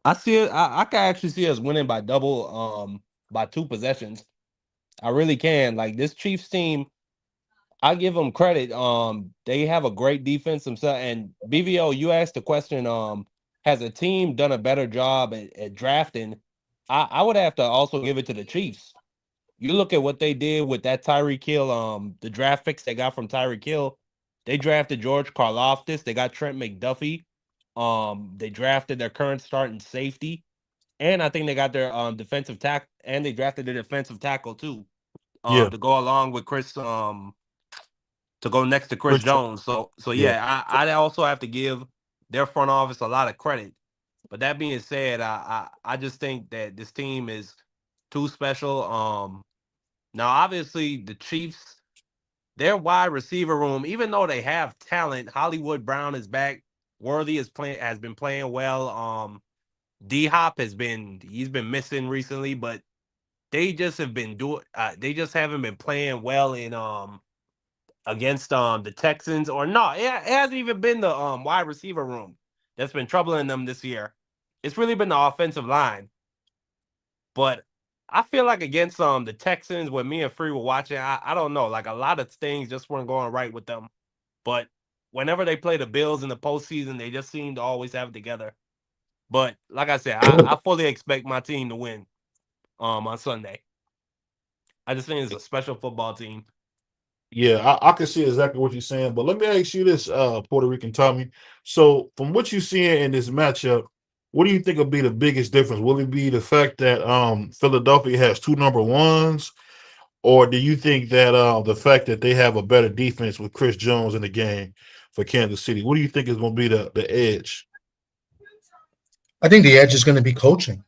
I see it. I can actually see us winning by double, by 2 possessions. I really can. Like this Chiefs team, I give them credit. They have a great defense themselves. And BVO, you asked the question. Has a team done a better job at drafting? I would have to also give it to the Chiefs. You look at what they did with that Tyreek Hill, the draft picks they got from Tyreek Hill. They drafted George Karlaftis. They got Trent McDuffie. They drafted their current starting safety, and I think they got their defensive tackle, and they drafted a defensive tackle too, Yeah, to go along with Chris, to go next to Chris Chris Jones. Jones. So Yeah. yeah, I also have to give their front office a lot of credit. But that being said, I just think that this team is too special. Now obviously the Chiefs, their wide receiver room, even though they have talent, Hollywood Brown is back. Worthy has been playing well. D Hop he's been missing recently, but they just have been doing they just haven't been playing well in against the Texans, or no, it hasn't even been the wide receiver room that's been troubling them this year. It's really been the offensive line. But I feel like against the Texans, when me and Free were watching, I don't know, like a lot of things just weren't going right with them. But whenever they play the Bills in the postseason, they just seem to always have it together. But like I said, I fully expect my team to win on Sunday. I just think it's a special football team. Yeah, I can see exactly what you're saying, but let me ask you this, Puerto Rican Tommy. So, from what you're seeing in this matchup, what do you think will be the biggest difference? Will it be the fact that Philadelphia has two number ones, or do you think that the fact that they have a better defense with Chris Jones in the game for Kansas City? What do you think is going to be the edge? I think the edge is going to be coaching.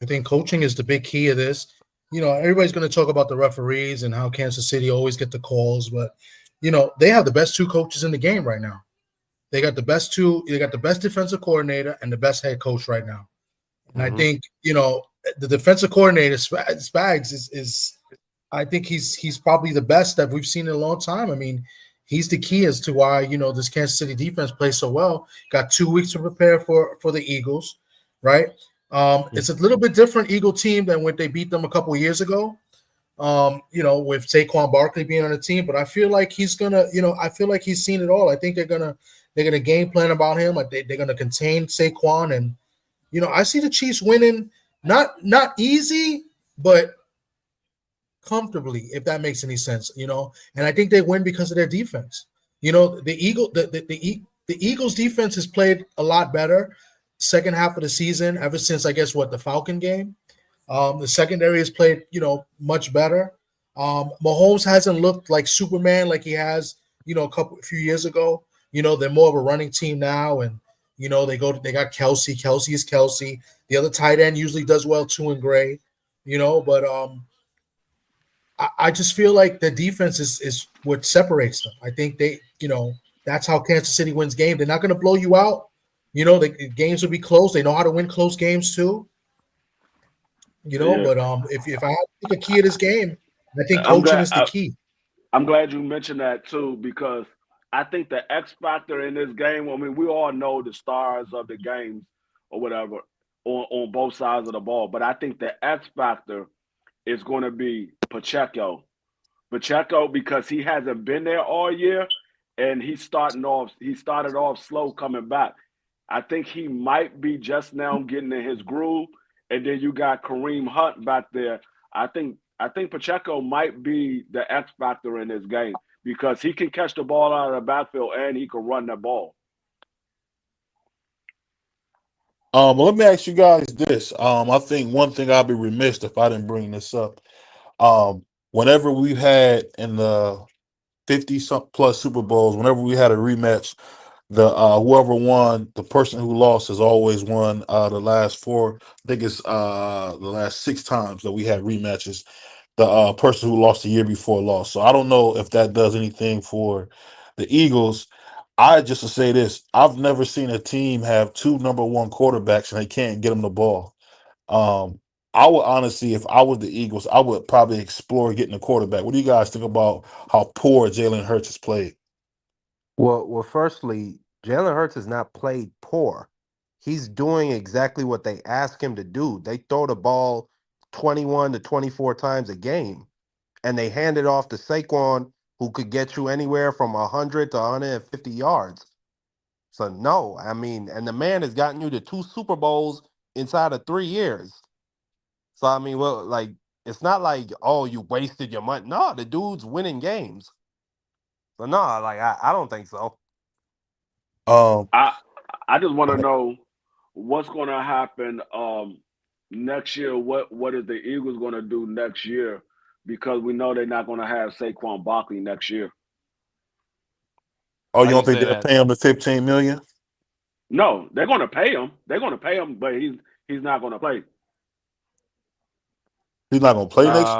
I think coaching is the big key of this. Everybody's going to talk about the referees and how Kansas City always get the calls, but they have the best two coaches in the game right now. They got the best two. They got the best defensive coordinator and the best head coach right now. And I Mm-hmm. think the defensive coordinator Spags is I think he's probably the best that we've seen in a long time. I mean, he's the key as to why this Kansas City defense plays so well. Got 2 weeks to prepare for the Eagles, right? It's a little bit different Eagle team than when they beat them a couple of years ago. With Saquon Barkley being on the team, but I feel like he's gonna, I feel like he's seen it all. I think they're gonna game plan about him. Like they're gonna contain Saquon, and I see the Chiefs winning, not easy, but comfortably, if that makes any sense. And I think they win because of their defense. The Eagles defense has played a lot better second half of the season ever since I guess the Falcon game. The secondary has played, much better. Mahomes hasn't looked like Superman like he has, a few years ago. They're more of a running team now, and they got Kelsey. Kelsey is Kelsey. The other tight end usually does well too in Gray, but I just feel like the defense is what separates them. I think that's how Kansas City wins games. They're not going to blow you out. The games will be close. They know how to win close games too. Yeah, But if I had to pick a key of this game, I think I'm coaching glad. is the key. I'm glad you mentioned that too, because I think the X factor in this game. I mean, we all know the stars of the games or whatever on both sides of the ball, but I think the X factor is going to be Pacheco. Pacheco, because he hasn't been there all year, and he's starting off. He started off slow coming back. I think he might be just now getting in his groove, and then you got Kareem Hunt back there. I think Pacheco might be the X factor in this game because he can catch the ball out of the backfield and he can run the ball. Well, let me ask you guys this. I think one thing I'd be remiss if I didn't bring this up. Whenever we've had in the 50 some plus Super Bowls, whenever we had a rematch, the whoever won, the person who lost has always won the last four. I think it's the last six times that we had rematches. The person who lost the year before lost. So I don't know if that does anything for the Eagles. I just to say this, I've never seen a team have two number one quarterbacks and they can't get them the ball. Um, I would honestly, if I was the Eagles, I would probably explore getting a quarterback. What do you guys think about how poor Jalen Hurts has played? Well, firstly, Jalen Hurts has not played poor. he's doing exactly what they ask him to do. They throw the ball 21 to 24 times a game, and they hand it off to Saquon, who could get you anywhere from 100 to 150 yards. So no, I mean, and the man has gotten you to 2 Super Bowls inside of 3 years. So I mean, well, like it's not like, oh, you wasted your money. No, the dude's winning games. So no, like I don't think so. Um, I just want to know what's going to happen next year. What is the Eagles going to do next year? Because we know they're not going to have Saquon Barkley next year. oh, How you don't you think say they'll that? pay him the 15 million? No, they're going to pay him. They're going to pay him, but he's not going to play. He's not gonna play next.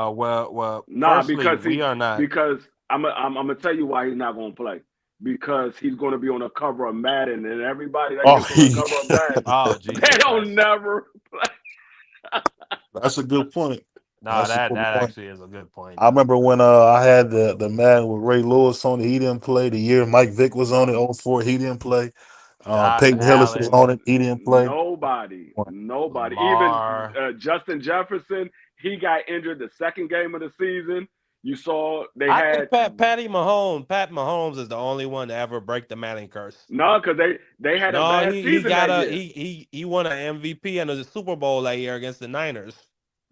Well, Nah, firstly, we are not. because I'm gonna tell you why he's not going to play. Because he's going to be on the cover of Madden, and everybody that Oh, gets on the cover of Madden, Oh, they Jesus don't Christ. never play. that's a good point. No, That's a that good that point. actually is a good point. I remember when I had the Madden with Ray Lewis on it, he didn't play. The year Mike Vick was on it, 04, he didn't play. Josh Peyton Hillis was Allen, on it, he didn't play. Nobody. Even Lamar. Justin Jefferson, he got injured the second game of the season. You saw they I had think Pat Mahomes is the only one to ever break the Manning curse. no, because they had a No, bad he season got that a year. he won an MVP in the Super Bowl that year against the Niners.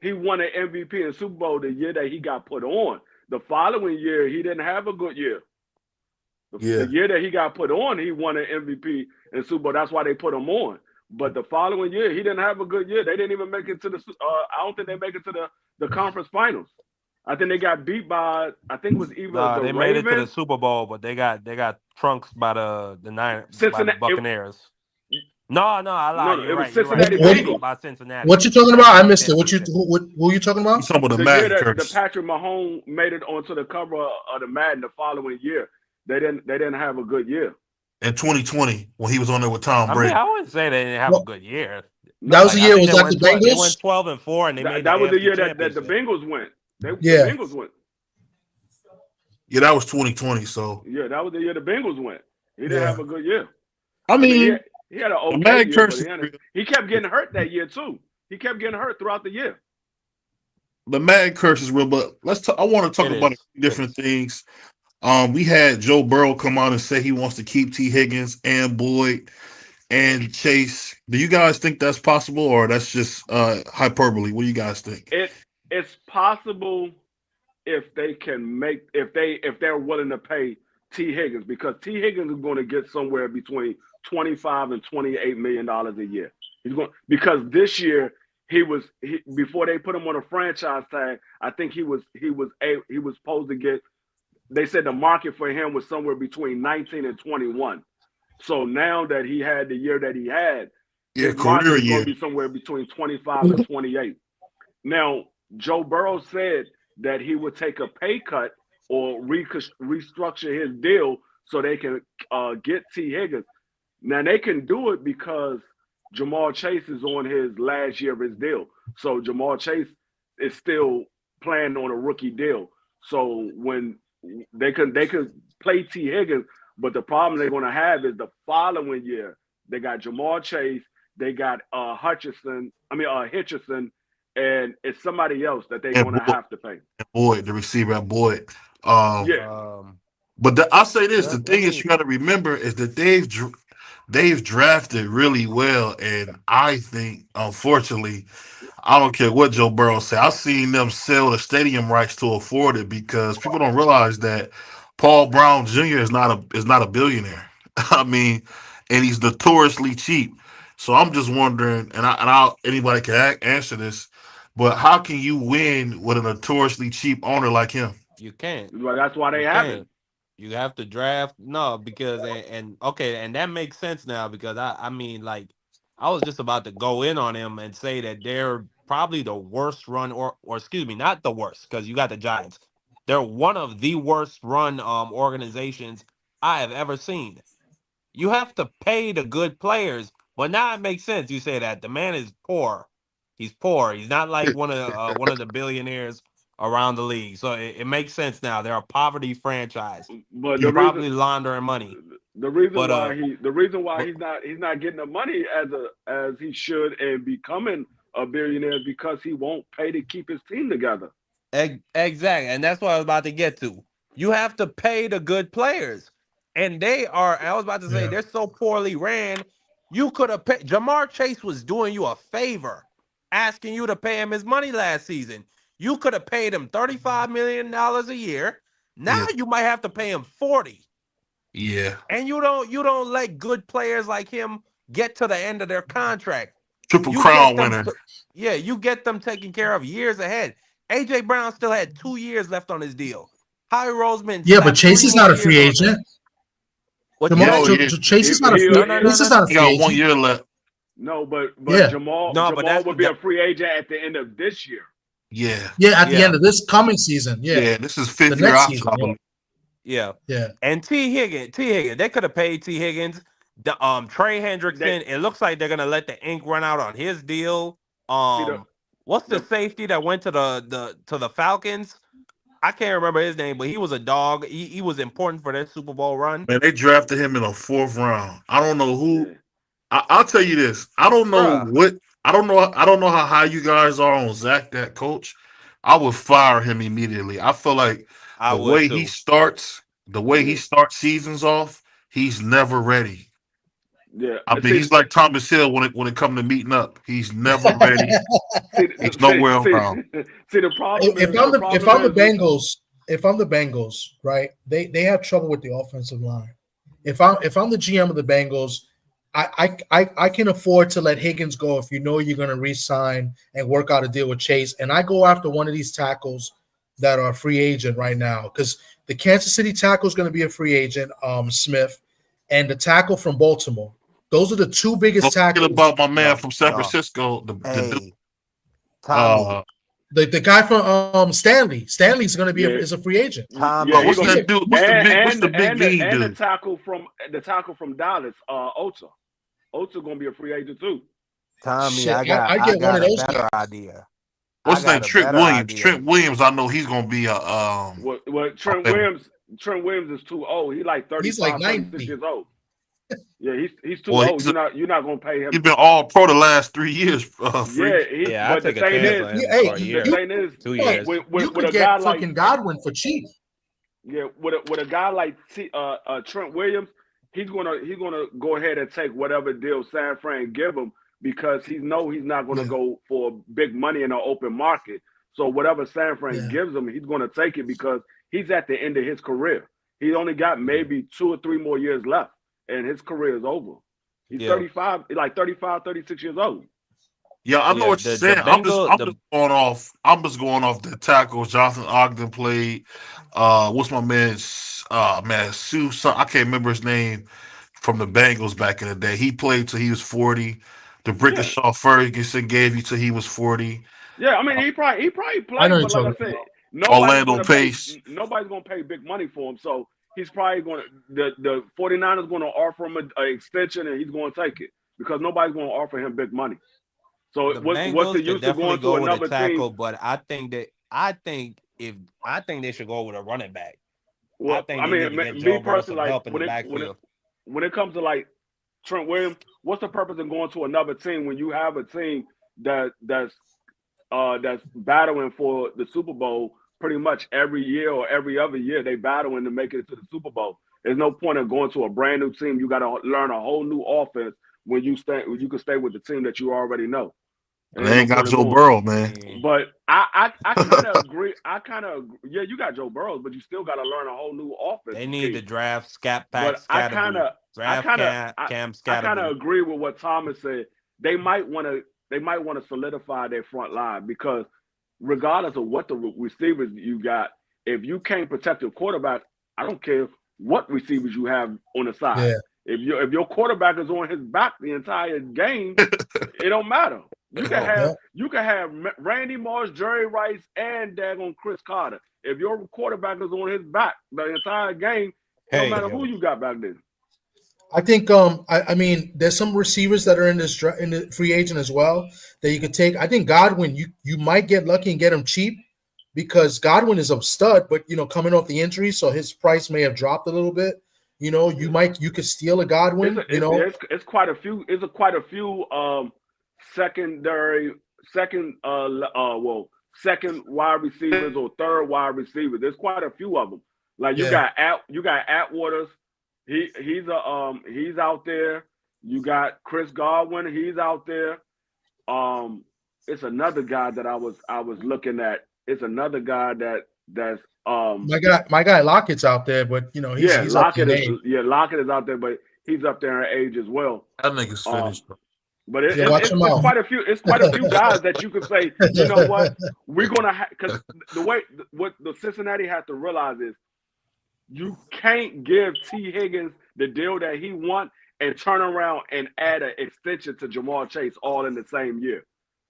He won an MVP in the Super Bowl the year that he got put on. The following year, he didn't have a good year. Yeah. The year that he got put on, he won an MVP in Super Bowl. That's why they put him on. But the following year, he didn't have a good year. They didn't even make it to the. I don't think they make it to the conference finals. I think they got beat by. I think it was either No, the they Ravens. made it to the Super Bowl, but they got trunked by the Niners, by the Cincinnati. Buccaneers. No, I lied. No, You're it was right. You're right. Cincinnati They got Bengals. beat by Cincinnati. What you talking about? I missed it. What you 10%. who you talking about? He's talking about the The year Madden that the curse. Patrick Mahomes made it onto the cover of the Madden the following year, they didn't have a good year. In 2020, when he was on there with Tom I Brady. mean, I wouldn't say they didn't have Well, a good year. That was No, the I year. think Was that the They went Bengals? 12-4, and they made that was the AFC year that the Championship. Bengals went. The Yeah. Bengals went. Yeah, that was 2020. So Yeah, that was the year the Bengals went. He didn't Yeah. have a good year. I mean, he had an the okay Madden year, curse but is he kept getting hurt that year too. He kept getting hurt throughout the year. the Madden curse is real, but I want to talk It about is. a few different things. We had Joe Burrow come out and say he wants to keep T. Higgins and Boyd and Chase. Do you guys think that's possible, or that's just hyperbole? What do you guys think? It's possible if they can make if they're willing to pay T. Higgins, because T. Higgins is going to get somewhere between $25 and $28 million a year. He's going, because this year before they put him on a franchise tag, I think he was supposed to get. They said the market for him was somewhere between 19 and 21. So now that he had the year that he had, Yeah, his market career is going year. to be somewhere between 25 and 28. Now, Joe Burrow said that he would take a pay cut or restructure his deal so they can get T. Higgins. Now, they can do it because Ja'Marr Chase is on his last year of his deal. So Ja'Marr Chase is still playing on a rookie deal. So when they could play T. Higgins, but the problem they're going to have is the following year they got Ja'Marr Chase, they got Hitchison, and it's somebody else that they're going to have to pay. Boyd, the receiver at Boyd. Yeah. But I'll say this: the thing is, you got to remember is that they've drafted really well, and I think, unfortunately, I don't care what Joe Burrow said. I've seen them sell the stadium rights to afford it because people don't realize that Paul Brown Jr. is not a billionaire. I mean, and he's notoriously cheap. So I'm just wondering, anybody can answer this, but how can you win with a notoriously cheap owner like him? You can't. Well, that's why they have it. You have to draft because and that makes sense now because I mean, like, I was just about to go in on him and say that they're probably the worst run or excuse me, not the worst, because you got the Giants. They're one of the worst run organizations I have ever seen. You have to pay the good players, but now it makes sense. You say that the man is poor. He's poor. He's not like one of the billionaires around the league. So it makes sense now. They're a poverty franchise. But He's probably laundering money. The reason But, why but- he's not getting the money as he should and becoming a billionaire is because he won't pay to keep his team together. Exactly, and that's what I was about to get to. You have to pay the good players, and they are. I was about to say Yeah. they're so poorly ran. You could have paid. Jamar Chase was doing you a favor, asking you to pay him his money last season. You could have paid him $35 million a year. Now Yeah. you might have to pay him 40, Yeah. and you don't let good players like him get to the end of their contract. Triple You crown get them, winner. yeah, you get them taken care of years ahead. AJ Brown still had 2 years left on his deal. Howie Roseman, Yeah, but slapped Chase 3 is more not a years free on him. agent. What Jamal, Yeah, yeah. Chase is not a free No, agent. Chase is not a He free got 1 agent. year left. No, but Yeah. Jamal No, but that's would be a free agent at the end of this year. Yeah. Yeah, at the Yeah. end of this coming season. Yeah. Yeah. This is The fifth year next option. season. I believe. Yeah. Yeah. And T. Higgins, they could have paid T. Higgins. The Trey Hendrickson, it looks like they're gonna let the ink run out on his deal. What's the safety that went to the Falcons? I can't remember his name, but he was a dog. He was important for their Super Bowl run. Man, they drafted him in the 4th round. I don't know who. I'll tell you this. I don't know Bruh. what. I don't know how high you guys are on Zach, that coach. I would fire him immediately. I feel like I the would way too. he starts seasons off, he's never ready. Yeah, I mean, he's like Thomas Hill when it comes to meeting up. He's never ready. He's nowhere around. See, the problem If is, I'm the Bengals, right? They have trouble with the offensive line. If I'm the GM of the Bengals, I can afford to let Higgins go if you know you're going to re-sign and work out a deal with Chase, and I go after one of these tackles that are free agent right now because the Kansas City tackle is going to be a free agent, Smith, and the tackle from Baltimore. Those are the two biggest Don't tackles. forget about my man from San no. Francisco. Hey, Tommy. The guy from Stanley. Stanley's going to be Yeah. a free agent. Tommy. Bro, what's that dude? What's the big V and the dude? tackle from Dallas, Ota. Ota's gonna be a free agent too. Tommy, Shit, I got I get one of a those better guys. idea. What's his I name? got a Trent better Williams. idea. Trent Williams. I know he's gonna be a What Trent Okay. Williams is too old. He's like 35, He's like 36 90. years old. Yeah, he's too Well, old. You're not gonna pay him. He's been all pro the last 3 years. Free. Yeah, I but the take a thing chance on is, him Hey, for a year. the thing is, 2 years. You with could a guy get fucking like Godwin for cheap. with a guy like Trent Williams, he's gonna go ahead and take whatever deal San Fran give him because he's not gonna Yeah. go for big money in an open market. So whatever San Fran Yeah. gives him, he's gonna take it because he's at the end of his career. He only got maybe 2 or 3 more years left, and his career is over. He's Yeah. 35, 36 years old. Yeah, I know Yeah, what you're the saying. I'm Bengals- just going off. I'm just going off the tackles. Jonathan Ogden played. What's my man's Sue? I can't remember his name from the Bengals back in the day. He played till he was 40. The Brickashaw Ferguson gave you till he was 40. Yeah, I mean he probably I know played, but you're like I talking said, Orlando Pace. Nobody's gonna pay big money for him. So he's probably gonna the 49ers gonna offer him an extension and he's gonna take it because nobody's gonna offer him big money. So The what's Bengals the could use of definitely going to go with another a tackle, team? but I think they should go with a running back. Well, I think I they mean, need to get me Joe Burrow personally, some like help in the backfield. when it comes to like Trent Williams, what's the purpose of going to another team when you have a team that's battling for the Super Bowl pretty much every year or every other year? They battling to make it to the Super Bowl. There's no point in going to a brand new team. You got to learn a whole new offense when you can stay with the team that you already know. And they ain't got Joe Burrow, man. But I kind of agree. Yeah, you got Joe Burrow, but you still got to learn a whole new offense. They need to draft Cam But I kind of Scatterby. agree with what Thomas said. They might want to solidify their front line because regardless of what the receivers you got, if you can't protect your quarterback, I don't care what receivers you have on the side. Yeah. If your quarterback is on his back the entire game, it don't matter. You can have Randy Moss, Jerry Rice, and daggone Chris Carter. If your quarterback is on his back the entire game, no matter who you got back there. I think I mean there's some receivers that are in the free agent as well that you could take. I think Godwin, you might get lucky and get him cheap because Godwin is a stud, but coming off the injury, so his price may have dropped a little bit. You know, you could steal a Godwin. It's quite a few. It's quite a few second wide receivers or third wide receivers. There's quite a few of them. Like you got Atwaters. He's out there. You got Chris Godwin. He's out there. It's another guy that I was looking at. It's another guy that's my guy Lockett's out there, but you know he's Lockett is out there, but he's up there in age as well. I think it's finished. But it's quite a few. It's quite a few guys that you could say, you know what, we're gonna because what the Cincinnati has to realize is you can't give T. Higgins the deal that he wants and turn around and add an extension to Jamar Chase all in the same year.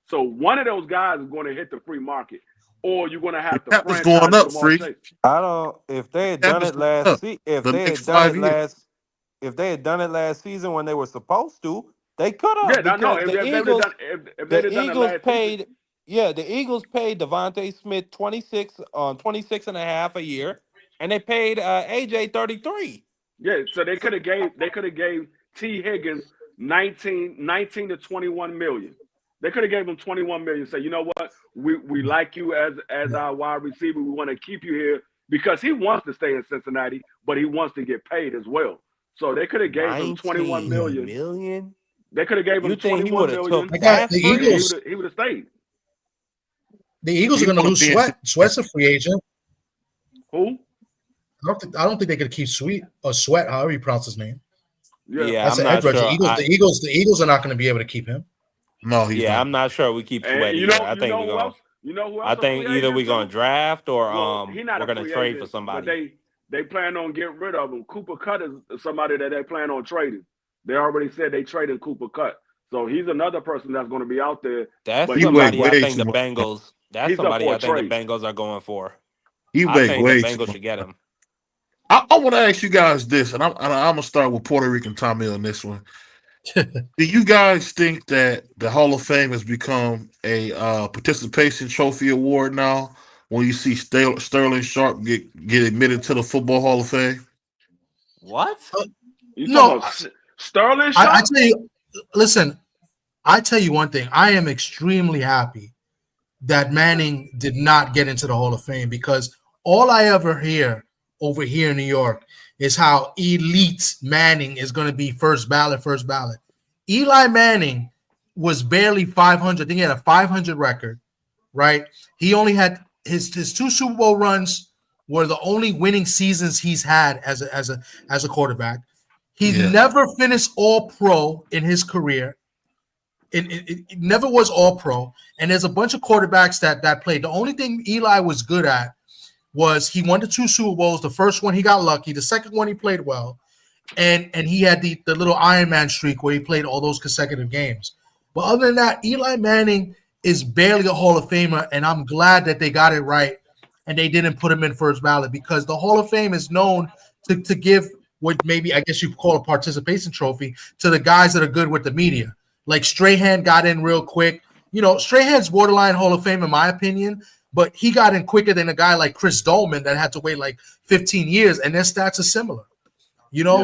So one of those guys is going to hit the free market, or you're going to have to. That was going up, free. I don't. If they had done it last if they had done it last season when they were supposed to, they could have. Yeah, no. The Eagles paid Devontae Smith 26 and a half a year, and they paid AJ 33. Yeah, so they could have gave T. Higgins 19 to 21 million. They could have gave him 21 million. Say, you know what, we like you as our wide receiver. We want to keep you here because he wants to stay in Cincinnati, but he wants to get paid as well. So they could have gave him 21 million. They could have gave him 21 million. He would have stayed. The Eagles are going to lose Sweat. Sweat's a free agent. Who? I don't think they could keep Sweat, however you pronounce his name. Yeah, that's I'm not sure. The Eagles are not going to be able to keep him. No, I'm not sure we keep Sweat. I think we're going. I think either we're going to draft or we're going to trade for somebody. But they plan on getting rid of him. Cooper Kupp is somebody that they plan on trading. They already said they traded Cooper Kupp, so he's another person that's going to be out there. That's somebody I think the Bengals. That's somebody I think the Bengals are going for. I think the Bengals should get him. I want to ask you guys this, and I'm going to start with Puerto Rican Tommy on this one. Do you guys think that the Hall of Fame has become a participation trophy award now when you see Sterling Sharp get admitted to the Football Hall of Fame? What? No. Sterling Sharp? I tell you, listen, I tell you one thing. I am extremely happy that Manning did not get into the Hall of Fame because all I ever hear over here in New York is how elite Manning is going to be first ballot. Eli Manning was barely 500. I think he had a 500 record, right? He only had his 2 Super Bowl runs were the only winning seasons he's had as a quarterback. He's never finished All Pro in his career. It never was All Pro. And there's a bunch of quarterbacks that played. The only thing Eli was good at was he won the 2 Super Bowls. The first one he got lucky. The second one he played well, and he had the little Iron Man streak where he played all those consecutive games. But other than that, Eli Manning is barely a Hall of Famer, and I'm glad that they got it right and they didn't put him in first ballot because the Hall of Fame is known to give what maybe I guess you could call a participation trophy to the guys that are good with the media. Like Strahan got in real quick. You know, Strahan's borderline Hall of Fame in my opinion. But he got in quicker than a guy like Chris Dolman that had to wait like 15 years, and their stats are similar. You know,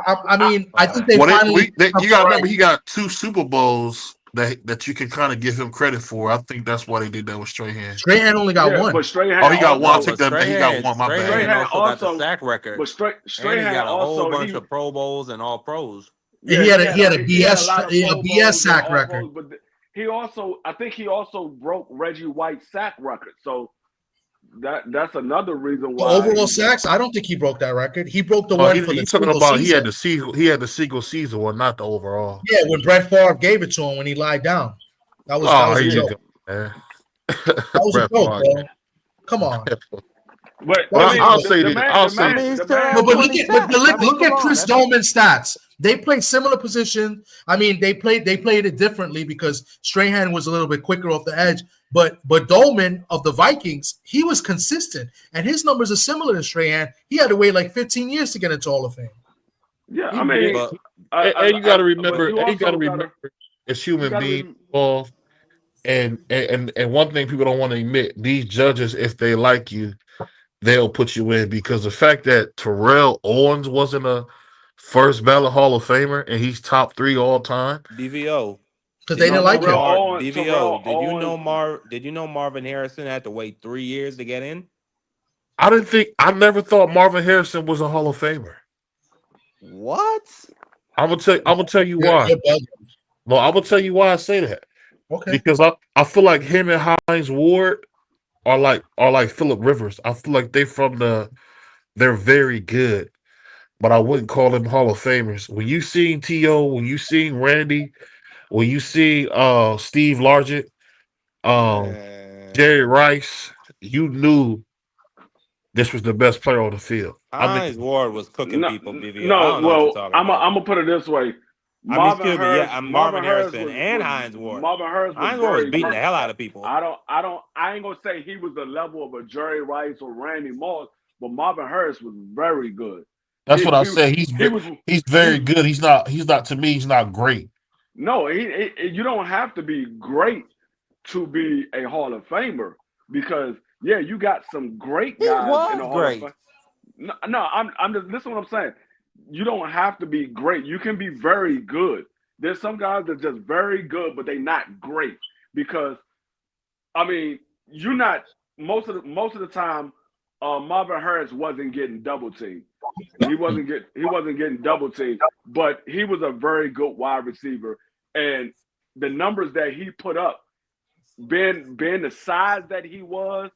I mean, I think they finally. You got to remember, he got 2 Super Bowls that you can kind of give him credit for. I think that's why they did that with Strahan. Strahan only got one. But Strahan he got one. I think that he got one. My bad. Strahan also got the sack record. But Strahan got a whole bunch of Pro Bowls and All Pros. Yeah, he had a BS sack record. But I think he also broke Reggie White's sack record. So that's another reason why. Overall sacks, I don't think he broke that record. He broke the one for the talking about season. He had the single season one, not the overall. Yeah, when Brett Favre gave it to him when he lied down. That was a joke. That was a joke, bro. Come on. But I'll say this. But look at Chris Dolman's stats. They played similar position. I mean, they played it differently because Strahan was a little bit quicker off the edge. But Dolman of the Vikings, he was consistent, and his numbers are similar to Strahan. He had to wait like 15 years to get into Hall of Fame. Yeah, I mean, and you got to remember, as human beings involved. And one thing people don't want to admit, these judges, if they like you, they'll put you in, because the fact that Terrell Owens wasn't a first ballot Hall of Famer and he's top 3 all time. BVO. Because they didn't like him. BVO. Owens. Did you know Marvin Harrison had to wait 3 years to get in? I never thought Marvin Harrison was a Hall of Famer. What? I'm gonna tell you why. No, I'm gonna tell you why I say that. Okay. Because I feel like him and Hines Ward are like Phillip Rivers. I feel like they're very good, but I wouldn't call them Hall of Famers. When you seen T.O., when you seen Randy, when you see Steve Largent, Jerry Rice, you knew this was the best player on the field. Hines Ward was cooking people, BVO. No, well, I'm gonna put it this way. Marvin Harrison and Hines Ward. Marvin Hines Ward was beating the hell out of people. I ain't gonna say he was the level of a Jerry Rice or Randy Moss, but Marvin Harrison was very good. That's what I said. He's very good. He's not to me. He's not great. No, you don't have to be great to be a Hall of Famer, because you got some great guys in the Hall of Fame. No, I'm just listen to what I'm saying. You don't have to be great. You can be very good. There's some guys that are just very good, but they're not great, because I mean, you're not most of the time. Marvin Harris wasn't getting double teamed. He wasn't getting double teamed, but he was a very good wide receiver, and the numbers that he put up, being the size that he was,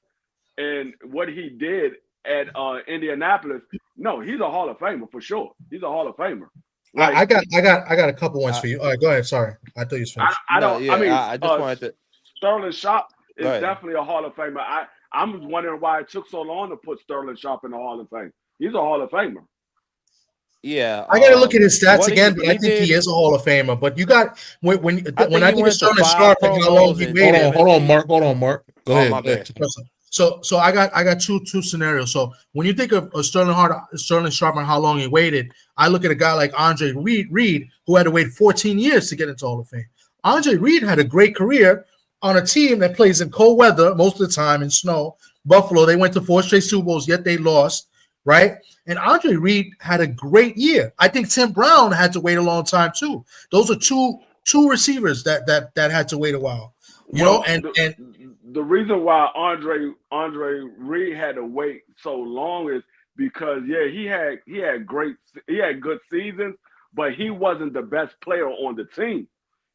and what he did at Indianapolis, no, he's a Hall of Famer for sure. He's a Hall of Famer. Like, I got a couple ones for you. All right, go ahead. Sorry, I thought you was finished. I just wanted to. Sterling Sharp is definitely a Hall of Famer. I'm wondering why it took so long to put Sterling Sharp in the Hall of Fame. He's a Hall of Famer. Yeah, I got to look at his stats again, but I think he is a Hall of Famer. But you got when I think of Sterling Sharp, and how long he waited. Hold on, Mark. Go ahead. So I got two scenarios. So when you think of Sterling Sharp and how long he waited, I look at a guy like Andre Reed, who had to wait 14 years to get into Hall of Fame. Andre Reed had a great career on a team that plays in cold weather most of the time, in snow. Buffalo, they went to 4 straight Super Bowls, yet they lost, right? And Andre Reed had a great year. I think Tim Brown had to wait a long time too. Those are two receivers that had to wait a while. You know, and the reason why Andre Reed had to wait so long is because he had good seasons, but he wasn't the best player on the team.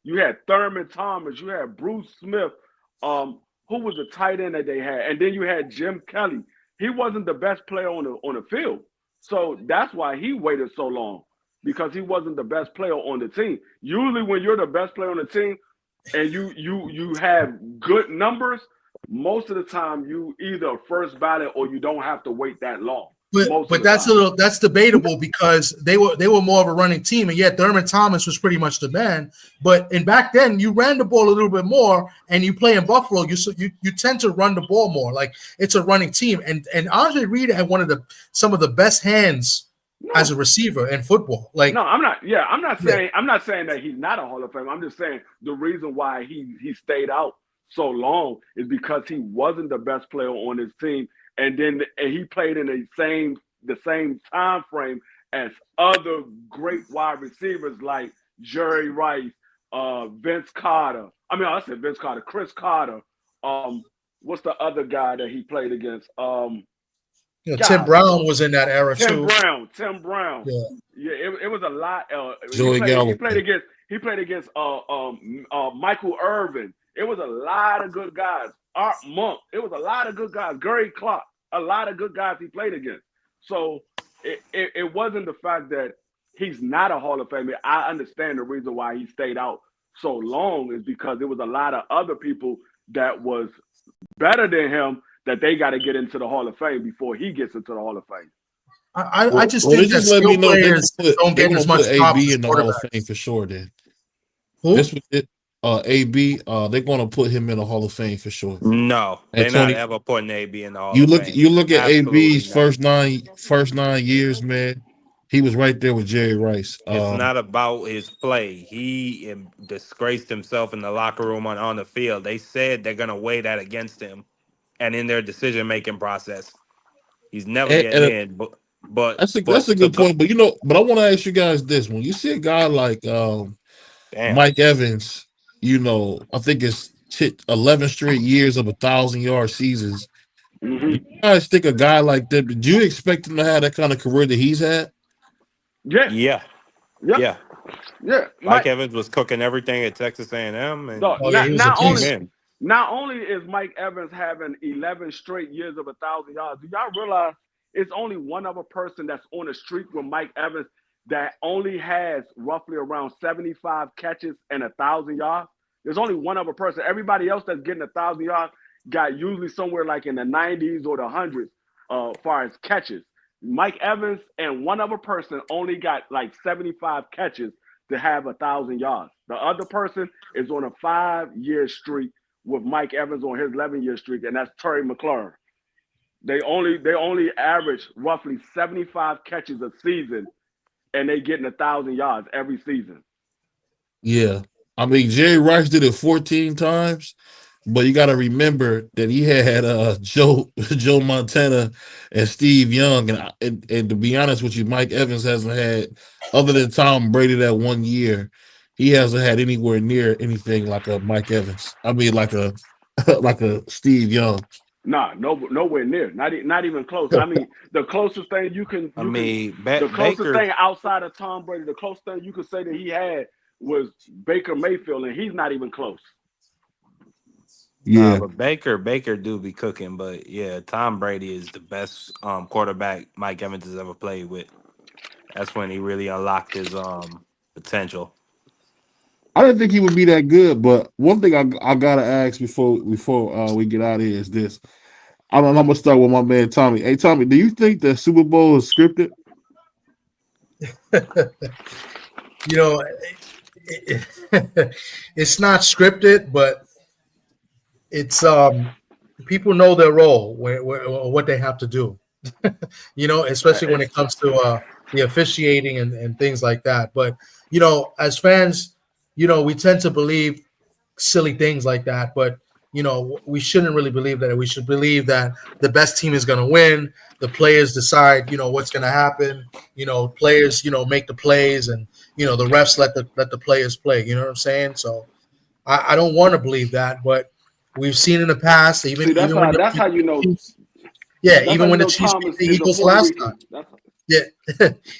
You had Thurman Thomas, you had Bruce Smith, who was the tight end that they had, and then you had Jim Kelly. He wasn't the best player on the field, so that's why he waited so long, because he wasn't the best player on the team. Usually, when you're the best player on the team and you have good numbers, most of the time you either first ballot or you don't have to wait that long. But that's debatable, because they were more of a running team, and yet Thurman Thomas was pretty much the man. But back then you ran the ball a little bit more, and you play in Buffalo, you tend to run the ball more. Like, it's a running team, and Andre Reed had some of the best hands as a receiver in football. Like, no, I'm not saying that he's not a Hall of Fame. I'm just saying the reason why he stayed out so long is because he wasn't the best player on his team. And he played in the same time frame as other great wide receivers like Jerry Rice, Vince Carter. I said Vince Carter, Chris Carter. What's the other guy that he played against? Tim Brown was in that era too. Tim Brown. Yeah. It was a lot. He played against Michael Irvin. It was a lot of good guys. Art Monk. It was a lot of good guys. Gary Clark. A lot of good guys he played against. So it wasn't the fact that he's not a Hall of Famer. I understand the reason why he stayed out so long is because there was a lot of other people that was better than him that they got to get into the Hall of Fame before he gets into the Hall of Fame. I just think that skill players don't get as much AB in the Hall of Fame for sure. Then who? This was it. AB, they're going to put him in the Hall of Fame for sure. No, they're not ever putting AB in the Hall of Fame. You look at AB's first nine years, man. He was right there with Jerry Rice. It's not about his play. He disgraced himself in the locker room on the field. They said they're going to weigh that against him, and in their decision-making process. He's never And- getting and- in. But That's a good point. But I want to ask you guys this: when you see a guy like Damn. Mike Evans, I think it's 11 straight years of 1,000-yard seasons. Mhm. You guys think a guy like that? Did you expect him to have that kind of career that he's had? Yeah, Yeah. yeah, Yeah. yeah. Mike Evans was cooking everything at Texas A&M, and No, Oh, yeah, he was a not beast. only in. not only is Mike Evans having 11 straight years of 1,000 yards, do y'all realize it's only one other person that's on a streak with Mike Evans that only has roughly around 75 catches and 1,000 yards? There's only one other person. Everybody else that's getting 1,000 yards got usually somewhere like in the 90s or the hundreds as far as catches. Mike Evans and one other person only got like 75 catches to have 1,000 yards. The other person is on a 5-year streak with Mike Evans on his 11-year streak, and that's Terry McLaurin. They only average roughly 75 catches a season, and they getting 1,000 yards every season. Yeah, I mean Jerry Rice did it 14 times, but you got to remember that he had Joe Montana and Steve Young, and to be honest with you, Mike Evans hasn't had, other than Tom Brady that 1 year, he hasn't had anywhere near anything like a Mike Evans. I mean, like a like a Steve Young. Nah, nowhere near. Not even close. I mean, the closest thing the closest Baker. thing outside of Tom Brady, the closest thing you could say that he had was Baker Mayfield, and he's not even close. Yeah, But Baker do be cooking. But yeah, Tom Brady is the best quarterback Mike Evans has ever played with. That's when he really unlocked his potential. I didn't think he would be that good, but one thing I gotta ask before we get out of here is this. I'm gonna start with my man Tommy. Hey Tommy, do you think the Super Bowl is scripted? It's not scripted, but it's people know their role, what they have to do. Especially when it comes to the officiating and things like that. But as fans, we tend to believe silly things like that, but we shouldn't really believe that. We should believe that the best team is going to win. The players decide, what's going to happen. Players, make the plays, and the refs let the players play. You know what I'm saying? So I don't want to believe that, but we've seen in the past, even See, that's how you know. Yeah, even when the Chiefs beat the Eagles the last time. Yeah,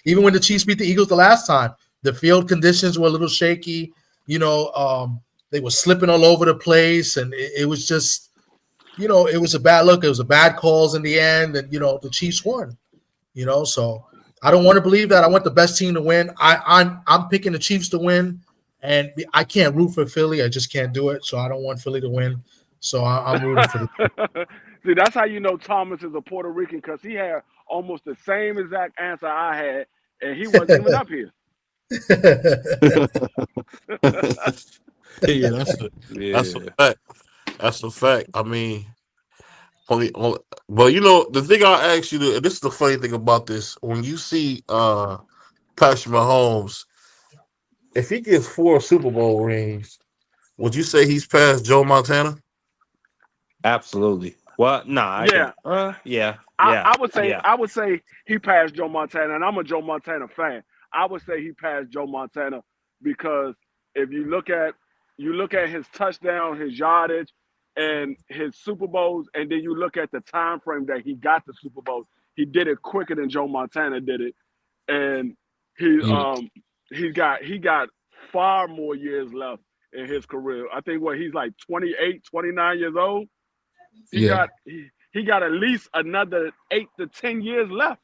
even when the Chiefs beat the Eagles the last time, the field conditions were a little shaky. They were slipping all over the place, and it was just, it was a bad look. It was a bad calls in the end, and the Chiefs won. So I don't want to believe that. I want the best team to win. I'm picking the Chiefs to win, and I can't root for Philly. I just can't do it. So I don't want Philly to win. So I'm rooting for the. See, that's how you know Thomas is a Puerto Rican, because he had almost the same exact answer I had, and he wasn't even up here. Yeah, that's a fact. That's a fact. I mean, only but the thing I'll ask you, and this is the funny thing about this, when you see Patrick Mahomes, if he gets 4 Super Bowl rings, would you say he's past Joe Montana? Absolutely. Well, nah. Yeah. I would say he passed Joe Montana, and I'm a Joe Montana fan. I would say he passed Joe Montana because if you look at his touchdown, his yardage, and his Super Bowls, and then you look at the time frame that he got the Super Bowl, he did it quicker than Joe Montana did it, and he got far more years left in his career. I think he's like 28, 29 years old. He got at least another 8 to 10 years left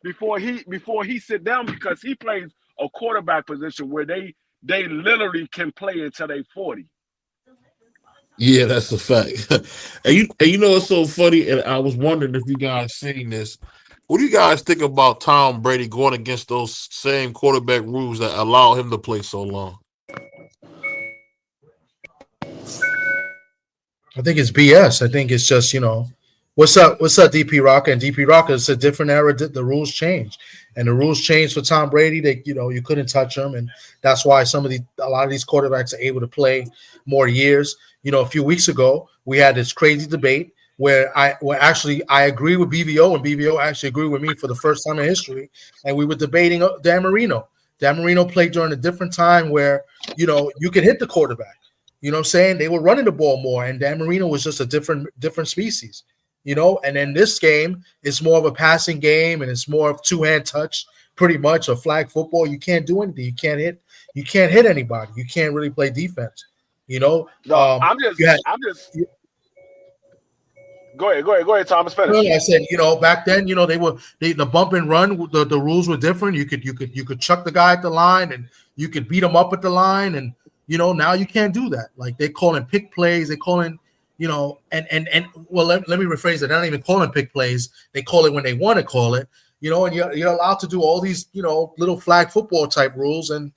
before he sit down, because he plays a quarterback position where they literally can play until they 40. Yeah, that's a fact. and it's so funny, and I was wondering if you guys seen this. What do you guys think about Tom Brady going against those same quarterback rules that allow him to play so long? I think it's BS. I think it's just, what's up, DP Rocker? And DP Rocker, it's a different era. The rules change, and the rules changed for Tom Brady. They, you couldn't touch him, and that's why a lot of these quarterbacks are able to play more years. A few weeks ago, we had this crazy debate where I agree with BVO, and BVO actually agreed with me for the first time in history, and we were debating Dan Marino. Dan Marino played during a different time where, you know, you could hit the quarterback. You know what I'm saying? They were running the ball more, and Dan Marino was just a different species, you know. And then this game is more of a passing game, and it's more of two-hand touch, pretty much, or flag football. You can't do anything. You can't hit anybody. You can't really play defense, you know. No, I'm just. Go ahead, Thomas. Finish. I said, you know, back then, you know, the bump and run. The rules were different. You could chuck the guy at the line, and you could beat him up at the line, and you know, now you can't do that. Like, they call in pick plays. They call in, you know, and well, let me rephrase it. They don't even call in pick plays. They call it when they want to call it, you know, and you're allowed to do all these, you know, little flag football type rules. And,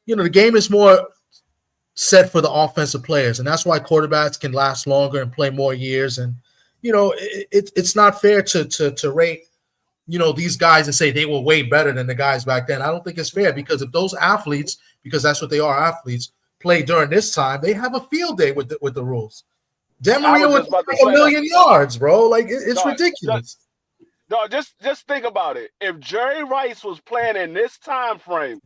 you know, the game is more set for the offensive players. And that's why quarterbacks can last longer and play more years. And, you know, it's not fair to rate, you know, these guys and say they were way better than the guys back then. I don't think it's fair, because if those athletes, because that's what they are, athletes, play during this time, they have a field day with the rules. Dan Marino was like 1 million yards, bro. Like, it's ridiculous. Just think about it. If Jerry Rice was playing in this time frame,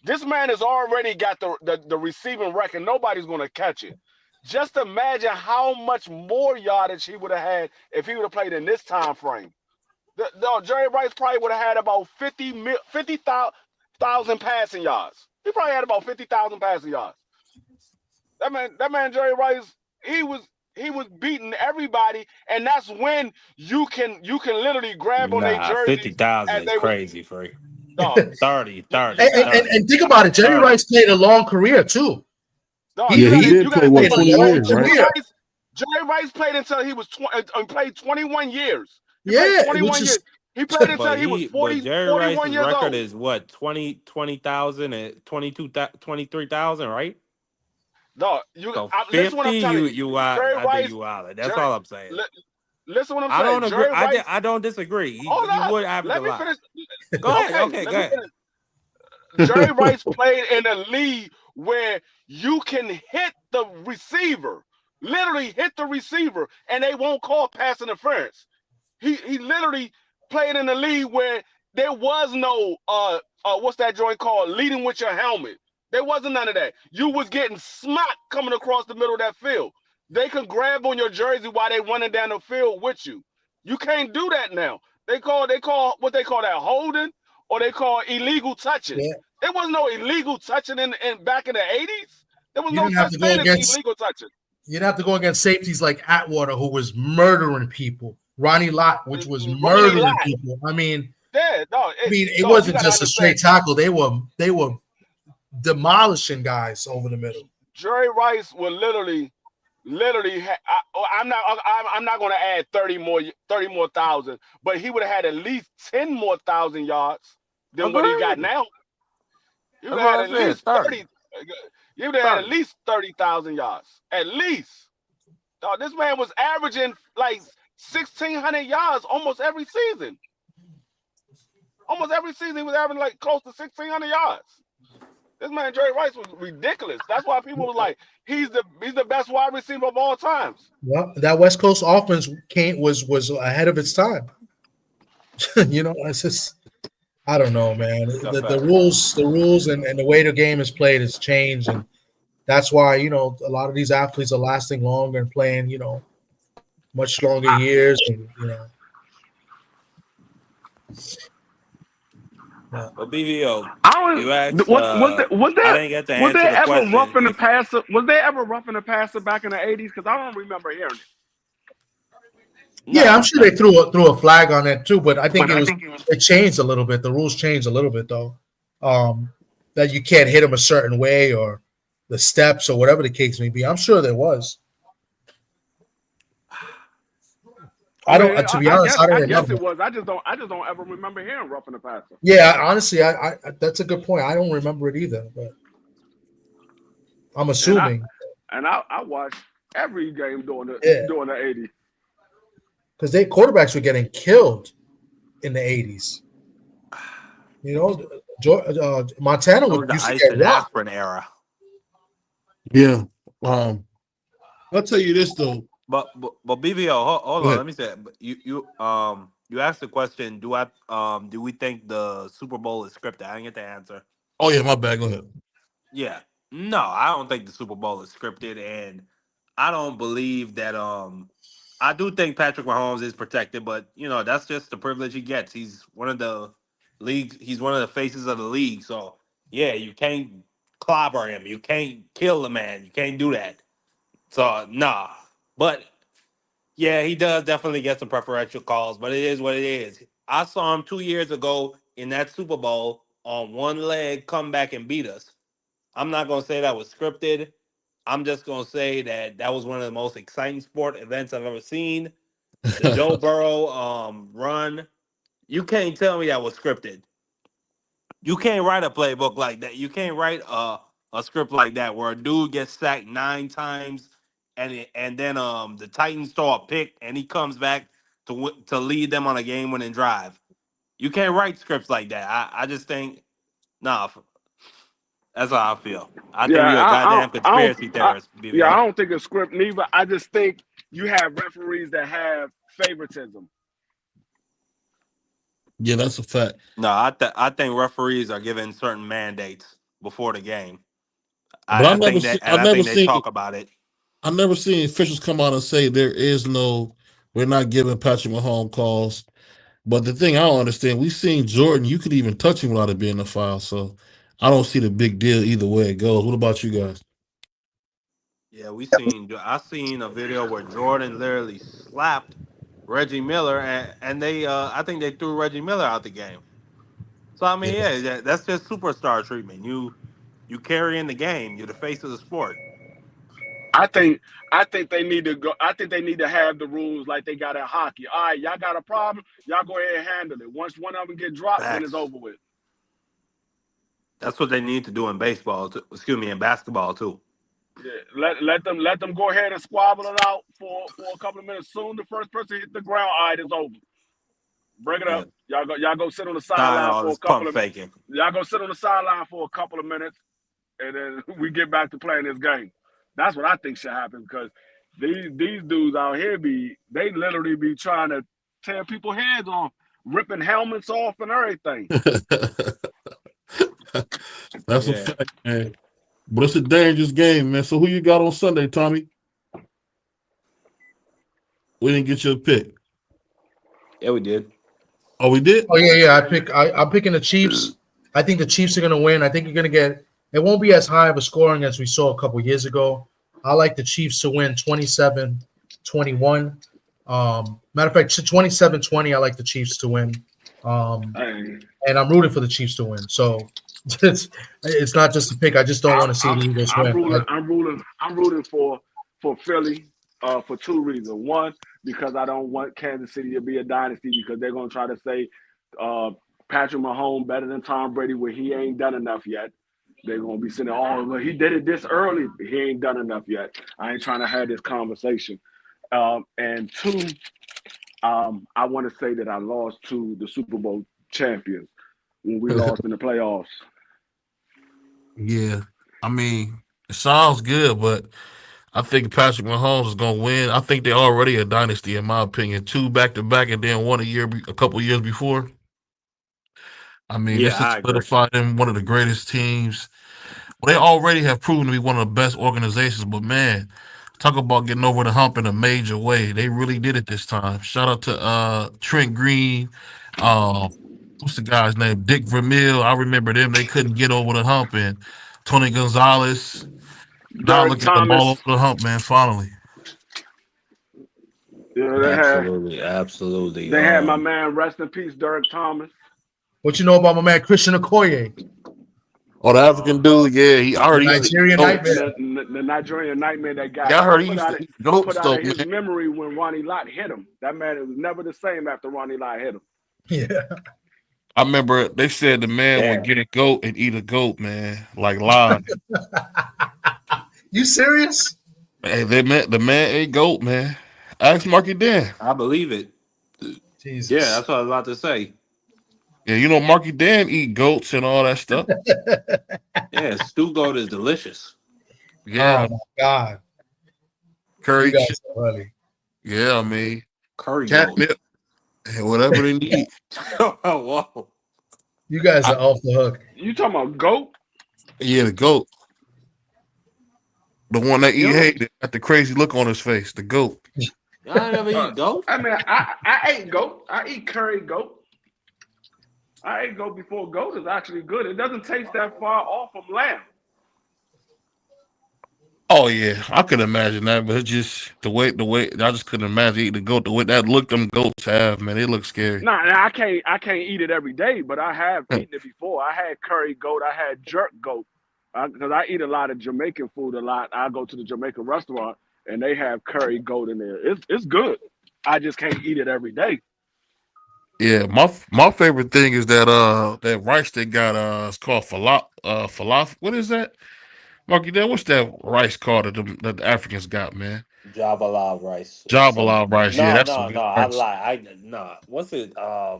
this man has already got the receiving record. Nobody's going to catch it. Just imagine how much more yardage he would have had if he would have played in this time frame. Jerry Rice probably would have had about 50,000 passing yards. He probably had about 50,000 passing yards. That man Jerry Rice, he was beating everybody, and that's when you can literally grab on their jersey. 50,000 is crazy, Free. No. 30. And think about it. Jerry Rice played a long career too. No, he did play 20 years, right? Jerry Rice played until he was played 21 years. He played 21 years. He played until he was 40, Jerry 41 Rice's years record old. is what, 20,000 and 23,000, right? No, So listen what I'm telling you out. Jerry I Rice, think you out. That's all I'm saying. Listen what I'm I saying. don't agree. Jerry Rice, I don't disagree. He would average let a me lot. finish. Go ahead. Okay, go ahead. Jerry Rice played in a league where you can hit the receiver, literally hit the receiver, and they won't call pass interference. He literally played in a league where there was no what's that joint called, leading with your helmet. There wasn't none of that. You was getting smacked coming across the middle of that field. They can grab on your jersey while they running down the field with you. You can't do that now. They call what they call that, holding, or they call illegal touching. Yeah. There was no illegal touching in back in the 80s. There was You no didn't have such to go thing as against- illegal touching. You'd have to go against safeties like Atwater, who was murdering people. Ronnie Lott, which was murdering people. I mean, it wasn't just a straight tackle. They were demolishing guys over the middle. Jerry Rice would literally. I'm not going to add 30 more thousand, but he would have had at least 10 more thousand yards than what he got now. You would have had at least 30. You would have had at least 30,000 yards. At least. This man was averaging like 1,600 yards almost every season. Almost every season he was averaging like close to 1,600 yards. This man Jerry Rice was ridiculous. That's why people were like, he's the best wide receiver of all times. Well, that West Coast offense was ahead of its time. You know, it's just, I don't know, man. The rules and the way the game is played has changed, and that's why, you know, a lot of these athletes are lasting longer and playing, you know, much longer years, and you know. But BVO, was there I didn't get to answer the ever question. roughing the passer? Was there ever roughing the passer back in the 80s? Because I don't remember hearing it. Yeah, I'm sure they threw a flag on it too, but I think it changed a little bit. The rules changed a little bit though, that you can't hit them a certain way or the steps or whatever the case may be. I'm sure there was. I don't. To be honest, I don't remember. Yes, it was. I just don't ever remember hearing roughing the passer. Yeah, honestly, I that's a good point. I don't remember it either, but I'm assuming. And I watched every game during the 80s. Because quarterbacks were getting killed in the 80s. You know, Montana used to get rocked. Aspirin era. Yeah. I'll tell you this though. But BVO, hold Go on, ahead. let me say it. But you asked the question, do we think the Super Bowl is scripted? I didn't get the answer. Oh yeah, my bad. Go ahead. Yeah. No, I don't think the Super Bowl is scripted, and I don't believe that I do think Patrick Mahomes is protected, but that's just the privilege he gets. He's one of the he's one of the faces of the league. So yeah, you can't clobber him. You can't kill the man. You can't do that. So nah. But yeah, he does definitely get some preferential calls, but it is what it is. I saw him 2 years ago in that Super Bowl on one leg come back and beat us. I'm not gonna say that was scripted. I'm just gonna say that that was one of the most exciting sport events I've ever seen. The Joe Burrow run. You can't tell me that was scripted. You can't write a playbook like that. You can't write a script like that where a dude gets sacked 9 times and then the Titans throw a pick and he comes back to lead them on a game winning drive. You can't write scripts like that. I just think nah. That's how I feel. I Yeah, think you're a goddamn I don't. conspiracy theorist, Yeah, I BBL. don't think it's script neither. I just think you have referees that have favoritism. Yeah, that's a fact. No, I think referees are given certain mandates before the game. But I think that, and I think they talk about it. I never seen officials come out and say we're not giving Patrick Mahomes calls. But the thing I don't understand, we've seen Jordan, you could even touch him without it being a foul. So I don't see the big deal either way it goes. What about you guys? Yeah, I seen a video where Jordan literally slapped Reggie Miller, and they I think they threw Reggie Miller out the game. So I mean, Yeah. that's just superstar treatment. You carry in the game. You're the face of the sport. I think they need to go. I think they need to have the rules like they got in hockey. All right, y'all got a problem. Y'all go ahead and handle it. Once one of them get dropped, then it's Facts. over with. That's what they need to do in baseball. In basketball too. Yeah, let them go ahead and squabble it out for a couple of minutes. Soon the first person hit the ground, all right, it's over. Break it up. Y'all go sit on the sideline for a couple of faking. Y'all go sit on the sideline for a couple of minutes, and then we get back to playing this game. That's what I think should happen because these dudes out here they literally be trying to tear people's heads off, ripping helmets off and everything. That's a fact, man. But it's a dangerous game, man. So who you got on Sunday, Tommy? We didn't get your pick. Yeah, we did. Oh, we did? Oh yeah. I'm picking the Chiefs. I think the Chiefs are gonna win. I think you're gonna get it won't be as high of a scoring as we saw a couple years ago. I like the Chiefs to win 27-21. Matter of fact, 27-20, I like the Chiefs to win. And I'm rooting for the Chiefs to win. So it's not just a pick. I just don't want to see the Eagles win. I'm rooting for Philly for two reasons. One, because I don't want Kansas City to be a dynasty because they're going to try to say Patrick Mahomes better than Tom Brady where he ain't done enough yet. They're going to be saying, oh, well, he did it this early. He ain't done enough yet. I ain't trying to have this conversation. And two, I want to say that I lost to the Super Bowl champions when we lost in the playoffs. Yeah. I mean, it sounds good, but I think Patrick Mahomes is going to win. I think they're already a dynasty, in my opinion. 2 back-to-back and then one a couple years before. I mean, this has solidified them one of the greatest teams. Well, they already have proven to be one of the best organizations, but man, talk about getting over the hump in a major way. They really did it this time. Shout out to Trent Green. What's the guy's name? Dick Vermeil. I remember them. They couldn't get over the hump. And Tony Gonzalez. Now look at them all over the hump, man, finally. Yeah, absolutely. They had my man, rest in peace, Derek Thomas. What you know about my man Christian Okoye? Oh, the African dude, yeah. I heard Nigerian Nightmare. The Nigerian Nightmare that guy. Yeah, I heard he used to put out of his memory when Ronnie Lott hit him. That man was never the same after Ronnie Lott hit him. Yeah. I remember they said the man would get a goat and eat a goat, man, like live. You serious? Hey, the man ate goat, man. Ask Marky Dan. I believe it. Jesus. Yeah, that's what I was about to say. Yeah, you know Marky Dan eat goats and all that stuff. Yeah, stew goat is delicious. Yeah. Oh my God. Curry. Yeah, I mean, Curry goat. catnip, and whatever they need. Whoa. You guys are off the hook. You talking about goat? Yeah, the goat. The one that eat Yo. hate that got the crazy look on his face. The goat. Y'all never eat goat? I mean, I ate goat. I eat curry goat. I ate goat before. Goat is actually good. It doesn't taste that far off from lamb. Oh yeah, I could imagine that, but it's just the way I just couldn't imagine eating the goat. The way that look them goats have, man, it looks scary. Nah, I can't eat it every day, but I have eaten it before. I had curry goat. I had jerk goat because I eat a lot of Jamaican food a lot. I go to the Jamaican restaurant and they have curry goat in there. It's good. I just can't eat it every day. Yeah, my favorite thing is that rice they got it's called falafel. What is that? Marky Dan, what's that rice called that the Africans got, man? Java rice. Java rice. No, Yeah, that's no, some good no. I rice. lie. What's it? I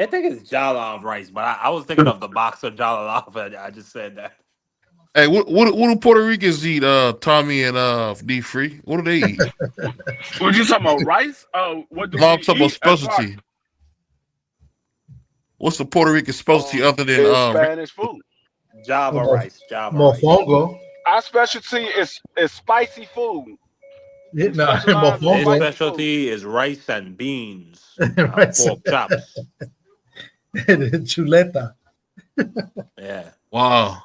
think it's jollof rice, but I was thinking of the boxer jollof. And I just said that. Hey, what do Puerto Ricans eat? Tommy and D Free. What do they eat? What you talking about? Rice? What do No, I'm we talking about eat as specialty. What's the Puerto Rican specialty other than It's Spanish food. Java rice. Mofongo. Our specialty is spicy food. Yeah, no, Specialize in His mofongo. spicy specialty is rice and beans. Rice. Pork chops. Chuleta. Yeah. wow.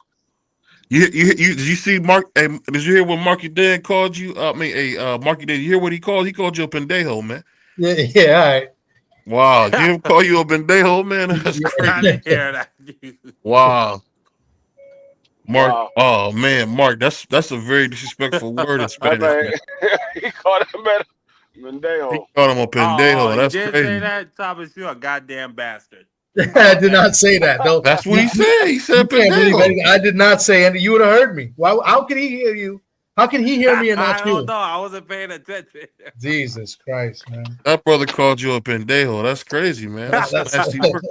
Did you see Mark? Did you hear what Marky Dan called you? Marky Dan, you hear what he called? He called you a pendejo, man. Yeah, all right. Wow, you him call you a pendejo, man? That's I crazy. didn't hear that. Wow. Mark, Wow. oh man, Mark, that's a very disrespectful word in Spanish. Man. He called him a He Mendejo. called him a pendejo. Oh, That's you did crazy. say that, Thomas. You're a goddamn bastard. I did not say that. No, That's what he said. He you said can't believe pendejo. it. I did not say anything. You would have heard me. Why? How can he hear you? How can he hear me and I not don't you? know. I wasn't paying attention. Jesus Christ, man. That brother called you a pendejo. That's crazy, man. That's nasty work.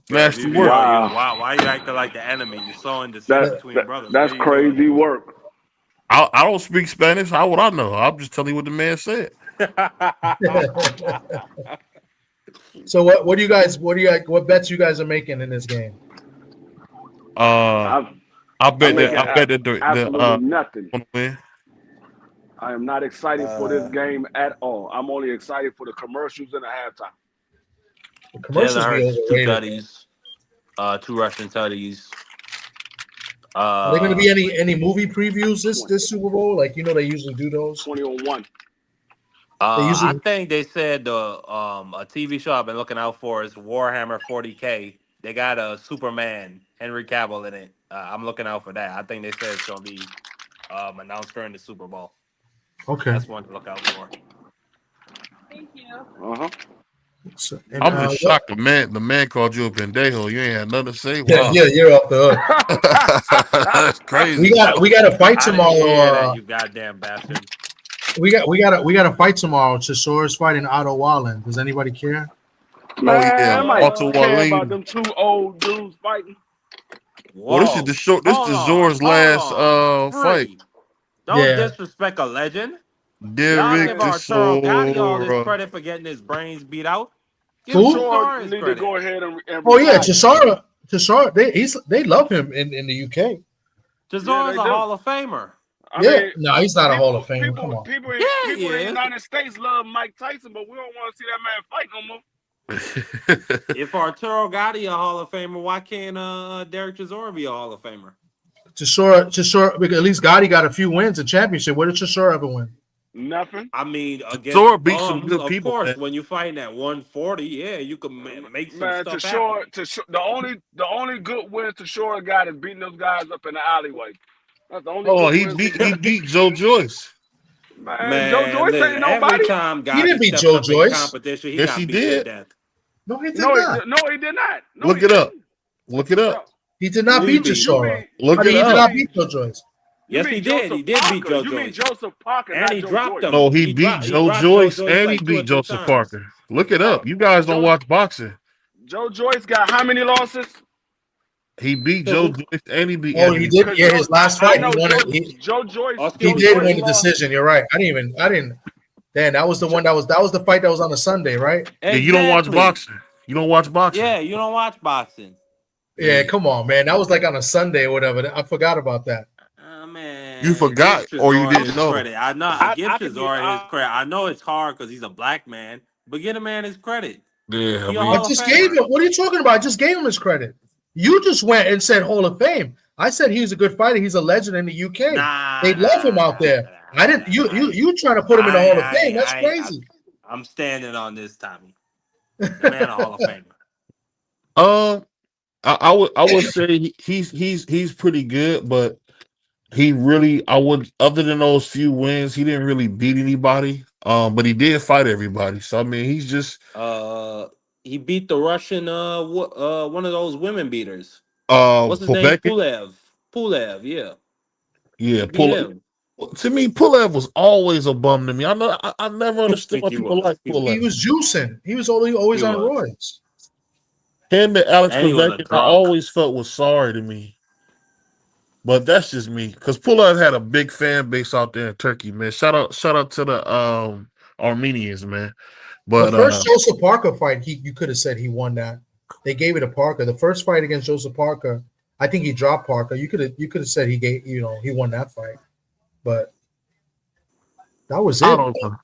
Nasty You- work. Wow. Why you acting like the enemy? You're sowing dissension between brothers. That's What are you crazy work. I don't speak Spanish. How would I know? I'm just telling you what the man said. doing? So what bets you guys are making in this game? I bet that the Absolutely nothing. gonna win. I am not excited for this game at all. I'm only excited for the commercials and the halftime. The commercials be Jalen Hurts, 2 overrated. tutties, 2 rushing tutties. Are there going to be any movie previews this Super Bowl? Like, they usually do those. 20-1. They usually- I think they said a TV show I've been looking out for is Warhammer 40K. They got a Superman, Henry Cavill in it. I'm looking out for that. I think they said it's going to be announced during the Super Bowl. Okay. That's one to look out for. Thank you. Uh-huh. So, and, I'm just shocked. The man called you a pendejo. You ain't had nothing to say. Yeah, Wow. you're off the hook. That's crazy. We got a fight I didn't hear tomorrow. that, you goddamn bastard. We got a fight tomorrow. Chisora's fighting Otto Wallen. Does anybody care? Man, yeah, I might Walter care Wallin. about them 2 old dudes fighting. Well, this is the short. This Hold is on, Zor's hold last on. fight. Free. Don't Yeah. disrespect a legend. Y'all Derek give Arturo Gotti all this Chisora. credit for getting his brains beat out. Give Who? Chisora You his need to credit. go ahead and Oh yeah, retire. Chisora. They love him in the UK. Chisora's Yeah, they a do. Hall of Famer. I Yeah, mean, no, he's not a Hall of Famer. Come on. People Yeah, in he the is. United States love Mike Tyson, but we don't want to see that man fight no more. If Arturo Gotti a Hall of Famer, why can't Derek Chisora be a Hall of Famer? Chisora, because at least Gotti got a few wins, a championship. What did Chisora ever win? Nothing. I mean, against Chisora beat some bums, good of people, course, man. when you're fighting at 140, yeah, you can make some Man, stuff Tashore, happen. the only good win Tashore got is beating those guys up in the alleyway. That's the only. Oh, good he wins beat Joe Joyce. Man, Joe Joyce listen, ain't nobody. every time Gotti didn't beat steps Joe up Joyce. in competition, he Yes, got he beat to did. death. No, he did No, not. he did not. No, Look he it up. didn't. Look it up. He did not You beat mean- Chisora. Look I mean, it he did up. not beat Joe Joyce. You Yes, mean he did. He Joseph did Parker. beat Joe You mean Joyce. Joseph Parker, And not he Joe dropped Joyce. him. No, he He beat dropped Joe Joe Joyce Joyce and like he 2 or beat 3 Joseph times. Parker. Look it up. You guys don't Joe- watch boxing. Joe Joyce got how many losses? He beat Joe Joyce and he beat Oh, he Anthony. did. Yeah, his last fight, I know he won it. Joe Joyce. He Joe did Joyce win the lost. decision. You're right. I didn't. Damn, that was the one that was the fight that was on a Sunday, right? Yeah, you don't watch boxing. You don't watch boxing. Yeah, you don't watch boxing. Yeah, come on, man. That was like on a Sunday or whatever. I forgot about that. Man, You forgot give or you Chisora didn't his know? Credit. I know. I Give can Chisora his credit. I know it's hard because he's a black man, but get a man his credit. Yeah, He a I Hall of just Famer. gave him. What are you talking about? I just gave him his credit. You just went and said Hall of Fame. I said he was a good fighter. He's a legend in the UK. Nah, They love him out there. I didn't. You trying to put him in the Hall of Fame? That's crazy. I'm standing on this, Tommy. The man a Hall of Famer. I would say he's pretty good, but he really other than those few wins, he didn't really beat anybody. But he did fight everybody. So I mean, he's just he beat the Russian one of those women beaters. What's What's his name? Pulev, yeah. Yeah, Beat him. To me, Pulev was always a bum to me. I never understood why people like Pulev. He was juicing. He was always on roids. Him and Alex And he was a Povetkin, I drunk. always felt was sorry to me. But that's just me. Because Pulev had a big fan base out there in Turkey, man. Shout out to the Armenians, man. But the first Joseph Parker fight, you could have said he won that. They gave it to Parker. The first fight against Joseph Parker, I think he dropped Parker. You could have said he won that fight. But that was it. I don't know.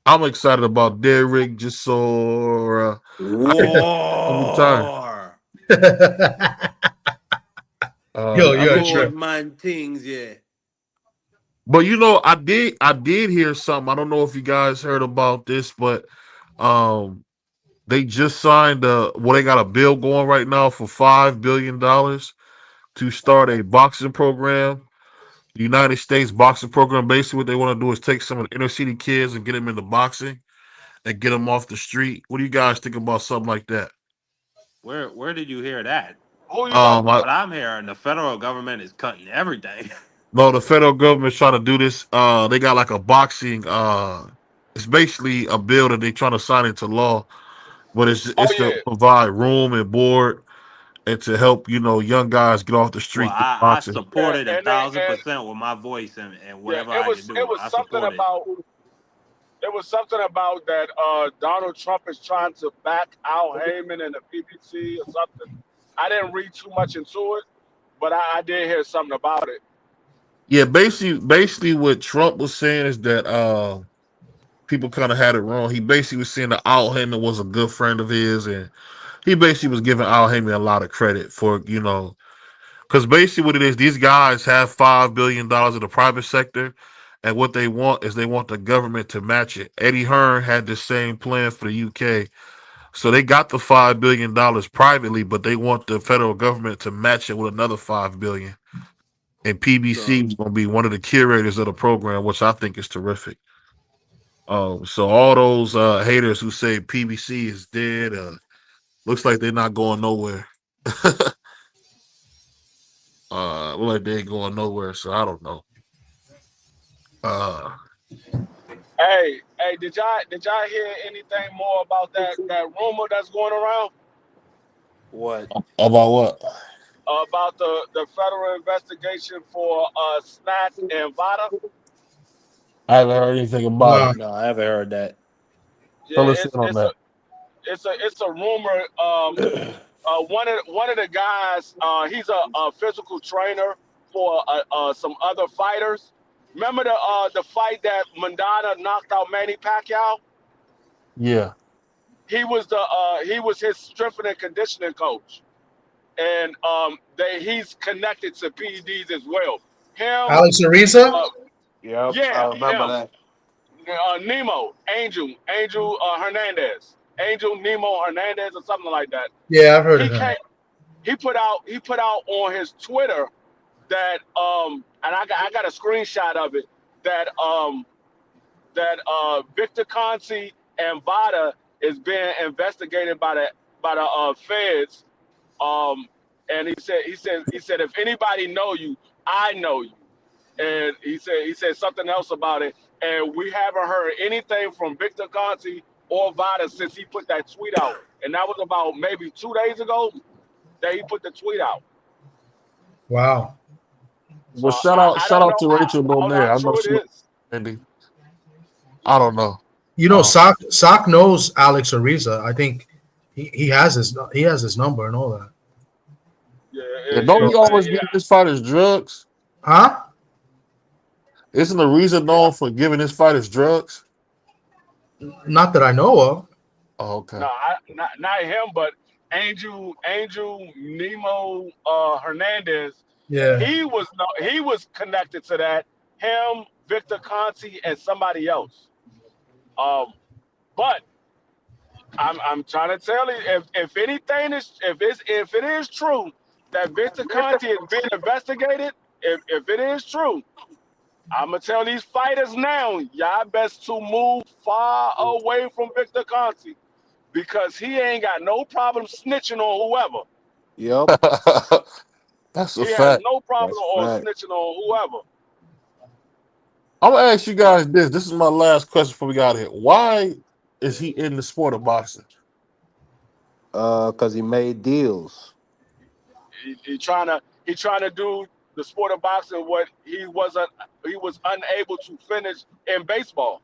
I'm excited about Derek Chisora. War. You're a trip. Man things, yeah. But I did hear something. I don't know if you guys heard about this, but they just signed they got a bill going right now for $5 billion to start a boxing program. The United States boxing program. Basically, what they want to do is take some of the inner city kids and get them into boxing and get them off the street. What do you guys think about something like that? Where did you hear that? What I'm hearing, the federal government is cutting everything. No, the federal government's trying to do this. They got like a boxing. It's basically a bill that they're trying to sign into law, but it's to provide room and board and to help young guys get off the street. Well, I support it 1,000% with my voice and whatever I can do. It was something about that Donald Trump is trying to back Al Heyman and the BBC or something. I didn't read too much into it, but I did hear something about it. Yeah, basically what Trump was saying is that people kind of had it wrong. He basically was saying that Al Heyman was a good friend of his, and he basically was giving Al Heyman a lot of credit for, because basically what it is, these guys have $5 billion in the private sector, and what they want the government to match it. Eddie Hearn had the same plan for the UK. So they got the $5 billion privately, but they want the federal government to match it with another $5 billion. And PBC is going to be one of the curators of the program, which I think is terrific. So all those haters who say PBC is dead, looks like they're not going nowhere. Look like they ain't going nowhere, so I don't know. Hey, did y'all hear anything more about that rumor that's going around? What? About what? About the federal investigation for Snack and Vada? I haven't heard anything about it. No, I haven't heard that. Yeah, it's a rumor. One of the guys, he's a physical trainer for some other fighters. Remember the fight that Mandana knocked out Manny Pacquiao? Yeah. He was his strength and conditioning coach, and he's connected to PEDs as well. Alex Ariza? Yeah, I remember that. Angel Hernandez, Nemo Hernandez, or something like that. Yeah, I've heard of him. He put out on his Twitter that and I got a screenshot of it that Victor Conte and Vada is being investigated by the feds. And he said if anybody know you, I know you. And he said something else about it. And we haven't heard anything from Victor Conte or Vada since he put that tweet out. And that was about maybe 2 days ago that he put the tweet out. Wow. Well, So shout I don't out know to Rachel how Bonet. I know true she it is. Andy. I don't know. You know, Um, Sock knows Alex Ariza. I think he has his number and all that. yeah, don't he always Yeah. give his fighters drugs? Huh? Isn't the reason known for giving his fighters drugs? Not that I know of. Oh, okay. No, not him, but Angel Nemo Hernandez. Yeah. He was connected to that. Him, Victor Conti, and somebody else. But I'm trying to tell you, if it is true that Victor Conti is being investigated, if it is true, I'm gonna tell these fighters now, y'all best to move far away from Victor Conti because he ain't got no problem snitching on whoever. Yep, That's a He has fact. no problem that's on fact. snitching on whoever. I'm gonna ask you guys this. This is my last question before we got here. Why is he in the sport of boxing? Because he made deals. He trying to do the sport of boxing what he was unable to finish in baseball.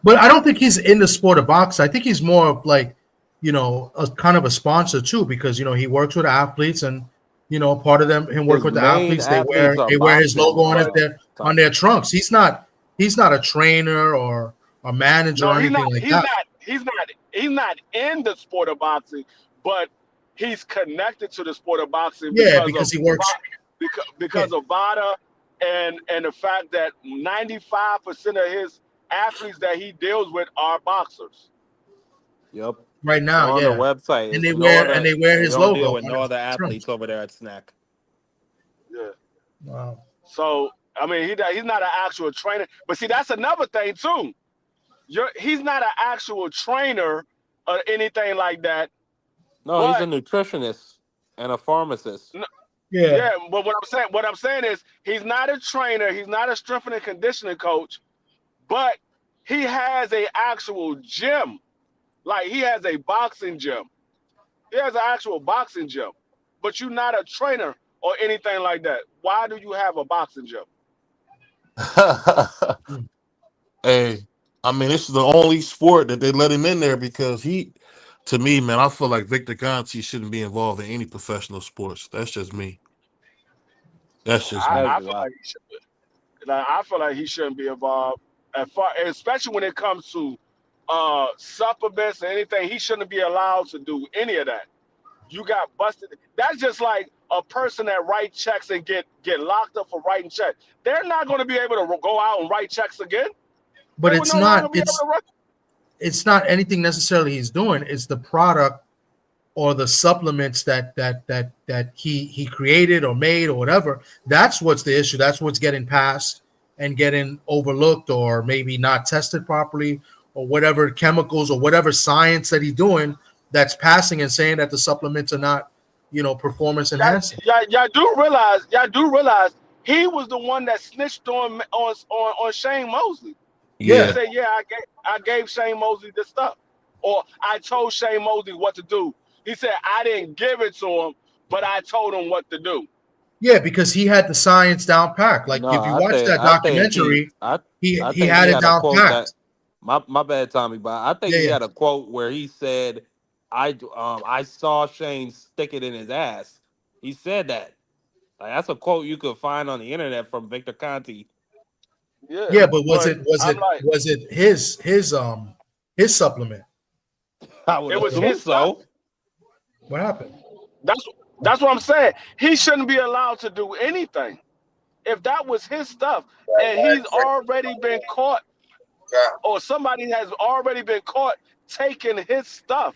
But I don't think he's in the sport of boxing. I think he's more of like, a kind of a sponsor too, because he works with athletes, and part of him work His with the main athletes. They wear athletes are his logo on boxing, on their trunks. He's not a trainer or a manager No, or he's anything not. like that. He's not in the sport of boxing, but he's connected to the sport of boxing Yeah, because he works. because of VADA and the fact that 95% of his athletes that he deals with are boxers. Yep. Right now, On yeah. the website, And it's they no wear other, and they wear they his don't logo deal with on no his other trunks. athletes over there at Snack. Yeah. Wow. So I mean, he's not an actual trainer, but see, that's another thing too. He's not an actual trainer or anything like that. No, he's a But nutritionist and a pharmacist. Yeah. yeah, but what I'm saying is he's not a trainer, he's not a strength and conditioning coach, but he has a actual gym. Like he has a boxing gym. He has an actual boxing gym. But you're not a trainer or anything like that. Why do you have a boxing gym? Hey, I mean, this is the only sport that they let him in there because to me, man, I feel like Victor Conti shouldn't be involved in any professional sports. That's just me. That's just me. I feel like he should. I feel like he shouldn't be involved, especially when it comes to supplements and anything. He shouldn't be allowed to do any of that. You got busted. That's just like a person that writes checks and get locked up for writing checks. They're not going to be able to go out and write checks again. But it's not anything necessarily he's doing. It's the product or the supplements that he created or made or whatever. That's what's the issue. That's what's getting passed and getting overlooked or maybe not tested properly or whatever chemicals or whatever science that he's doing that's passing and saying that the supplements are not, performance enhancing. Y'all do realize he was the one that snitched on Shane Mosley. Yeah. He said, yeah, I gave Shane Mosley this stuff. Or I told Shane Mosley what to do. He said, I didn't give it to him, but I told him what to do. Yeah, because he had the science down packed. Like, if you watch that documentary, he had it down packed. My bad, Tommy, but I think he had a quote where he said, I saw Shane stick it in his ass. He said that. Like, that's a quote you could find on the internet from Victor Conti. Yeah, but was it his supplement? I would assume so. What happened? That's what I'm saying. He shouldn't be allowed to do anything. If that was his stuff and he's already been caught or somebody has already been caught taking his stuff,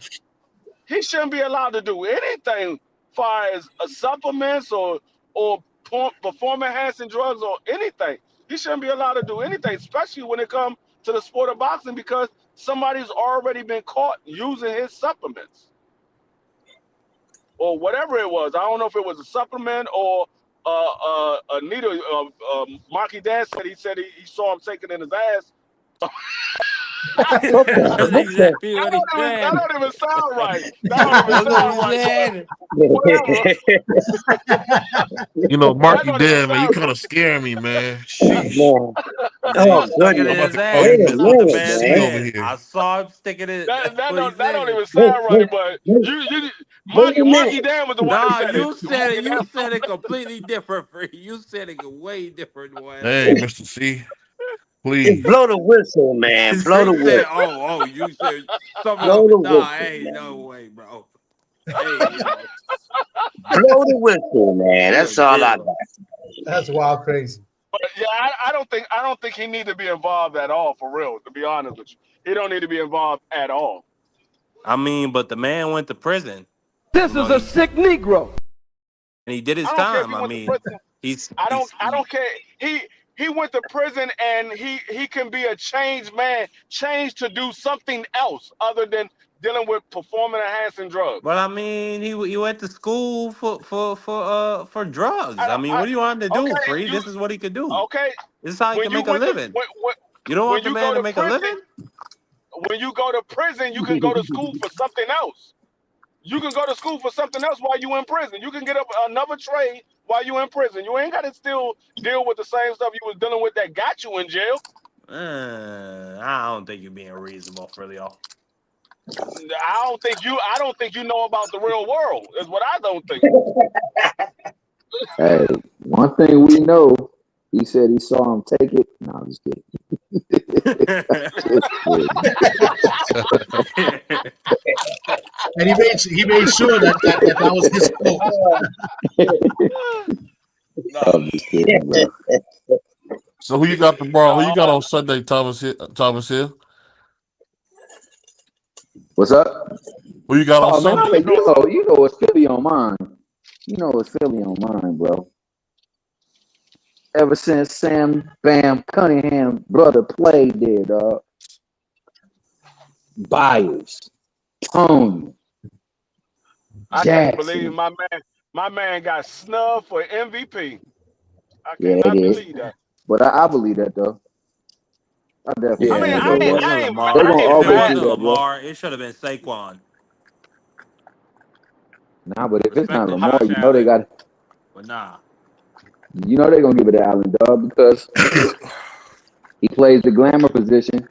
he shouldn't be allowed to do anything as far as supplements or performance enhancing drugs or anything. He shouldn't be allowed to do anything, especially when it comes to the sport of boxing, because somebody's already been caught using his supplements or whatever it was. I don't know if it was a supplement or a needle. Marky Dan said he saw him taking in his ass. That's exactly what he That said. don't even sound right. That don't even That's sound what he right. said. Whatever. You know, Marky, That don't even damn man, you sound kind of scare me, man. Sheesh. Man. He said Oh he stuck it goodness. in I'm about his to call ass. you Wait a That's what the minute, man C over man. said. here. I saw him sticking it. that That's what he that don't said. even Wait, sound wait, right. But wait, you wait a Marky minute. Dan was the one that Nah, said it. you said it. You said it completely different. Free. You said it way different, boy. Hey, Mr. C, Just please. blow the whistle, man. Blow the Free said, whistle. "Oh, you said something Blow up." the Nah, whistle, hey, man. no way, bro. Hey, yo, Blow the whistle, man. you a That's all I got. giver. That's wild crazy. But yeah, I don't think he need to be involved at all. For real, to be honest with you, he don't need to be involved at all. I mean, but the man went to prison. This You know, is a sick Negro. and he did his I don't care if time. he I went to mean, prison. he's I don't care. He went to prison and he can be a changed man, changed to do something else other than dealing with performance enhancing drugs. But I mean, he went to school for drugs. I I don't. mean, what do you want him to do? Okay, Free. you This is what he could do. okay? This is how he When can you make a went to living. You don't when want the you man go to to make a prison, living? when you go to prison, you can go to school for something else. You can go to school for something else while you in prison. You can get up another trade while you in prison. You ain't got to still deal with the same stuff you was dealing with that got you in jail. I don't think you're being reasonable, for real. I don't think you know about the real world. Is what I don't think. Hey, one thing we know, he said he saw him take it. No, I'm just kidding. And he made sure that was his quote. I'm just kidding, bro. So who you got tomorrow? Who you No, got on Sunday, Thomas Hill? What's up? Who you got on Oh man, Sunday? you know what's Philly on mine. You know what's Philly on mine, bro. Ever since Sam Bam Cunningham brother played there, dog. Byers, Tony, I Jackson. can't believe my man got snubbed for MVP. I Yeah, cannot it is. believe that. But I believe that though. I definitely I mean, believe If I it that, bro. ain't, wasn't I ain't, Lamar, They I gonna if ain't it always mad. do wasn't that, bro. Lamar, it should have been Saquon. Nah, but if it's not Respected Lamar, Josh you know they Allen, got. but nah. You know they're gonna give it to Allen, dog, because he plays the glamour position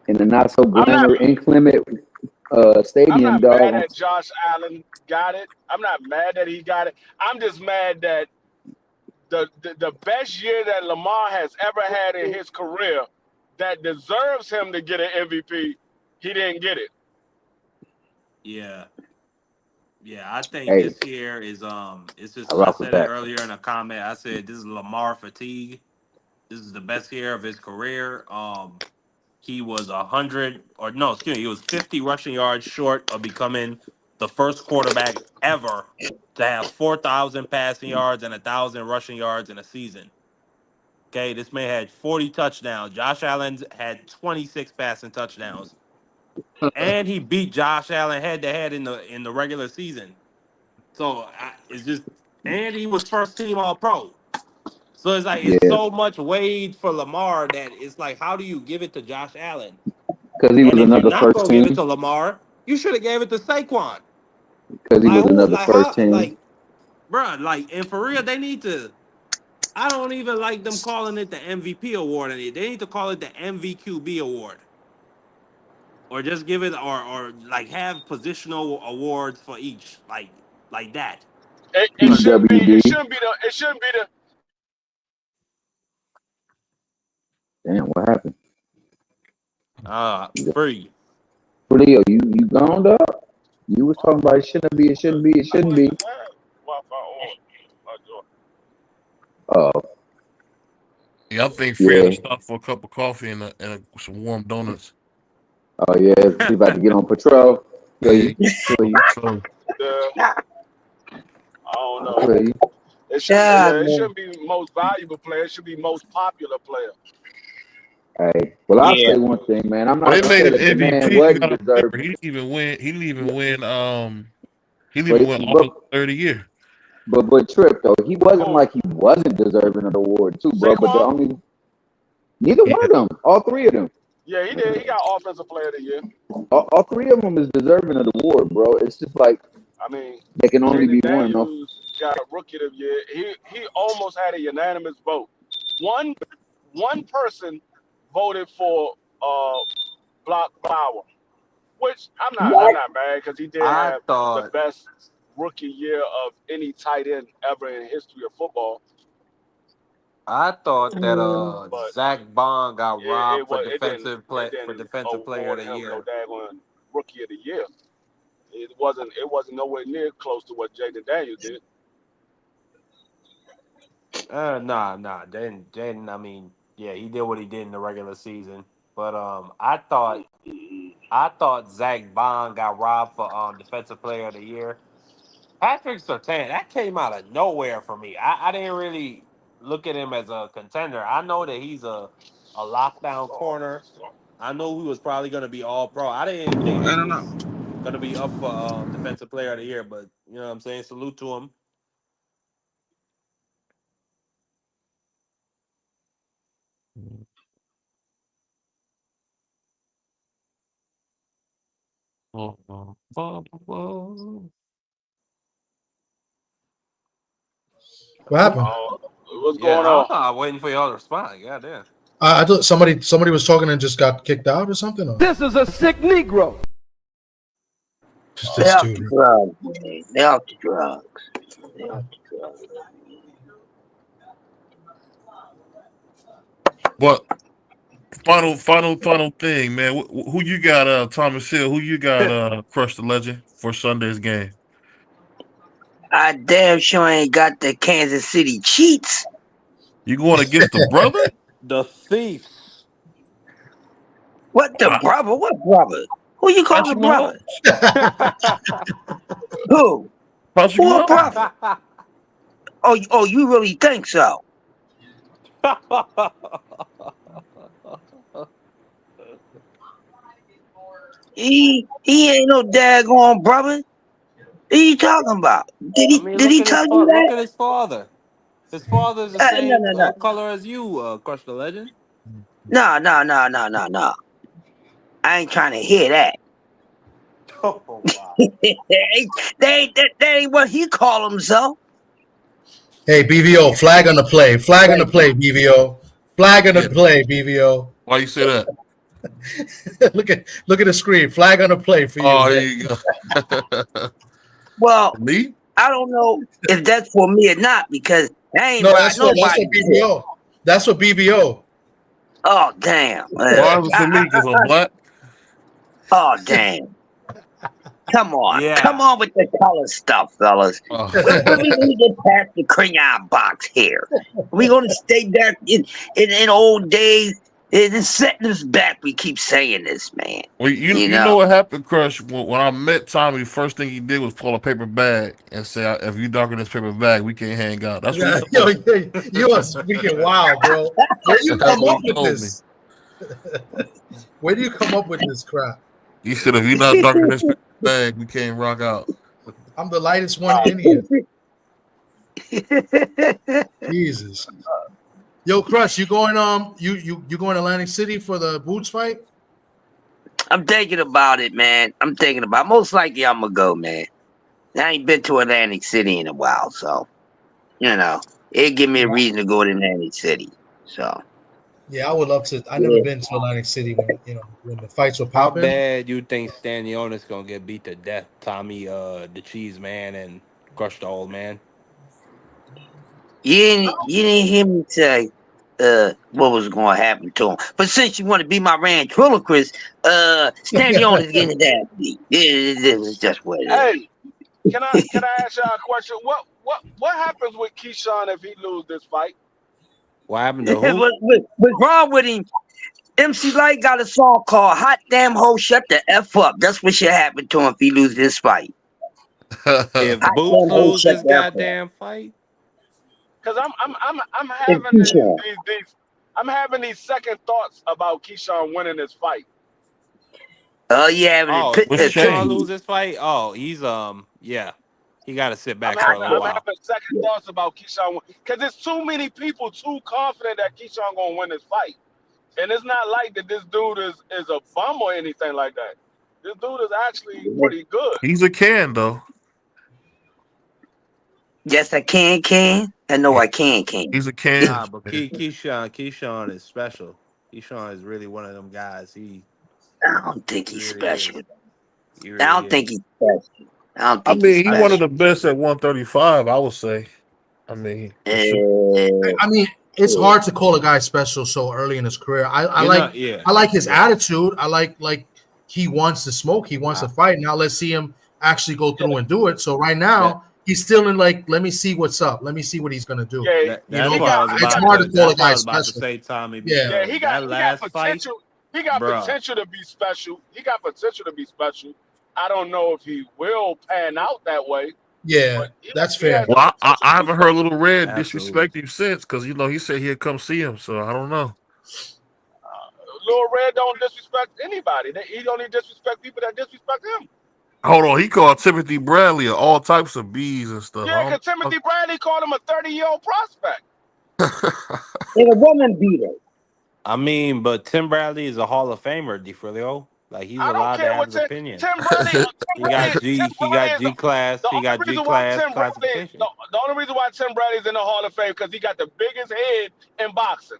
in the not so I'm not. glamour inclement I'm stadium, not mad dog. that Josh Allen got it. I'm not mad that he got it. I'm just mad that the best year that Lamar has ever had in his career, that deserves him to get an MVP, he didn't get it. Yeah. Yeah, I think Hey, this year is it's just I I rock with said it that. earlier in a comment. I said this is Lamar fatigue. This is the best year of his career. He was 100 or no, excuse me, he was 50 rushing yards short of becoming the first quarterback ever to have 4,000 passing yards and 1,000 rushing yards in a season. Okay, this man had 40 touchdowns. Josh Allen had 26 passing touchdowns, and he beat Josh Allen head to head in the regular season. So it's just, and he was first team All Pro. So it's like it's Yeah, so much weight for Lamar that it's like, how do you give it to Josh Allen? because he And was if you're another not first gonna give it team. to Lamar, you should have gave it to Saquon. Because he Like was who? another Like first how? team. Like, bruh, like, and for real, they need to. I don't even like them calling it the MVP award. They need to call it the MVQB award, or just give it, or like have positional awards for each, like that. It shouldn't be. MWD. It shouldn't be the. It shouldn't be the. Damn, what happened? Free. Julio, you gone, dog? You was talking about it shouldn't be, it shouldn't be, it shouldn't be. Oh, Yeah, I think Fred yeah. will stop for a cup of coffee and some warm donuts. Oh, yeah. He about to get on patrol. Feel Hey, you. Feel you. so I don't know. Feel you. It should. God, Yeah, it man. shouldn't be most valuable player. It should be most popular player. Hey, well, I'll Yeah. say one thing, man. I'm well, not they gonna made say him that the man MVP. You got wasn't to remember, deserving, he didn't even win. He didn't even win. He didn't but even win Offensive Player of the Year. but Trip though, he wasn't Who? like he wasn't deserving of the award too, bro. But the Saquon? only neither Yeah, one of them, all three of them. Yeah, he did. He got Offensive Player of the Year. All three of them is deserving of the award, bro. It's just like I mean, they can only be Jaden one. No, Daniels got Rookie of the Year. He almost had a unanimous vote. One person voted for Block Bauer, which I'm not mad because he did I have the thought best rookie year of any tight end ever in the history of football. that But Zach Bond got robbed for it didn't defensive player of award the him no year. daggone Rookie of the Year. It wasn't nowhere near close to what Jaden Daniels did. Nah. Jaden, I mean, yeah, he did what he did in the regular season. But I thought Zach Bond got robbed for defensive player of the year. Patrick Surtain, that came out of nowhere for me. I didn't really look at him as a contender. I know that he's a lockdown corner. I know he was probably going to be all pro. I didn't think that he was going to be up for defensive player of the year, but you know what I'm saying? Salute to him. What happened? What's Yeah, going on? I'm waiting for y'all to respond. Goddamn. I thought somebody was talking and just got kicked out or something. Or? This is a sick Negro. Just They're this off dude. the drugs, man. They're off the drugs. They're off the drugs. But final thing, man. Who you got, Thomas Hill? Who you got, Crush the Legend for Sunday's game? I damn sure ain't got the Kansas City Cheats. You going against the brother? The Thieves. What the brother? What brother? Who you calling the brother? Who? Patrick Who a Mahomes? brother? Oh, you really think so? He ain't no daggone brother. What are you talking about? Did he tell you that? Look at his father. His father's the same No. color as you, Crush the Legend. No. I ain't trying to hear that. Oh wow. that ain't what he call himself. Hey, BVO, flag on the play. Flag on the play, BVO. Flag on the play, BVO. Why you say that? look at the screen. Flag on the play for you. Oh, there you go. Well, me? I don't know if that's for me or not because I ain't that's nobody. what BVO. That's what BVO. Oh damn! Why was it for me? Because I'm black. Oh damn! Come on, come on with the color stuff, fellas. When we gonna get past the crayon box here? We gonna stay back in old days. It's setting us back. We keep saying this, man. Well, you know what happened, Crush? When I met Tommy, the first thing he did was pull a paper bag and say, "If you darken this paper bag, we can't hang out." That's what you are speaking wild, bro. Where do you come up with this? Where do you come up with this crap? He said, "If you're not darkening this paper bag, we can't rock out." I'm the lightest one in here. Jesus. Yo, Crush, you going you going to Atlantic City for the Boots fight? I'm thinking about it, man. Most likely I'm gonna go, man. I ain't been to Atlantic City in a while, so it give me a reason to go to Atlantic City. So yeah, I would love to. I never been to Atlantic City when the fights were popping. How bad you think Stanionis gonna get beat to death? Tommy, the Cheese Man, and Crush the Old Man. You didn't hear me say what was going to happen to him. But since you want to be my ventriloquist, Stanionis getting his ass beat. This is just what it is. Hey, can I ask y'all a question? What happens with Keyshawn if he lose this fight? What happened to who? What's wrong with him? MC Light got a song called "Hot Damn Ho, Shut the F Up." That's what should happen to him if he loses this fight. If Boots lose this goddamn fight. Because I'm having these second thoughts about Keyshawn winning this fight. If Keyshawn lose this fight, he's he got to sit back for a little while. I'm having second thoughts about Keyshawn because there's too many people too confident that Keyshawn gonna win this fight. And it's not like that this dude is a bum or anything like that. This dude is actually pretty good. He's a can though. Yes, I can. I know I can. He's a can. Nah, but Keyshawn is special. Keyshawn is really one of them guys. I don't think he's special. He I don't think he's special. I mean, he's one of the best at 135. I would say. I mean, it's hard to call a guy special so early in his career. I like his attitude. I like he wants to smoke. He wants to fight. Now let's see him actually go through and do it. So right now he's still in like, let me see what's up. Let me see what he's gonna do. Yeah, it's hard to call a guy special. Say, Tommy, he got potential. He got potential to be special. I don't know if he will pan out that way. Yeah, that's fair. Well, I haven't heard Little Red disrespect him since because he said he'd come see him. So I don't know. Little Red don't disrespect anybody. He only disrespect people that disrespect him. Hold on, he called Timothy Bradley all types of B's and stuff. Yeah, because Timothy Bradley called him a 30-year-old prospect. And a woman beater. I mean, but Tim Bradley is a Hall of Famer, DeFrilio. Like he's allowed to have his opinion. Tim Bradley, he got G class. He got G class classification. The only reason why Tim Bradley's in the Hall of Fame because he got the biggest head in boxing.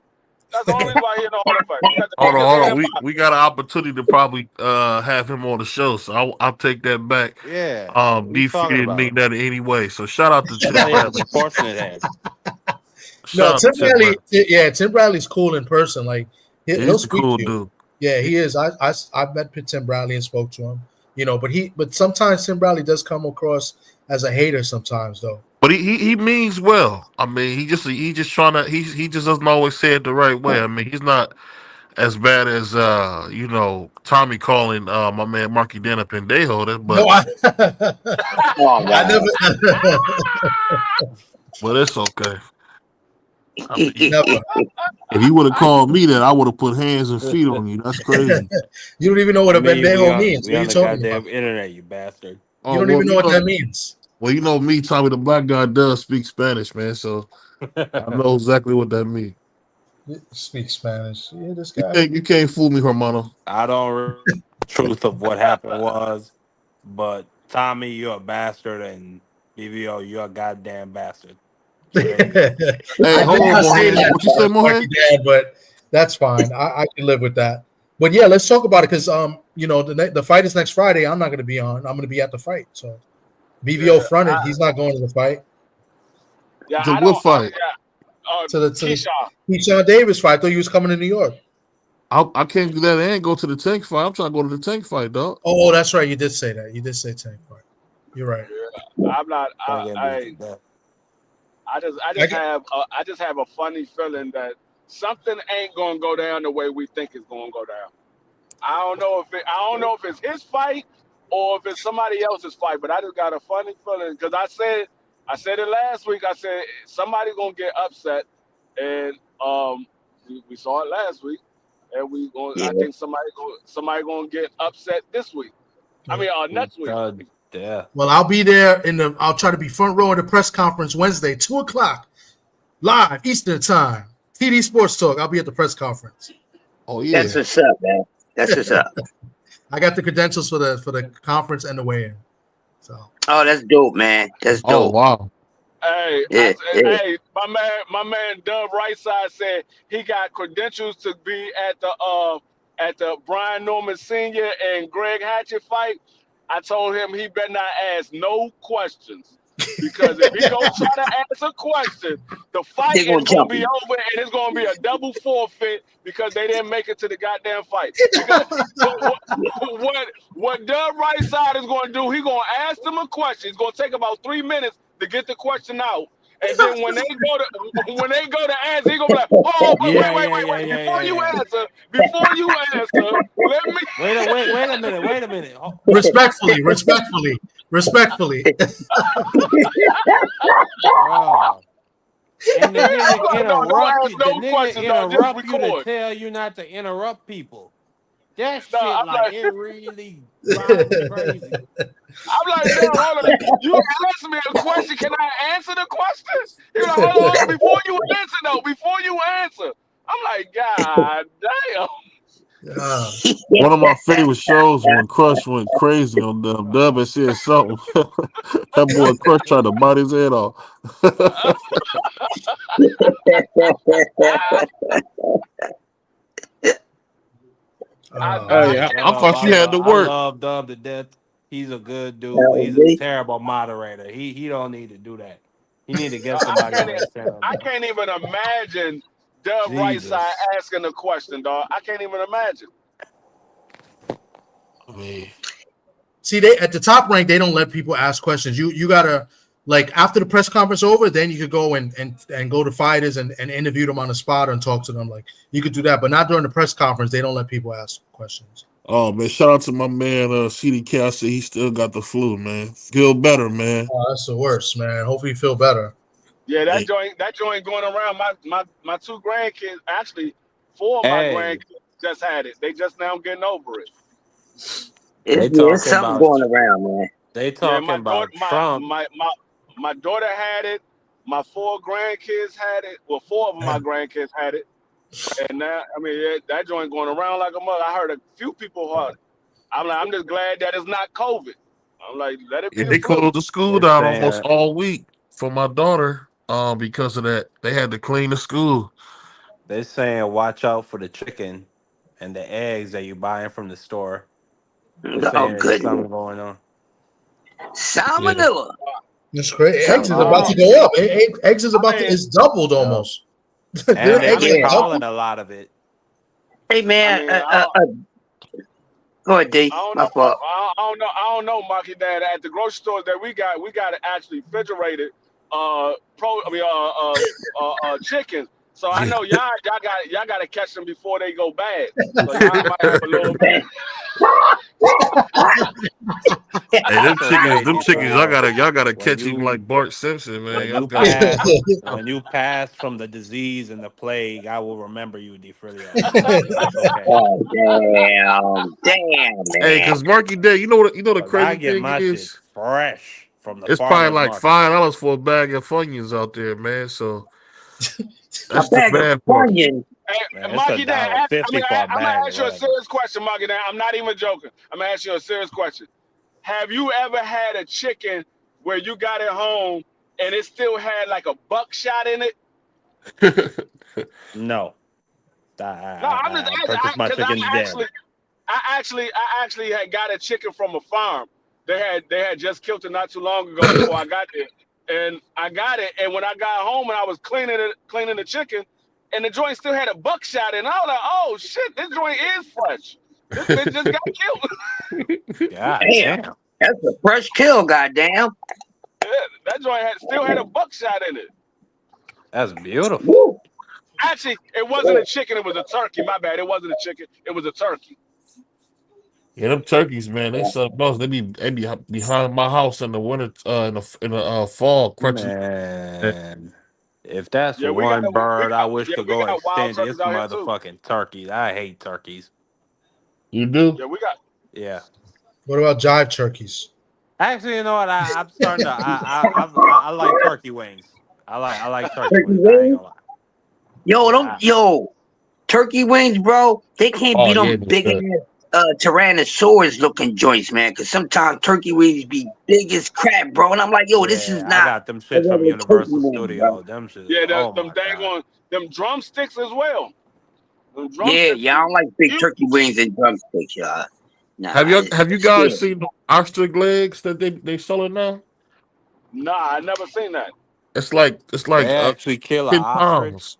That's the only reason why he's in the Hall of Fame. Hold on. We got an opportunity to probably have him on the show, so I'll take that back. Yeah. DeFi didn't mean that in any way. So shout out to Tim Bradley. No, Tim Bradley's cool in person. Like he'll speak to you. Dude. Yeah, he is. I met Tim Bradley and spoke to him. But sometimes Tim Bradley does come across as a hater sometimes though. But he means well. I mean, he just doesn't always say it the right way. I mean, he's not as bad as Tommy calling my man Marky Dan a pendejo. But I never. But it's okay. I mean, if he would have called me that, I would have put hands and feet on you. That's crazy. You don't even know what a pendejo means. What are you talking about? Internet, you bastard. You don't even know what that means. Well, you know me, Tommy, the black guy does speak Spanish, man. So I know exactly what that means. Speak Spanish. Yeah, this guy. You can't fool me, Hermano. I don't the truth of what happened was, but Tommy, you're a bastard, and BVO, you're a goddamn bastard. Hey, hold on, what you say, Mohammed? But that's fine. I can live with that. But yeah, let's talk about it because the fight is next Friday. I'm not going to be on. I'm going to be at the fight. So BVO fronted. He's not going to the fight. Yeah, to what fight? To the Keyshawn Davis fight. I thought you was coming to New York. I can't do that and go to the Tank fight. I'm trying to go to the Tank fight, dog. Oh, that's right. You did say that. You did say Tank fight. You're right. Yeah, I'm not. I just have a funny feeling that something ain't gonna go down the way we think it's gonna go down. I don't know if it's his fight or if it's somebody else's fight, but I just got a funny feeling because I said it last week. I said somebody gonna get upset, and we saw it last week, and I think somebody gonna get upset this week. I mean, next week. Yeah. Well, I'll be there I'll try to be front row at the press conference Wednesday, 2:00 live Eastern time. TD Sports Talk. I'll be at the press conference. Oh yeah, that's what's up, man. That's what's up. I got the credentials for the conference and the weigh-in. So. Oh, that's dope, man. That's dope. Oh wow. Hey, hey, my man Dub Rightside said he got credentials to be at the Brian Norman Sr. and Greg Hatchett fight. I told him he better not ask no questions because if he gonna try to ask a question, the fight is gonna be over and it's gonna be a double forfeit because they didn't make it to the goddamn fight. What Doug Rightside is gonna do, he gonna ask them a question. It's gonna take about 3 minutes to get the question out. And then when they go to answer, he gonna be like, "Oh, wait! Before you answer, let me wait a minute. Respectfully. Wow. And the nigga interrupt you to tell you not to interrupt people. That shit, it really drives me crazy. I'm like, hold on. You asked me a question. Can I answer the question? You're like, hold on. Before you answer, I'm like, God damn. One of my favorite shows when Crush went crazy on them. Dub had said something. That boy Crush tried to bite his head off. I thought you had to work. I love Dub to death. He's a good dude, but he's a terrible moderator. He don't need to do that. He need to get somebody on his channel. I can't even imagine Dub Rightside asking a question, dog. I can't even imagine. See, they at the top rank, they don't let people ask questions. You gotta, like, after the press conference over, then you could go and go to fighters and interview them on the spot and talk to them. Like, you could do that, but not during the press conference. They don't let people ask questions. Oh man, shout out to my man CDK. I said he still got the flu, man. Feel better, man. Oh, that's the worst, man. Hopefully you feel better. Yeah, that joint going around. My two grandkids, actually 4 of my grandkids just had it. They just now getting over it. There's something going around, man. They talking about Trump. My daughter had it. My 4 grandkids had it. Well, 4 of my grandkids had it. And now, I mean, that joint going around like a mother. I heard a few people heard it. I'm like, I'm just glad that it's not COVID. I'm like, let it be. They closed the school down almost all week for my daughter because of that. They had to clean the school. They're saying watch out for the chicken and the eggs that you're buying from the store. Oh, good. Something going on. Salmonella. That's great. Eggs is about to go up. Eggs is about to. It's doubled almost. And they're calling a lot of it. Hey man, go ahead, D. My fault. I don't know, Marky Dad. At the grocery stores that we got actually refrigerated chickens. So I know y'all got to catch them before they go bad. So y'all might have a little bit. Hey, them chickens, y'all gotta catch him like Bart Simpson, man. When you pass from the disease and the plague, I will remember you, DeFrilio. Oh, damn, man. Hey, because Marky Day, you know the crazy thing is fresh from the. It's probably like $5 for a bag of Funyuns out there, man. So that's the bad part. Hey, Marky Dad, I'm gonna ask you a serious question, Marky Dad. I'm not even joking. I'm gonna ask you a serious question. Have you ever had a chicken where you got it home and it still had like a buckshot in it? No. I'm just asking. I actually had got a chicken from a farm. They had just killed it not too long ago before I got there. And I got it, and when I got home and I was cleaning the chicken, and the joint still had a buckshot in it, I was like, "Oh shit, this joint is fresh. This bitch just got killed." God damn, that's a fresh kill, goddamn. Yeah, that joint still had a buckshot in it. That's beautiful. Actually, it wasn't a chicken; it was a turkey. My bad. It wasn't a chicken; it was a turkey. Yeah, them turkeys, man, they something else. They be behind my house in the winter, in the fall, crunching. Man, if that's one bird I wish could go extinct, it's motherfucking turkeys. I hate turkeys. You do? Yeah, we got. Yeah. What about jive turkeys? Actually, you know what? I'm starting to. I like turkey wings. I like turkey wings. I ain't gonna lie. Yo, turkey wings, bro. They can't beat them big Tyrannosaurus looking joints, man. Because sometimes turkey wings be big as crap, bro. And I'm like, yo, this is not. I got them shit from Universal Studios. Them shit. Yeah, them drumsticks as well. Yeah, I don't like big turkey wings and drumsticks, y'all. Nah, have you guys seen the ostrich legs that they selling now? Nah, I never seen that. It's like they actually kill an ostrich. Pounds.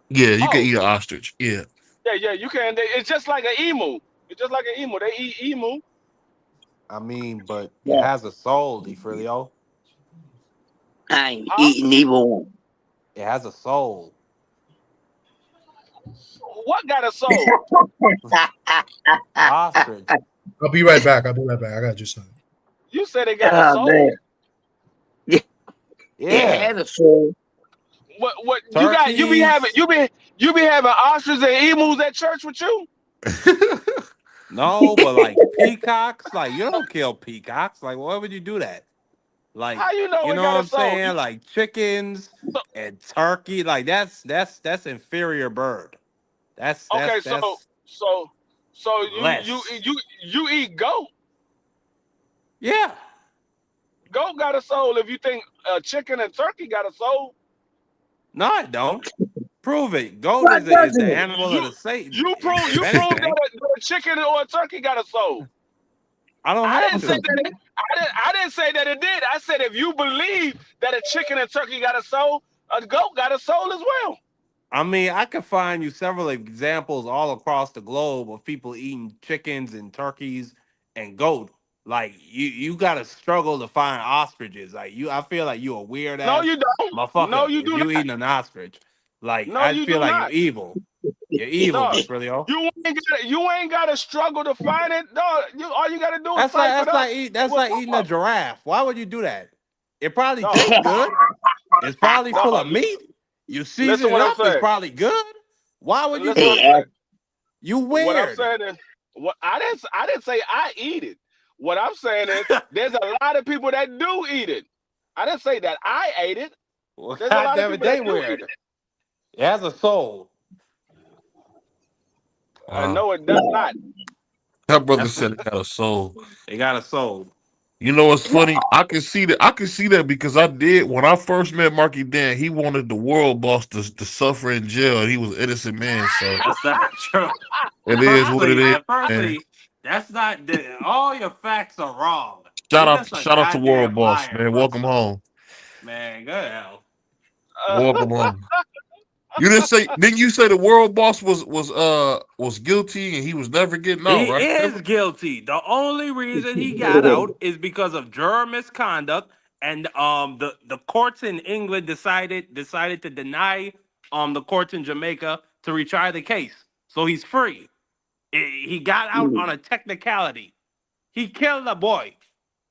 Yeah, you can eat an ostrich. Yeah. Yeah, you can. It's just like an emu. It's just like an emu. They eat emu. I mean, but it has a soul, DeFrilio. I ain't eating evil. It has a soul. What got a soul? Ostrich. I'll be right back. I gotta do something. You said it got a soul. Man. Yeah, it had a soul. What you be having ostriches and emus at church with you? No, but like peacocks, like you don't kill peacocks. Like, why would you do that? Like, how you know what I'm saying? Like chickens and turkey, like that's inferior bird. That's Okay, that's so less. you eat goat. Yeah. Goat got a soul. If you think chicken and turkey got a soul, No, I don't. Prove it. Goat Why is the doesn't it? animal of you the Satan, you prove if that anything. a chicken or a turkey got a soul. I don't I have didn't say to. that. I didn't say that it did. I said if you believe that a chicken and turkey got a soul, a goat got a soul as well. I mean, I could find you several examples all across the globe of people eating chickens and turkeys and goat. Like you gotta struggle to find ostriches. I feel like you a weird No, ass you don't. No, motherfucker you if do you not. eating an ostrich. Like No, I you feel do like you're not. evil. You're evil, Dog, D'Aurelio. you ain't gotta struggle to find it. Dog, all you gotta do is type it up. That's We'll like pop eating a up. giraffe. Why would you do that? It probably Dog, tastes good. It's probably full dog. of meat. You season Listen it what I'm up, it's saying. probably good. Why would you Listen do what I'm Hey, that? saying. You What I'm weird. saying is, what I didn't say I eat it. What I'm saying is, there's a lot of people that do eat it. I didn't say that I ate it. Well, There's a God lot of damn it, people that they do eat weird. it. It has a soul. No, it does not. That brother That's said it had a soul. it got a soul. You know what's funny? I can see that. I can see that because I did when I first met Marky Dan. He wanted the world boss to suffer in jail, and he was an innocent man. So That's not true. it is what it is, man. That's not all your facts are wrong. Shout You're out, just a shout out to World goddamn Boss, liar, man. Welcome Buster. home. Man, go to hell. Welcome home. You didn't you say the World Boss was guilty and he was never getting out, He right? is guilty. The only reason he got out is because of juror misconduct, and the courts in England decided to deny the courts in Jamaica to retry the case, so he's free. He got out on a technicality. He killed a boy.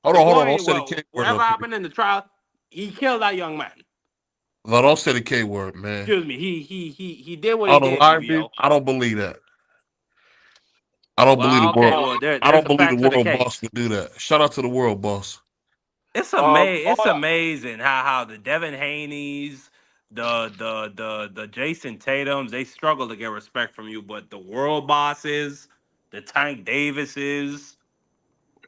Hold The on, hold on. Don't boy, say the well, K word whatever up here. happened in the trial, he killed that young man. No, don't say the K word, man. Excuse me. He did what he Oh, the did, live bitch? BVO. I don't believe that. I don't believe the Well, okay. world. Well, I there's don't the believe the facts of the World case. Boss could do that. Shout out to the World Boss. It's all, amazing how the Devin Haney's, the Jason Tatum's, they struggle to get respect from you, but the world bosses, the Tank Davises,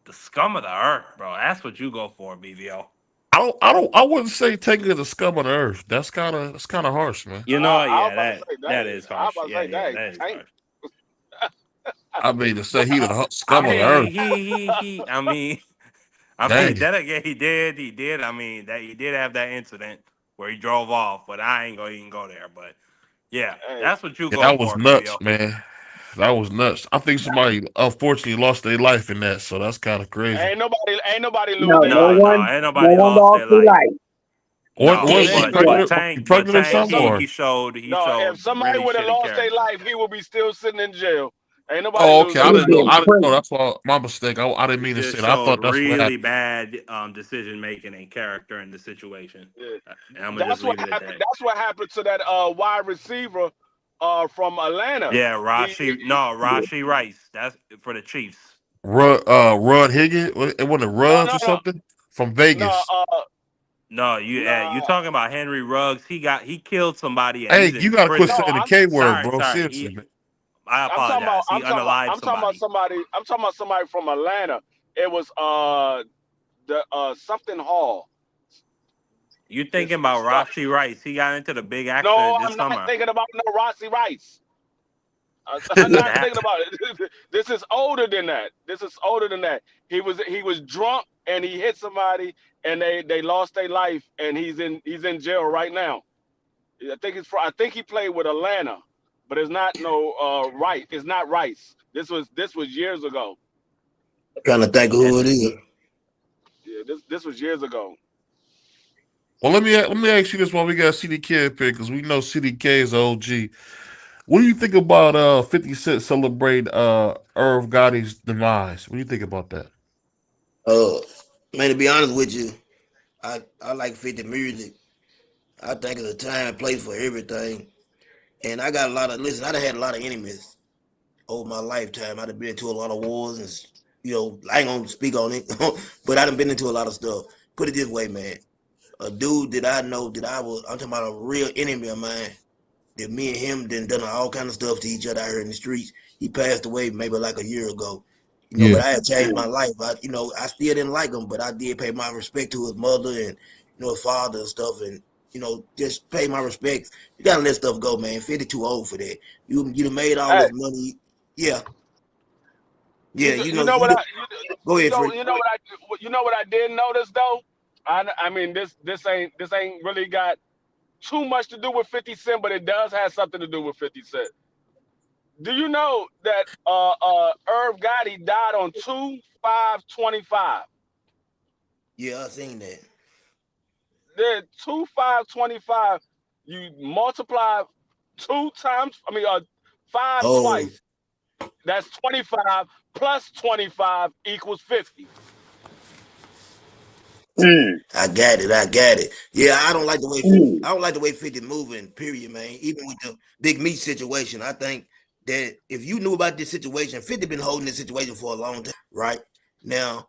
the scum of the earth, bro. That's what you go for, BVO. I wouldn't say taking the scum of the earth. That's kind of harsh, man. You know, I was yeah, about to say that that. is I was harsh. about to Yeah, say yeah, that. that is Tank. harsh. I mean, to say he the I scum of the mean, earth. I mean, Dang. then again, he did. I mean, that he did have that incident where he drove off, but I ain't gonna even go there. But yeah, Hey, that's what you Yeah, go that was for, nuts, BBO. man. That was nuts. I think somebody unfortunately lost their life in that, so that's kind of crazy. ain't nobody lose No, their no life. No, one, ain't no nobody one lost lost their their life. life. No, Was They she If, ain't but pregnant? sweat. Was she Tank, pregnant or if something? some Or? he showed if somebody really would have shitty lost their character. life, he would be still sitting in jail. Ain't nobody Oh, lose okay. their I He life didn't know. over been I that. didn't know. prison. That's my mistake. I didn't He mean to say just that. I showed thought that's what really happened. bad decision making and character in the situation. Yeah. And I'm gonna just That's what leave it at happened. that. That's what happened to that wide receiver from Atlanta. Yeah, He Rashi Rice. That's for the Chiefs. Rud Higgins. It wasn't no Ruggs no or something from no Vegas. No, no you talking about Henry Ruggs? He killed somebody and Hey, he's you in gotta quit no prison. saying the I'm K word, Sorry, bro. sorry. Seriously, man. I I'm talking about apologize. He unalived somebody. I'm talking about somebody from Atlanta. It was the something Hall. You It's thinking about stuff. Rashi Rice? He got into the big No, accident this I'm not summer. thinking about no Rossi Rice. I'm not That thinking about it. This is older than that. He was drunk and he hit somebody and they lost their life and he's in jail right now. I think he played with Atlanta, but it's not no Rice. It's not Rice. This was years ago. Trying to think of who it is. Yeah, this was years ago. Well, let me ask you this while we got CDK up here because we know CDK is OG. What do you think about 50 Cent celebrate Irv Gotti's demise? What do you think about that? Man, to be honest with you, I like 50 music. I think it's a time and place for everything. And I got I'd have had a lot of enemies over my lifetime. I'd have been into a lot of wars and, I ain't gonna speak on it, but I'd have been into a lot of stuff. Put it this way, man. A dude that I know I'm talking about a real enemy of mine. that me and him done all kind of stuff to each other out here in the streets. He passed away maybe like a year ago. But I had changed my life. I still didn't like him, but I did pay my respect to his mother and his father and stuff, and just pay my respects. You gotta let stuff go, man. 50 too old for that. You made all this money. Yeah. Yeah, you know what go ahead, you know what I did notice though? I mean this ain't really got too much to do with 50 Cent, but it does have something to do with 50 Cent. Do you know that Irv Gotti died on 2/5/25? Yeah, I seen that. The 2/5/25, you multiply 2 times, 5 twice. That's 25 plus 25 equals 50. I got it. Yeah, I don't like the way 50 moving, period, man. Even with the Big Meech situation, I think that if you knew about this situation, 50 been holding this situation for a long time, right? Now,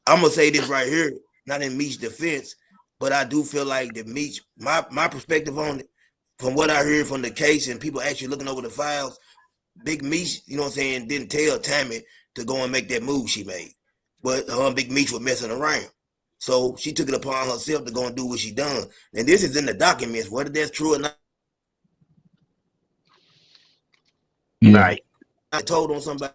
I'm gonna say this right here, not in Meech's defense, but I do feel like that Meech, my perspective on it, from what I heard from the case and people actually looking over the files, Big Meech, didn't tell Tammy to go and make that move she made. But Big Meech was messing around. So she took it upon herself to go and do what she done. And this is in the documents, whether that's true or not. Right. I told on somebody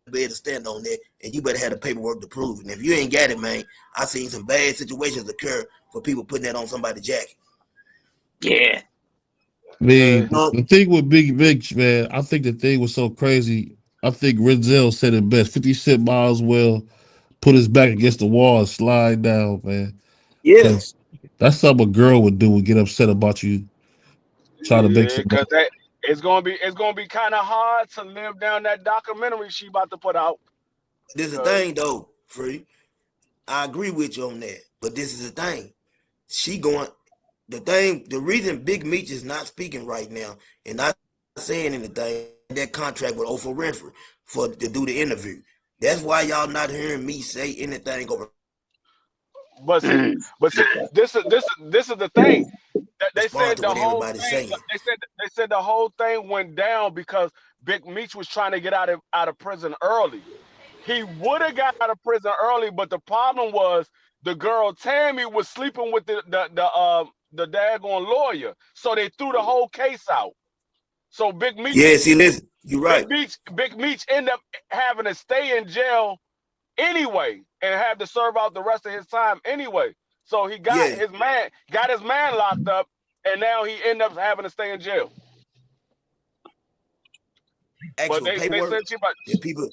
to be able to stand on that, and you better have the paperwork to prove it. And if you ain't got it, man, I seen some bad situations occur for people putting that on somebody's jacket. Yeah. Man, the thing with Big Meech, man, I think the thing was so crazy. I think Renzel said it best. 50 Cent might as well put his back against the wall and slide down, man. Yeah. That's something a girl would do, would get upset about you trying to make some because it's gonna be kind of hard to live down that documentary she about to put out. This is the thing though, Free. I agree with you on that, but this is the thing. The reason Big Meech is not speaking right now and not saying anything, that contract with Oprah Winfrey to do the interview. That's why y'all not hearing me say anything over. But see, this is the thing. They said the whole thing. They said the whole thing went down because Big Meech was trying to get out of prison early. He would have got out of prison early, but the problem was the girl Tammy was sleeping with the daggone lawyer, so they threw the whole case out. So Big Meech. Yeah, see, listen, you're right. Big Meech ended up having to stay in jail anyway and have to serve out the rest of his time anyway. So he got his man locked up, and now he ended up having to stay in jail. Actual paperwork that people,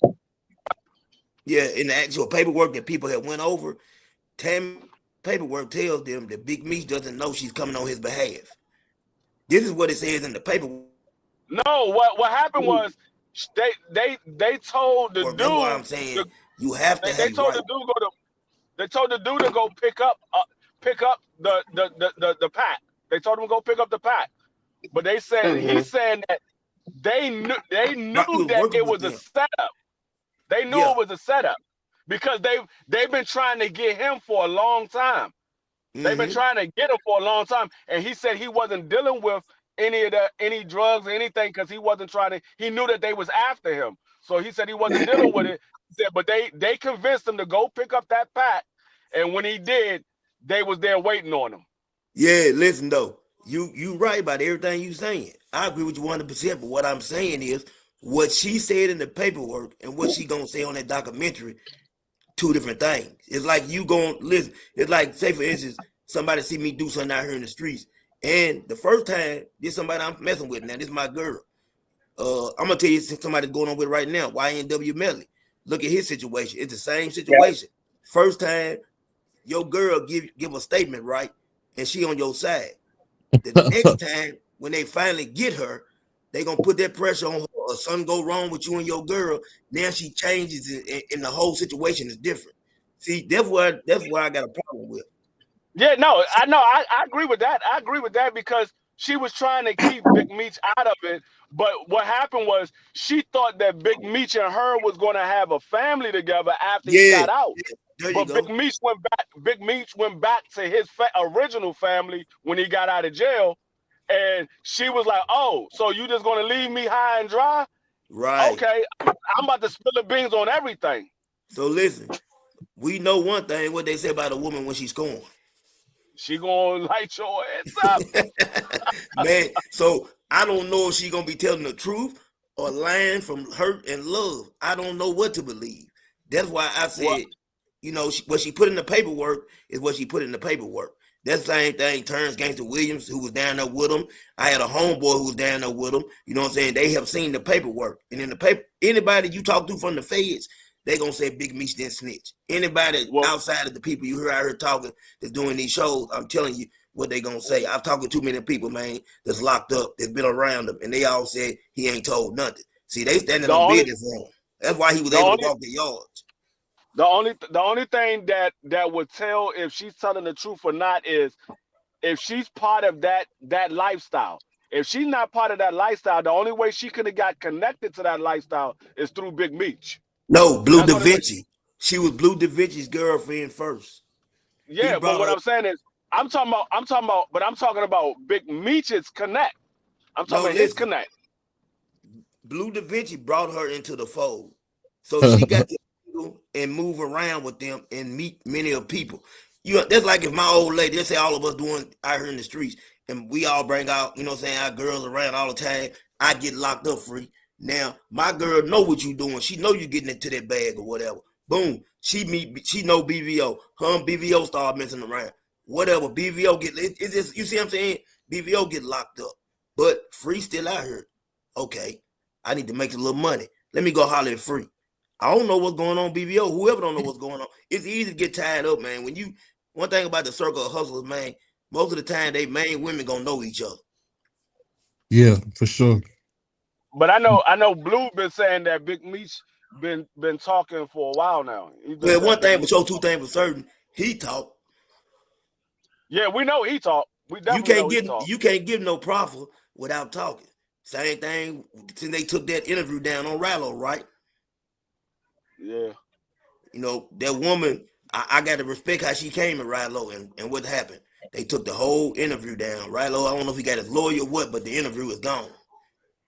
in the actual paperwork that people had went over, Tammy paperwork tells them that Big Meech doesn't know she's coming on his behalf. This is what it says in the paperwork. No, what happened was they told the dude. That's why I'm saying you have to. They told the dude They told the dude to go pick up the pack. They told him to go pick up the pack, but they said he's saying that they knew that it was a setup. They knew it was a setup because they've been trying to get him for a long time. They've been trying to get him for a long time, and he said he wasn't dealing with any drugs or anything because he wasn't trying to. He knew that they was after him, so he said he wasn't dealing with it. He said, but they convinced him to go pick up that pack, and when he did, they was there waiting on him. Yeah, listen though, you right about everything you saying. I agree with you 100%. But what I'm saying is, what she said in the paperwork and what she gonna say on that documentary, two different things. It's like you gonna listen. It's like, say for instance, somebody see me do something out here in the streets, and the first time this somebody I'm messing with now, this is my girl. I'm gonna tell you somebody's going on with right now. YNW Melly. Look at his situation. It's the same situation. Yeah. First time, your girl give a statement, right? And she on your side. The next time, when they finally get her, they gonna put that pressure on her. Or something go wrong with you and your girl. Now she changes and the whole situation is different. See, that's what I got a problem with. Yeah, no, I know. I agree with that. I agree with that because she was trying to keep Big Meech out of it. But what happened was she thought that Big Meech and her was going to have a family together after he got out. Yeah, but Big Meech went back to his original family when he got out of jail. And she was like, "Oh, so you just gonna leave me high and dry? Right. Okay, I'm about to spill the beans on everything." So listen, we know one thing, what they say about a woman when she's scorned. She gonna light your ass up. Man, so I don't know if she gonna be telling the truth or lying from hurt and love. I don't know what to believe. That's why I said, you know, what she put in the paperwork is what she put in the paperwork. That same thing, Terrence Gangster Williams, who was down there with him. I had a homeboy who was down there with him. You know what I'm saying? They have seen the paperwork. And in the paper, anybody you talk to from the feds, they gonna say Big Meech didn't snitch. Anybody outside of the people you hear out here talking that's doing these shows, I'm telling you what they gonna say. I've talked to too many people, man, that's locked up, that's been around him, and they all said he ain't told nothing. See, they standing on business for him. That's why he was able to walk the yards. The only thing that would tell if she's telling the truth or not is if she's part of that lifestyle. If she's not part of that lifestyle, the only way she could have got connected to that lifestyle is through Big Meech. No, Blue Da Vinci. She was Blue Da Vinci's girlfriend first. Yeah, but what I'm saying is, I'm talking about Big Meech's connect. I'm talking about his connect. Blue Da Vinci brought her into the fold, so she got to and move around with them and meet many of people. That's like if my old lady, let's say all of us doing out here in the streets, and we all bring out, you know what I'm saying, our girls around all the time. I get locked up free. Now my girl know what you doing. She know you getting into that bag or whatever. Boom. She know BVO. Her and BVO start messing around. Whatever. BVO it's just, you see what I'm saying? BVO get locked up. But Free still out here. Okay. I need to make a little money. Let me go holler at Free. I don't know what's going on, BVO. Whoever don't know what's going on. It's easy to get tied up, man. One thing about the circle of hustlers, man, most of the time they main women gonna know each other. Yeah, for sure. But I know Blue been saying that Big Meech been talking for a while now. Well, one thing, but two things for certain, he talk. Yeah, we know he talk. We definitely you can't give no profit without talking. Same thing since they took that interview down on Rallo, right? Yeah. You know, that woman, I got to respect how she came at Rallo and what happened. They took the whole interview down. Rallo, I don't know if he got his lawyer or what, but the interview is gone.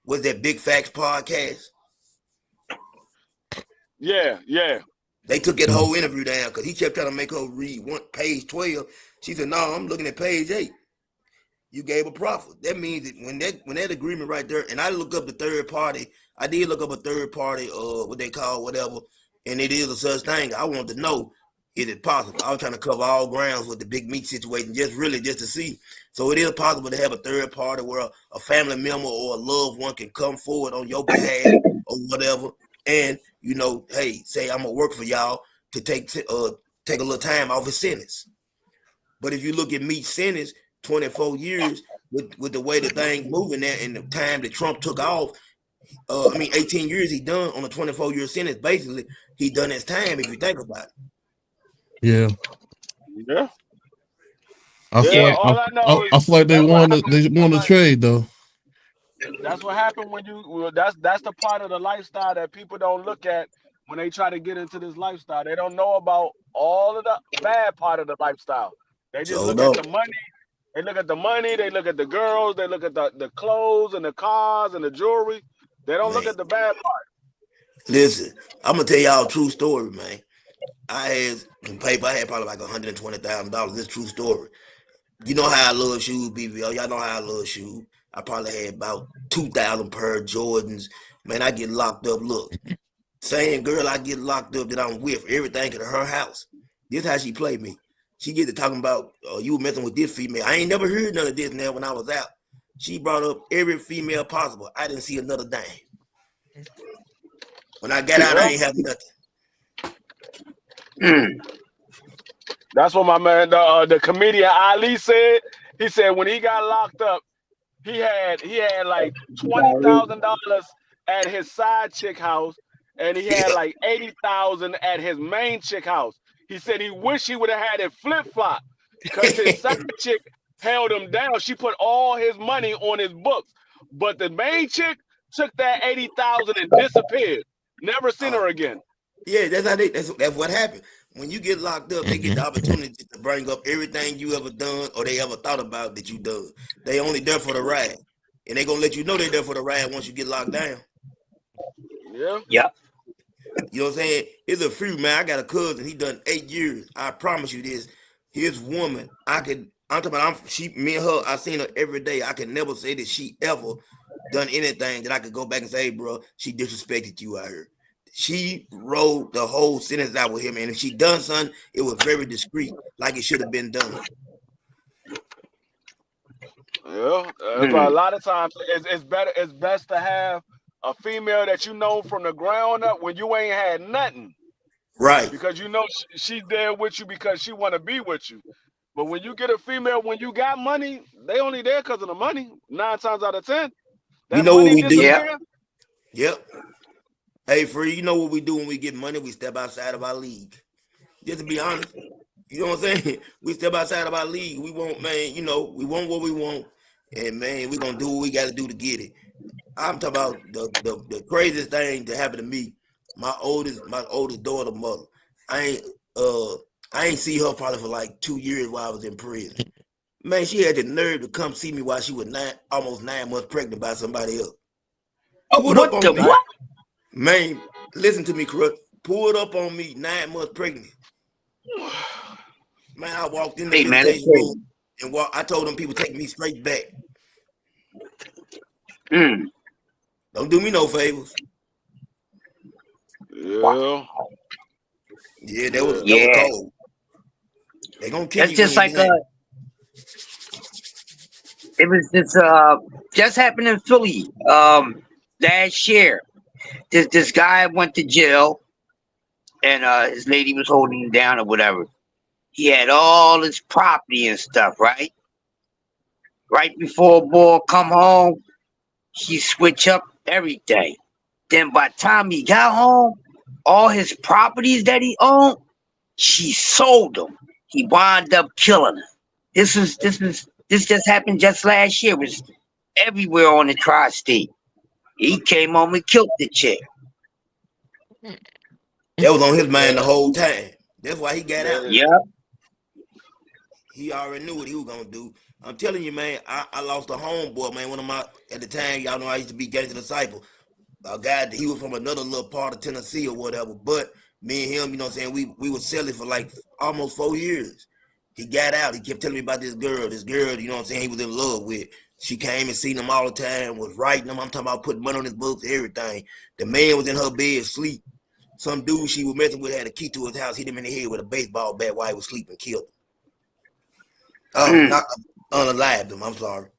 Was that Big Facts podcast? Yeah. They took that whole interview down because he kept trying to make her read page 12. She said, "No, I'm looking at page 8. You gave a profit." That means that when that agreement right there, and I look up the third party. I did look up a third party, what they call whatever, and it is a such thing. I wanted to know, is it possible? I was trying to cover all grounds with the Big Meech situation, just to see. So it is possible to have a third party where a family member or a loved one can come forward on your behalf or whatever, and you know, hey, say I'm gonna work for y'all to take a little time off his sentence. But if you look at Meech's sentence, 24 years with the way the thing moving there and the time that Trump took off, 18 years he done on a 24-year sentence. Basically, he done his time if you think about it. Yeah. Yeah. I feel like they won the trade though. That's what happened that's the part of the lifestyle that people don't look at when they try to get into this lifestyle. They don't know about all of the bad part of the lifestyle. They just look at the money. They look at the money. They look at the girls. They look at the clothes and the cars and the jewelry. They don't look at the bad part. Listen, I'm gonna tell y'all a true story, man. I had some paper. I had probably like $120,000. This true story. You know how I love shoes, BVO. Y'all know how I love shoes. I probably had about 2,000 pair of Jordans. Man, I get locked up. Look, same girl I get locked up that I'm with, everything at her house. This how she played me. She get to talking about, you were messing with this female. I ain't never heard none of this now when I was out. She brought up every female possible. I didn't see another dime. When I got out, I ain't have nothing. That's what my man, the comedian Ali said. He said when he got locked up, he had like $20,000 at his side chick house, and he had like $80,000 at his main chick house. He said he wished he would have had it flip-flop because his side chick held him down. She put all his money on his books, but the main chick took that $80,000 and disappeared. Never seen her again. Yeah, that's what happened. when you get locked up, they get the opportunity to bring up everything you ever done or they ever thought about that you done. They only there for the ride. And they gonna let you know they're there for the ride once you get locked down. Yeah. Yep. You know what I'm saying? It's a few, man. I got a cousin, he done 8 years. I promise you this. His woman, me and her, I seen her every day. I can never say that she ever done anything that I could go back and say, hey, bro, she disrespected you out here. She wrote the whole sentence out with him, and if she done something, it was very discreet, like it should have been done. Yeah, that's why a lot of times it's better. It's best to have a female that you know from the ground up when you ain't had nothing, right? Because you know she's there with you because she want to be with you. But when you get a female when you got money, they only there because of the money. 9 times out of 10, that you know what we do? Yep. Hey, Free, you know what we do when we get money? We step outside of our league. Just to be honest, you know what I'm saying? We step outside of our league. We want, man, you know, we want what we want, and man, we're gonna do what we got to do to get it. I'm talking about the craziest thing that happened to me. My oldest daughter mother. I ain't see her probably for like 2 years while I was in prison. Man, she had the nerve to come see me while she was almost 9 months pregnant by somebody else. What the what? Man, listen to me, Cruz. Pulled up on me 9 months pregnant. Man, I walked in the visitation room and I told them people take me straight back. Don't do me no favors. Yeah. Yeah, that was cold. They gonna kill you. It's just like it was this just happened in Philly last year. This guy went to jail and his lady was holding him down or whatever. He had all his property and stuff, right? Right before boy come home, he switch up everything. Then by the time he got home, all his properties that he owned, she sold them. He wound up killing her. This just happened just last year. It was everywhere on the tri-state. He came home and killed the chick. That was on his mind the whole time. That's why he got out. Yeah. He already knew what he was gonna do. I'm telling you, man, I lost a homeboy, man. One of my, at the time, y'all know I used to be Gangster Disciple. A guy, he was from another little part of Tennessee or whatever. But me and him, you know what I'm saying, we were selling for like almost 4 years. He got out. He kept telling me about this girl, you know what I'm saying, he was in love with. She came and seen him all the time, was writing him. I'm talking about putting money on his books, everything. The man was in her bed asleep. Some dude she was messing with had a key to his house, hit him in the head with a baseball bat while he was sleeping, killed him. Not unalived him, I'm sorry.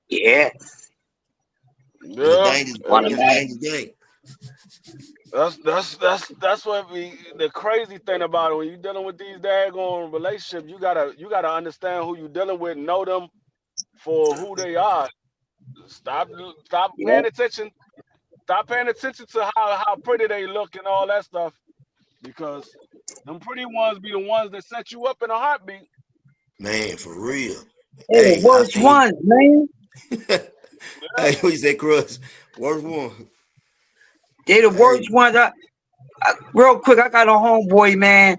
Yeah. Yeah. That's what the crazy thing about it. When you're dealing with these daggone relationships, you gotta understand who you're dealing with, know them for who they are. Stop paying attention. Stop paying attention to how pretty they look and all that stuff, because them pretty ones be the ones that set you up in a heartbeat. Man, for real. Hey, the worst ones, man. Hey, what you say, Cruz? Worst one. They the worst ones. Real quick, I got a homeboy, man.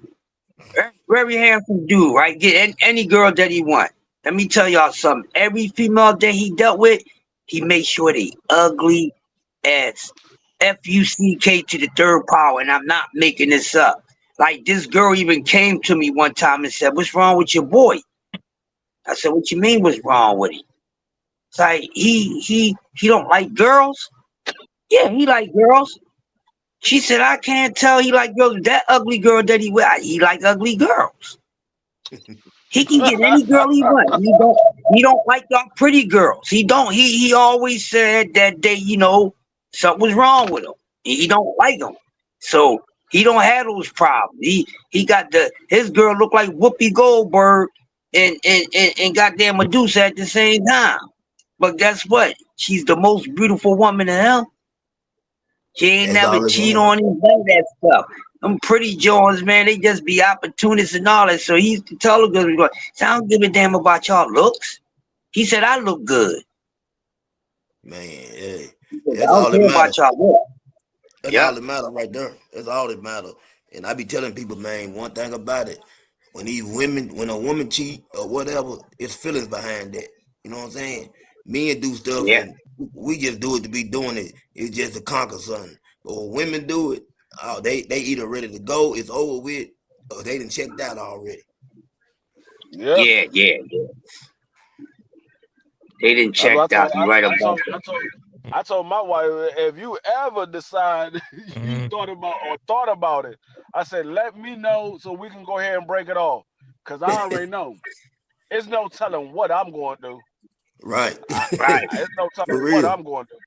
Very handsome dude, right? Get any girl that he want. Let me tell y'all something. Every female that he dealt with, he made sure they ugly as F-U-C-K to the third power, and I'm not making this up. Like, this girl even came to me one time and said, "What's wrong with your boy?" I said, "What you mean what's wrong with him?" It's like, he don't like girls? Yeah, he like girls. She said, "I can't tell he like girls. That ugly girl that he like ugly girls. He can get any girl he wants. He don't like y'all pretty girls. He don't. He always said that they, something was wrong with him. He don't like them. So he don't have those problems. He got his girl look like Whoopi Goldberg and goddamn Medusa at the same time. But guess what? She's the most beautiful woman in hell. She ain't never cheat on him, none of that stuff. Them pretty Jones, man, they just be opportunists and all that. So he used to tell the girls, "I don't give a damn about y'all looks." He said, "I look good." Man, hey, that's all that matters. That's all that matters right there. That's all that matters. And I be telling people, man, one thing about it, when a woman cheat or whatever, it's feelings behind that. You know what I'm saying? Men do stuff Yeah. and we just do it to be doing it. It's just to conquer something. But when women do it, they either ready to go, it's over with, or they done checked out already. Yeah. Yeah. They didn't check out. You right about that. I told my wife, if you ever decide you thought about it, I said, let me know so we can go ahead and break it off. Cause I already know. It's no telling what I'm going to do. Right. It's no telling what I'm going to do.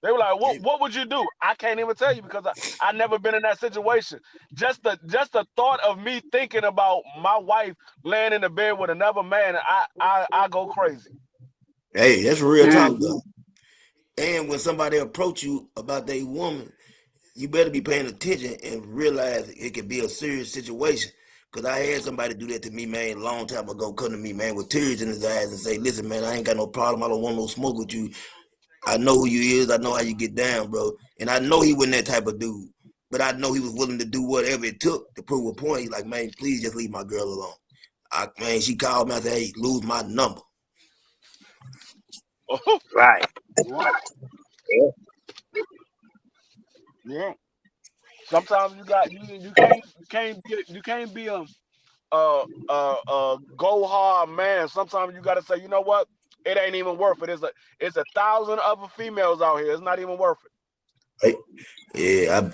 They were like, what would you do? I can't even tell you because I never been in that situation. Just the thought of me thinking about my wife laying in the bed with another man, I go crazy. Hey, that's real talk though. And when somebody approach you about their woman, you better be paying attention and realize it could be a serious situation. Cause I had somebody do that to me, man, a long time ago, come to me, man, with tears in his eyes and say, listen, man, I ain't got no problem. I don't want no smoke with you. I know who you is. I know how you get down, bro. And I know he wasn't that type of dude. But I know he was willing to do whatever it took to prove a point. He's like, man, please just leave my girl alone. Man, she called me and said, hey, lose my number. Right. Yeah. Sometimes you can't be a go hard man. Sometimes you gotta say, you know what? It ain't even worth it. It's 1,000 other females out here. It's not even worth it. Yeah,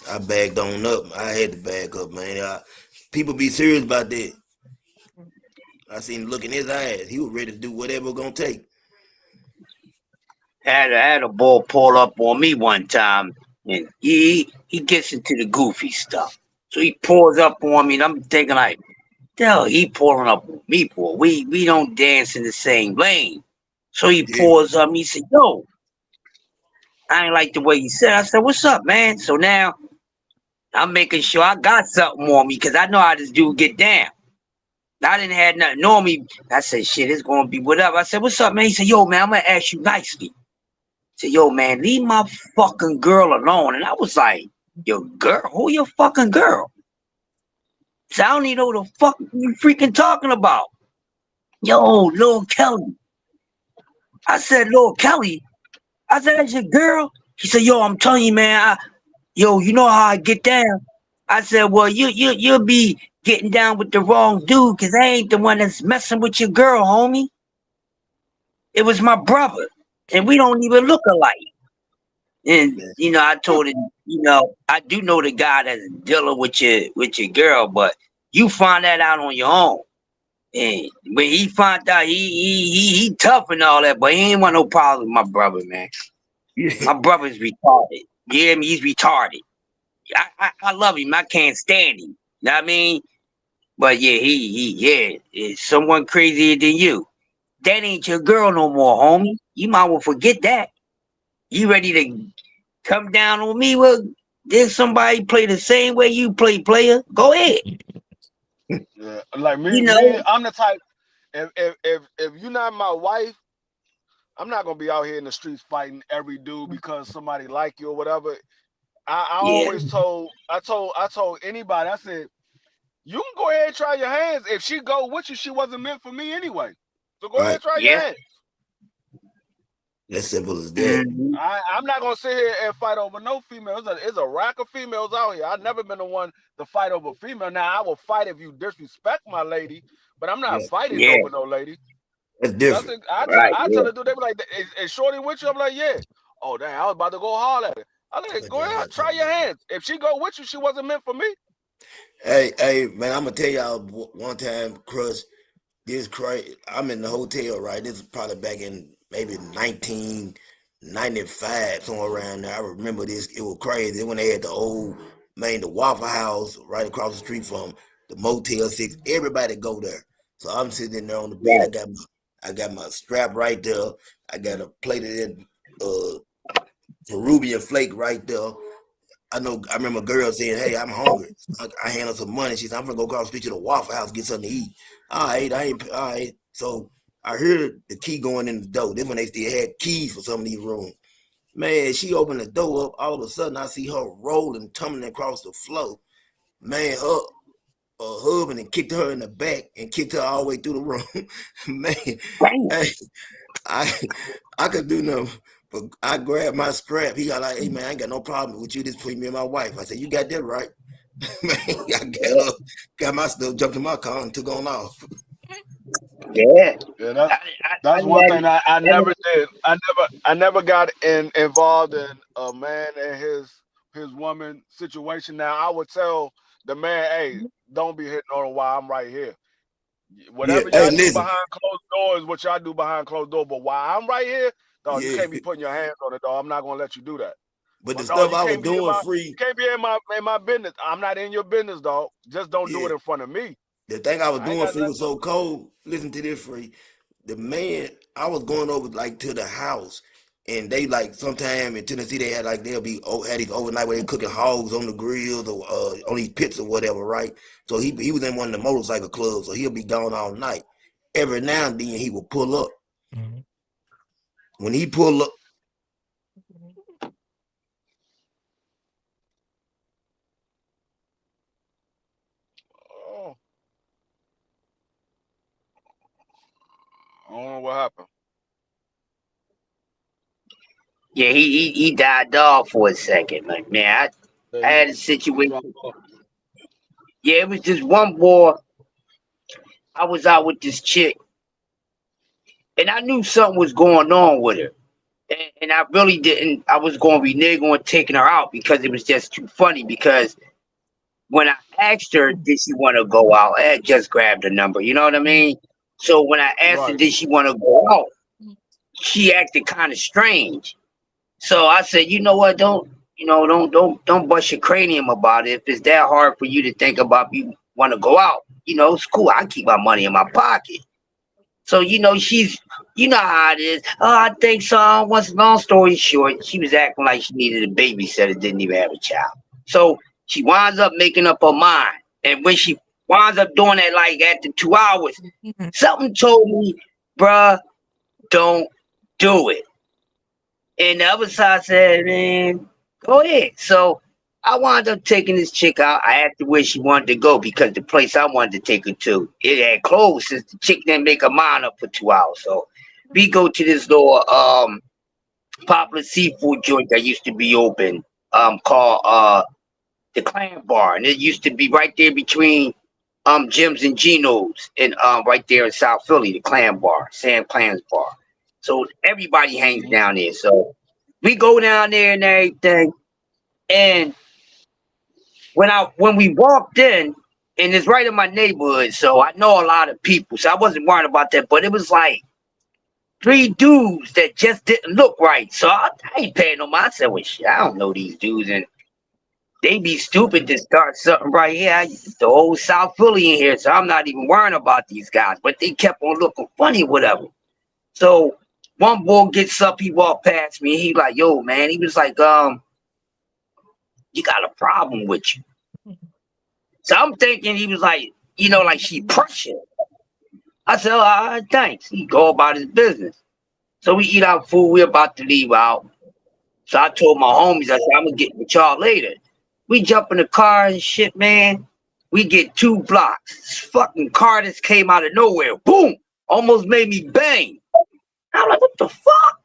I bagged on up. I had to bag up, man. People be serious about that. I seen him look in his eyes. He was ready to do whatever it's gonna take. I had a boy pull up on me one time, and he gets into the goofy stuff. So he pulls up on me, and I'm thinking like, hell, he pulling up on me for? We don't dance in the same lane. So he pulls up, and he said, yo, I ain't like the way you said. I said, what's up, man? So now I'm making sure I got something on me because I know how this dude get down. I didn't have nothing on me. I said, shit, it's going to be whatever. I said, what's up, man? He said, yo, man, I'm going to ask you nicely. I said, yo, man, leave my fucking girl alone. And I was like, your girl? Who your fucking girl? So I don't even know what the fuck you freaking talking about. Yo, Lil Kelly. I said, Lil Kelly? I said, that's your girl? He said, yo, I'm telling you, man, you know how I get down. I said, well, you'll be getting down with the wrong dude because I ain't the one that's messing with your girl, homie. It was my brother. And we don't even look alike. And, I told him, I do know the guy that's dealing with your girl, but you find that out on your own. And when he found out, he tough and all that, but he ain't want no problem with my brother, man. My brother's retarded. You hear me? He's retarded. I love him. I can't stand him. You know what I mean? But yeah, he is someone crazier than you. That ain't your girl no more, homie. You might well forget that. You ready to come down on me? Well, there's somebody play the same way you play, player. Go ahead. Yeah, like me, I'm the type. If you're not my wife, I'm not gonna be out here in the streets fighting every dude because somebody like you or whatever. I always told anybody, I said, you can go ahead and try your hands. If she go with you, she wasn't meant for me anyway. So go ahead and try your hands. As simple as that. I'm not gonna sit here and fight over no females. It's a rack of females out here. I've never been the one to fight over female. Now I will fight if you disrespect my lady, but I'm not fighting over no lady. That's different. I tell the dude, they be like, is Shorty with you? I'm like, yeah. Oh damn, I was about to go holler at her. I like, go ahead, try your hands. If she go with you, she wasn't meant for me. Hey, man, I'm gonna tell y'all one time, Crush. This crazy. I'm in the hotel, right? This is probably back in maybe 1995, somewhere around there. I remember this. It was crazy when they had the Waffle House right across the street from the Motel 6. Everybody go there. So I'm sitting in there on the bed. I got my strap right there. I got a plate of that Peruvian flake right there. I remember a girl saying, hey, I'm hungry. I hand her some money. She said, I'm gonna go across the street to the Waffle House, get something to eat. All right. So I heard the key going in the door. This when they still had keys for some of these rooms. Man, she opened the door up. All of a sudden, I see her rolling, tumbling across the floor. Man, her husband and kicked her in the back and kicked her all the way through the room. Man, hey, I could do nothing. But I grabbed my scrap. He got like, hey, man, I ain't got no problem with you. This between me and my wife. I said, you got that right. Man, I got up, got my stuff, jumped in my car, and took on off. Yeah. That's one thing I never did. I never got involved in a man and his woman situation. Now I would tell the man, hey, don't be hitting on her while I'm right here. Whatever y'all do behind closed doors, what y'all do behind closed door. But while I'm right here, dog, you can't be putting your hands on it, dog. I'm not gonna let you do that. But the stuff I was doing free, you can't be in my business. I'm not in your business, dog. Just don't do it in front of me. The thing I was doing free was so cold. Listen to this, free. The man, I was going over like to the house, and they like sometime in Tennessee they had like had these overnight where they cooking hogs on the grills or on these pits or whatever, right? So he was in one of the motorcycle clubs, so he'll be gone all night. Every now and then he will pull up. Mm-hmm. When he pull up. I don't know what happened. Yeah, he died off for a second. Like, man, I had a situation. Yeah, it was just one boy. I was out with this chick, and I knew something was going on with her. And I really didn't. I was going to renege on taking her out because it was just too funny. Because when I asked her, did she want to go out, I had just grabbed her number. You know what I mean? So when I asked her, did she want to go out, she acted kind of strange. So I said, you know what? Don't bust your cranium about it. If it's that hard for you to think about, you want to go out, it's cool. I keep my money in my pocket. So, she's, how it is. Oh, I think so. Long story short, she was acting like she needed a babysitter, didn't even have a child. So she winds up making up her mind. And when she winds up doing that, like after 2 hours, something told me, bruh, don't do it. And the other side said, man, go ahead. So I wound up taking this chick out. I asked her where she wanted to go because the place I wanted to take her to, it had closed since the chick didn't make her mind up for 2 hours. So we go to this little popular seafood joint that used to be open called the Clam Bar. And it used to be right there between Jim's and Geno's and right there in South Philly, the Clam Bar, Sam Clam's Bar. So everybody hangs down there. So we go down there and everything. And when we walked in, and it's right in my neighborhood, so I know a lot of people. So I wasn't worried about that. But it was like 3 dudes that just didn't look right. So I ain't paying no mind. I said, well, shit, I don't know these dudes. And they be stupid to start something right here. The whole South Philly in here. So I'm not even worrying about these guys. But they kept on looking funny, whatever. So one boy gets up, he walked past me, and he like, yo, man, he was like, you got a problem with you. So I'm thinking he was like, like she Prussian. I said, oh, all right, thanks. He go about his business. So we eat our food, we're about to leave out. So I told my homies, I said, I'm gonna get with y'all later. We jump in the car and shit, man. We get 2 blocks. This fucking car just came out of nowhere. Boom! Almost made me bang. I'm like, what the fuck?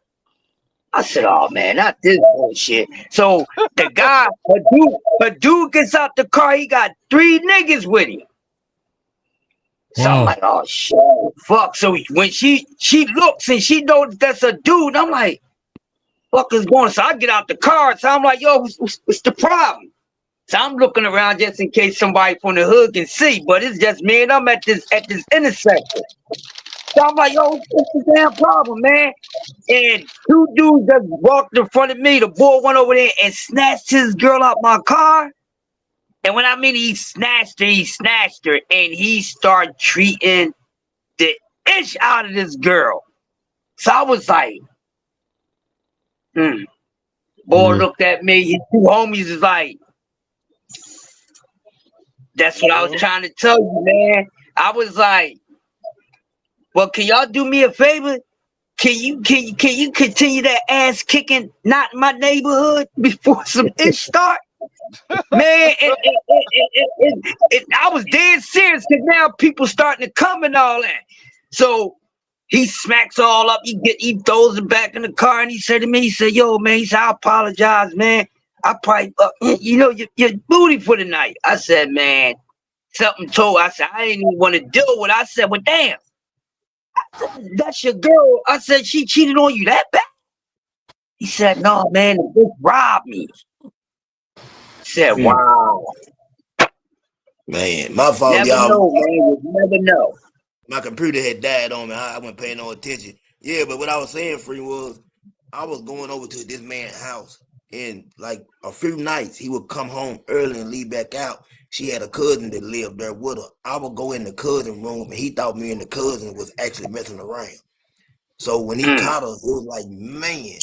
I said, oh man, not this bullshit. So the guy, a dude gets out the car, he got 3 niggas with him. So I'm like, oh shit, fuck. So when she looks and she knows that's a dude, I'm like, fuck is going on? So I get out the car. So I'm like, yo, what's the problem? So I'm looking around just in case somebody from the hood can see, but it's just me and I'm at this intersection. So I'm like, yo, what's the damn problem, man? And 2 dudes just walked in front of me. The boy went over there and snatched his girl out my car. And when I mean he snatched her, and he started treating the ish out of this girl. So I was like, Boy looked at me. His 2 homies is like, that's what I was trying to tell you, man. I was like, well, can y'all do me a favor? can you continue that ass kicking not in my neighborhood before some ish start? Man, I was dead serious because now people starting to come and all that. So he smacks all up. He throws it back in the car, and he said to me, he said, "Yo, man," he said, "I apologize, man. I probably, you're booty for the night." I said, "Man, something told." I said, "I didn't even want to deal with it." I said, "Well, damn, that's your girl." I said, "She cheated on you that bad?" He said, "No, man, the bitch robbed me." I said, "Wow." Man, my fault, Never y'all. know, man. You never know. My computer had died on me. I wasn't paying no attention. Yeah, but what I was saying, Free, was I was going over to this man's house, and like a few nights, he would come home early and leave back out. She had a cousin that lived there with her. I would go in the cousin room, and he thought me and the cousin was actually messing around. So when he caught her, it was like, man.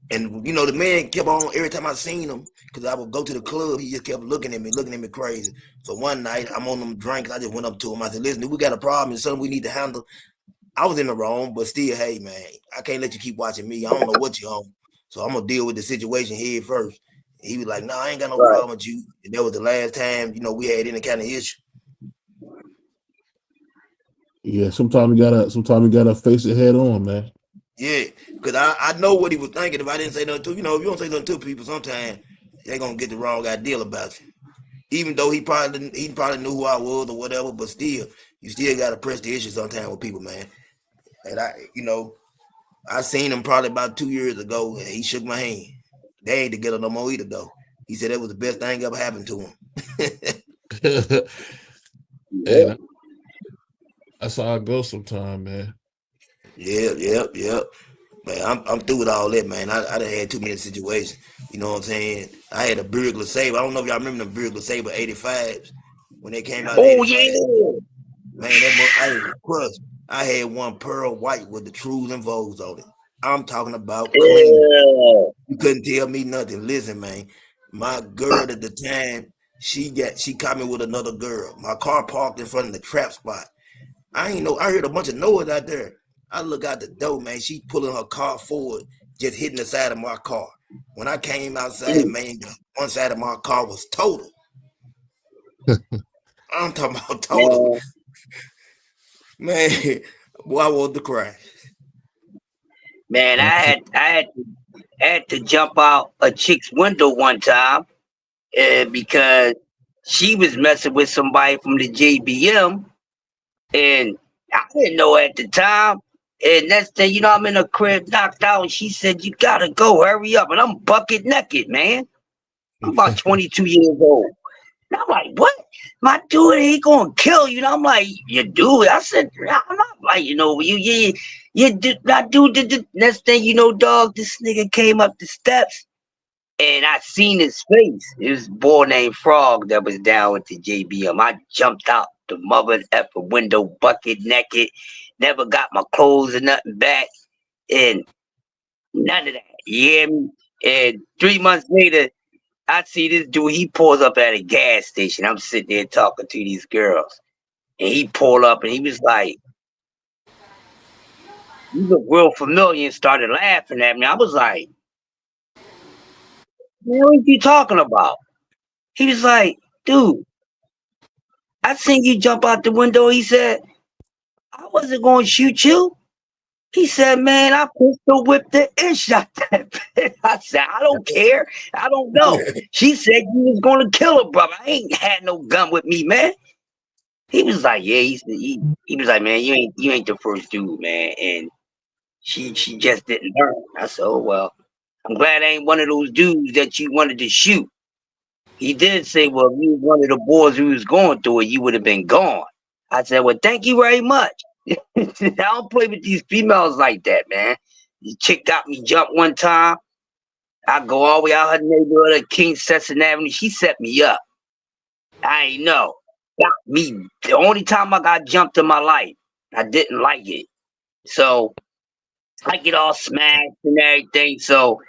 And you know, the man kept on every time I seen him, because I would go to the club, he just kept looking at me crazy. So one night I'm on them drinks, I just went up to him. I said, "Listen, we got a problem, it's something we need to handle." I was in the wrong, but still, hey man, I can't let you keep watching me. I don't know what you're on. So I'm gonna deal with the situation head first. And he was like, "No, I ain't got no problem with you." And that was the last time, we had any kind of issue. Yeah, sometimes you gotta face it head on, man. Yeah, because I know what he was thinking. If I didn't say nothing to, if you don't say nothing to people, sometimes they're gonna get the wrong idea about you. Even though he probably knew who I was or whatever, but still, you still gotta press the issue sometimes with people, man. And I seen him probably about 2 years ago, and he shook my hand. They ain't together no more either, though. He said that was the best thing ever happened to him. Hey, that's how I go sometime, man. Yep. Man, I'm through with all that, man. I done had too many situations. You know what I'm saying? I had a Burglar Saber. I don't know if y'all remember the Burglar Saber 85s when they came out. Oh, yeah. Man, I had one pearl white with the trues and Vogues on it. I'm talking about clean. You couldn't tell me nothing. Listen, man, my girl at the time, she caught me with another girl. My car parked in front of the trap spot. I heard a bunch of noise out there. I look out the door, man. She pulling her car forward, just hitting the side of my car. When I came outside, man, one side of my car was total. I'm talking about total. Man, boy, I wanted to cry. Man, I had to jump out a chick's window one time because she was messing with somebody from the JBM, and I didn't know at the time. And next thing I'm in a crib knocked out, and she said, "You gotta go, hurry up." And I'm bucket naked, man. I'm about 22 years old. And I'm like, "What? My dude, he gonna kill you." And I'm like, "You do it?" I said, "I'm not like, you did not do the next thing dog, this nigga came up the steps, and I seen his face. It was a boy named Frog that was down with the JBM. I jumped out the mother effer window bucket naked, never got my clothes or nothing back, and none of that. You hear me? And 3 months later, I see this dude, he pulls up at a gas station. I'm sitting there talking to these girls. And he pulled up and he was like, "You look real familiar," and started laughing at me. I was like, "Man, what are you talking about?" He was like, "Dude, I seen you jump out the window." He said, "I wasn't going to shoot you." He said, "Man, I pistol whipped the and shot that bitch." I said, "I don't care. I don't know." She said you was going to kill her brother. I ain't had no gun with me, man. He was like, "Yeah." He was like, "Man, you ain't the first dude, man." And she just didn't learn. I said, "Oh well, I'm glad I ain't one of those dudes that you wanted to shoot." He did say, "Well, if you was one of the boys who was going through it, you would have been gone." I said, "Well, thank you very much." I don't play with these females like that, man. The chick got me jumped one time. I go all the way out her neighborhood at King Sesson Avenue. She set me up. I ain't know. Got me. The only time I got jumped in my life. I didn't like it. So I get all smashed and everything. So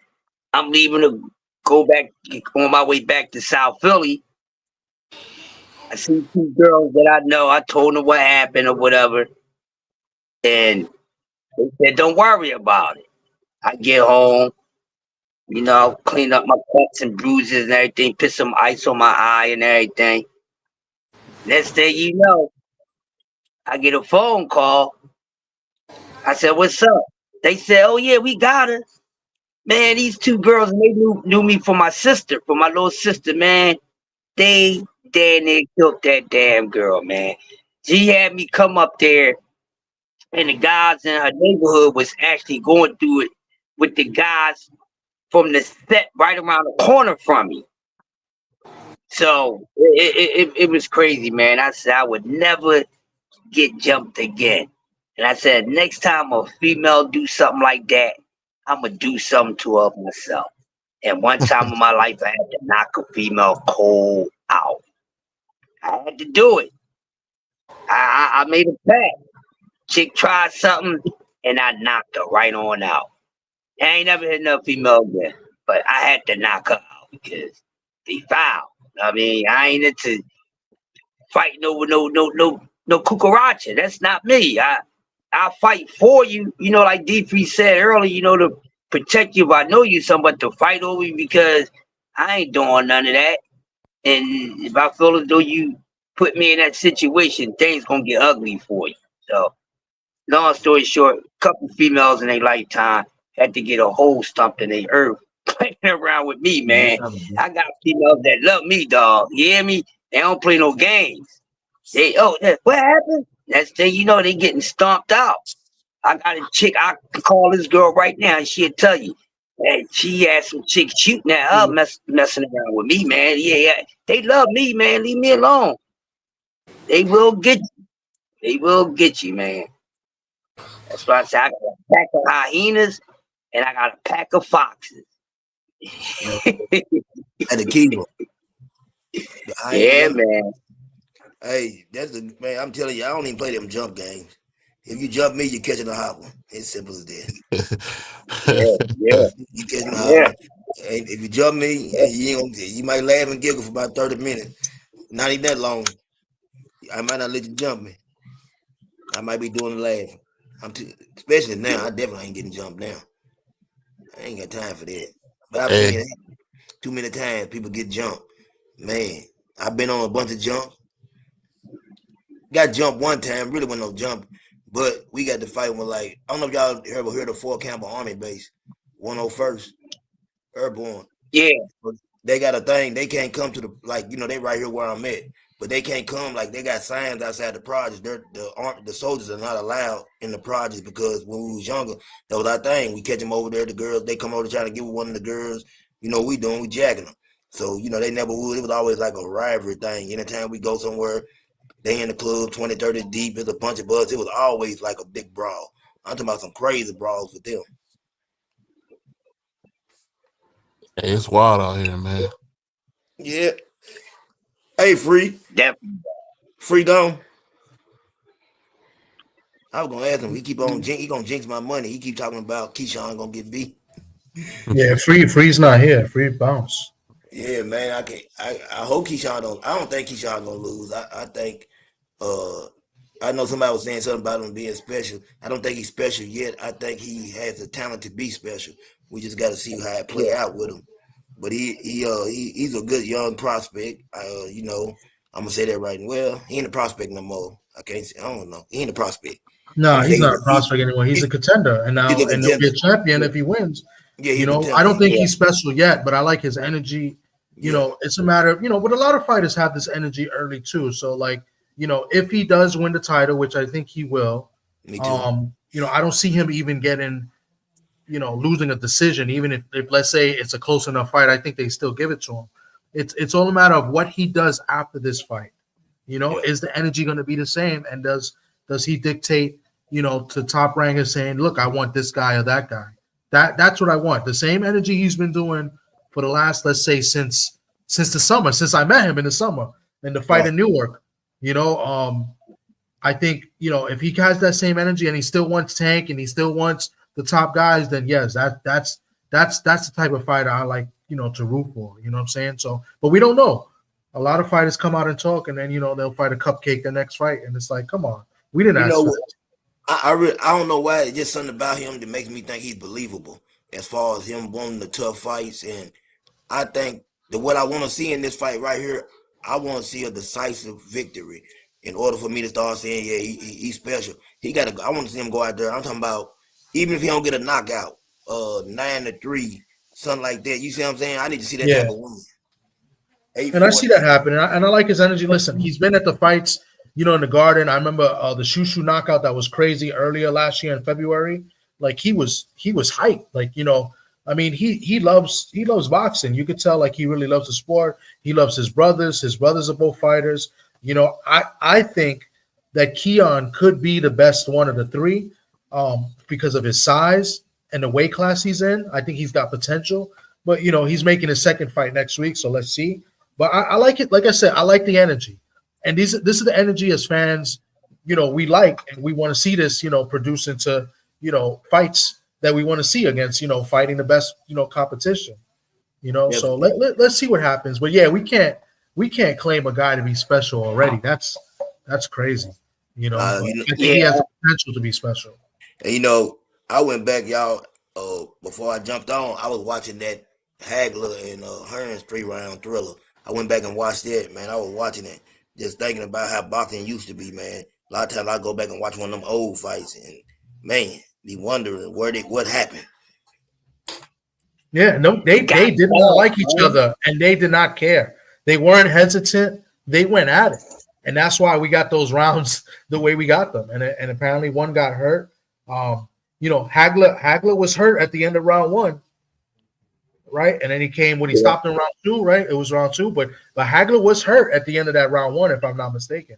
I'm leaving to go back on my way back to South Philly. I see 2 girls that I know. I told them what happened or whatever. And They said, don't worry about it. I get home, clean up my cuts and bruises and everything, put some ice on my eye and everything. Next thing you know, I get a phone call. I said, what's up? They said, oh, yeah, we got her. Man, these two girls, and they knew me for my sister, for my little sister, man. They damn near killed that damn girl, man. She had me come up there, and the guys in her neighborhood was actually going through it with the guys from the set right around the corner from me. So it was crazy, man. I said I would never get jumped again. And I said, next time a female do something like that, I'm going to do something to her myself. And one time in my life, I had to knock a female cold out. I had to do it. I made a pact. Chick tried something, and I knocked her right on out. I ain't never hit no female again, but I had to knock her out because they foul. I mean, I ain't into fighting over no cucaracha. That's not me. I'll fight for you, like D3 said earlier, to protect you if I know you something, but to fight over you because I ain't doing none of that. And if I feel as though you put me in that situation, things gonna get ugly for you. So, long story short, a couple females in their lifetime had to get a hole stumped in their earth playing around with me, man. I got females that love me, dog. You hear me? They don't play no games. What happened? Next thing you know, they getting stomped out. I got a chick, I can call this girl right now and she'll tell you. And she had some chicks shooting at her, messing around with me, man. Yeah. They love me, man. Leave me alone. They will get you. They will get you, man. That's why I say I got a pack of hyenas and I got a pack of foxes. At the keeper. Yeah, man. Hey, man. I'm telling you, I don't even play them jump games. If you jump me, you're catching a hot one. It's simple as that. Yeah. You catching a hot one. And if you jump me, you might laugh and giggle for about 30 minutes. Not even that long. I might not let you jump me. I might be doing the laughing. Especially now. I definitely ain't getting jumped now. I ain't got time for that. But I've seen it too many times. People get jumped. Man, I've been on a bunch of jumps. Got jumped one time. Really wasn't no jump. But we got to fight with I don't know if y'all ever heard of Fort Campbell Army Base, 101st Airborne. Yeah. But they got a thing. They can't come to they right here where I'm at. But they can't come, they got signs outside the projects. The soldiers are not allowed in the projects because when we was younger, that was our thing. We catch them over there, the girls, they come over trying to get with one of the girls. We jacking them. So, they never would. It was always like a rivalry thing. Anytime we go somewhere, they in the club, 20, 30 deep, there's a bunch of buzz. It was always like a big brawl. I'm talking about some crazy brawls with them. Hey, it's wild out here, man. Yeah. Hey, Free. Definitely. Free gone. I was gonna ask him. He gonna jinx my money. He keep talking about Keyshawn gonna get beat. Yeah, Free's not here. Free bounce. Yeah, man. I hope Keyshawn don't. I don't think Keyshawn gonna lose. I think. I know somebody was saying something about him being special. I don't think he's special yet. I think he has the talent to be special. We just got to see how it play out with him. But he's a good young prospect. I'm gonna say that right. Well, he ain't a prospect no more. I don't know. He ain't a prospect. No, he's not a prospect anymore. He's a contender, and he'll be a champion if he wins. Yeah, I don't think he's special yet, but I like his energy. It's a matter of but a lot of fighters have this energy early too. So if he does win the title, which I think he will, me too. I don't see him even getting, losing a decision. Even if let's say it's a close enough fight, I think they still give it to him. It's all a matter of what he does after this fight. Is the energy going to be the same? And does he dictate, to Top Rank saying, look, I want this guy or that guy. That's what I want. The same energy he's been doing for the last, let's say, since the summer, since I met him in the summer in the fight in Newark. I think, if he has that same energy and he still wants Tank and he still wants the top guys, then yes, that's the type of fighter I like, to root for. You know what I'm saying? So, but we don't know. A lot of fighters come out and talk, and then they'll fight a cupcake the next fight, and it's like, come on, we didn't ask for that. I don't know why. It's just something about him that makes me think he's believable as far as him wanting the tough fights. And I think that what I want to see in this fight right here, I want to see a decisive victory. In order for me to start saying, yeah, he's special, I want to see him go out there. I'm talking about even if he don't get a knockout, 9-3, something like that. You see what I'm saying? I need to see that type of win. And I see that happen, and I like his energy. Listen, he's been at the fights, in the Garden. I remember the Shushu knockout that was crazy earlier last year in February. Like he was hyped. Like I mean, he loves boxing. You could tell like he really loves the sport. He loves his brothers. His brothers are both fighters. I think that Keon could be the best one of the three because of his size and the weight class he's in. I think he's got potential. But he's making his second fight next week, so let's see. But I like it. Like I said, I like the energy, and this is the energy as fans, we like, and we want to see this, produce into fights that we want to see against, fighting the best, competition. So let's see what happens. But yeah, we can't claim a guy to be special already. That's crazy. I think he has the potential to be special. And I went back, y'all. Before I jumped on, I was watching that Hagler and Hearns 3-round thriller. I went back and watched that, man. I was watching it, just thinking about how boxing used to be, man. A lot of times I go back and watch one of them old fights, and man, be wondering what happened. Yeah, no, they did not like each other, and they did not care. They weren't hesitant. They went at it, and that's why we got those rounds the way we got them. And apparently one got hurt. Hagler was hurt at the end of round 1, right? And then he came when he stopped in round 2, right? It was round 2, but Hagler was hurt at the end of that round 1, if I'm not mistaken.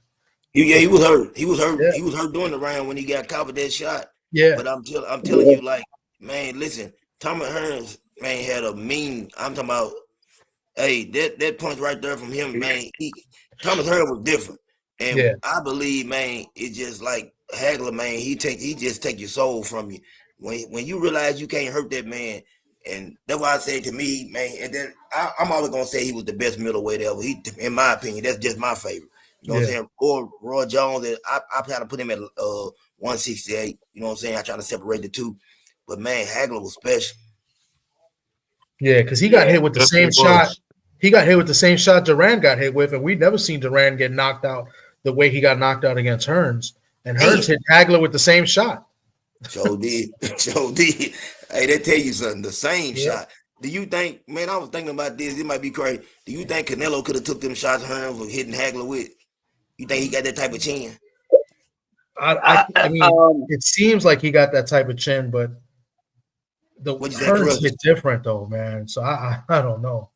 Yeah, he was hurt. He was hurt. Yeah. He was hurt during the round when he got caught with that shot. Yeah. But I'm telling you, like, man, listen, Thomas Hearns, man, had a mean. I'm talking about, hey, that punch right there from him, man. Thomas Hearns was different, and I believe, man, it's just like Hagler, man. He just take your soul from you when you realize you can't hurt that man. And that's why I say to me, man, and then I'm always gonna say he was the best middleweight ever. In my opinion, that's just my favorite. You know what I'm saying? Or Roy Jones, I try to put him at 168. You know what I'm saying? I try to separate the two. But man, Hagler was special. Yeah, because he got hit with the same shot. He got hit with the same shot Duran got hit with, and we'd never seen Duran get knocked out the way he got knocked out against Hearns. And Hearns hit Hagler with the same shot. So did. Hey, they tell you something. The same shot. Do you think, man, I was thinking about this. It might be crazy. Do you think Canelo could have took them shots Hearns was hitting Hagler with? You think he got that type of chin? I mean, it seems like he got that type of chin, but the Hearns hit different though, man. So I don't know.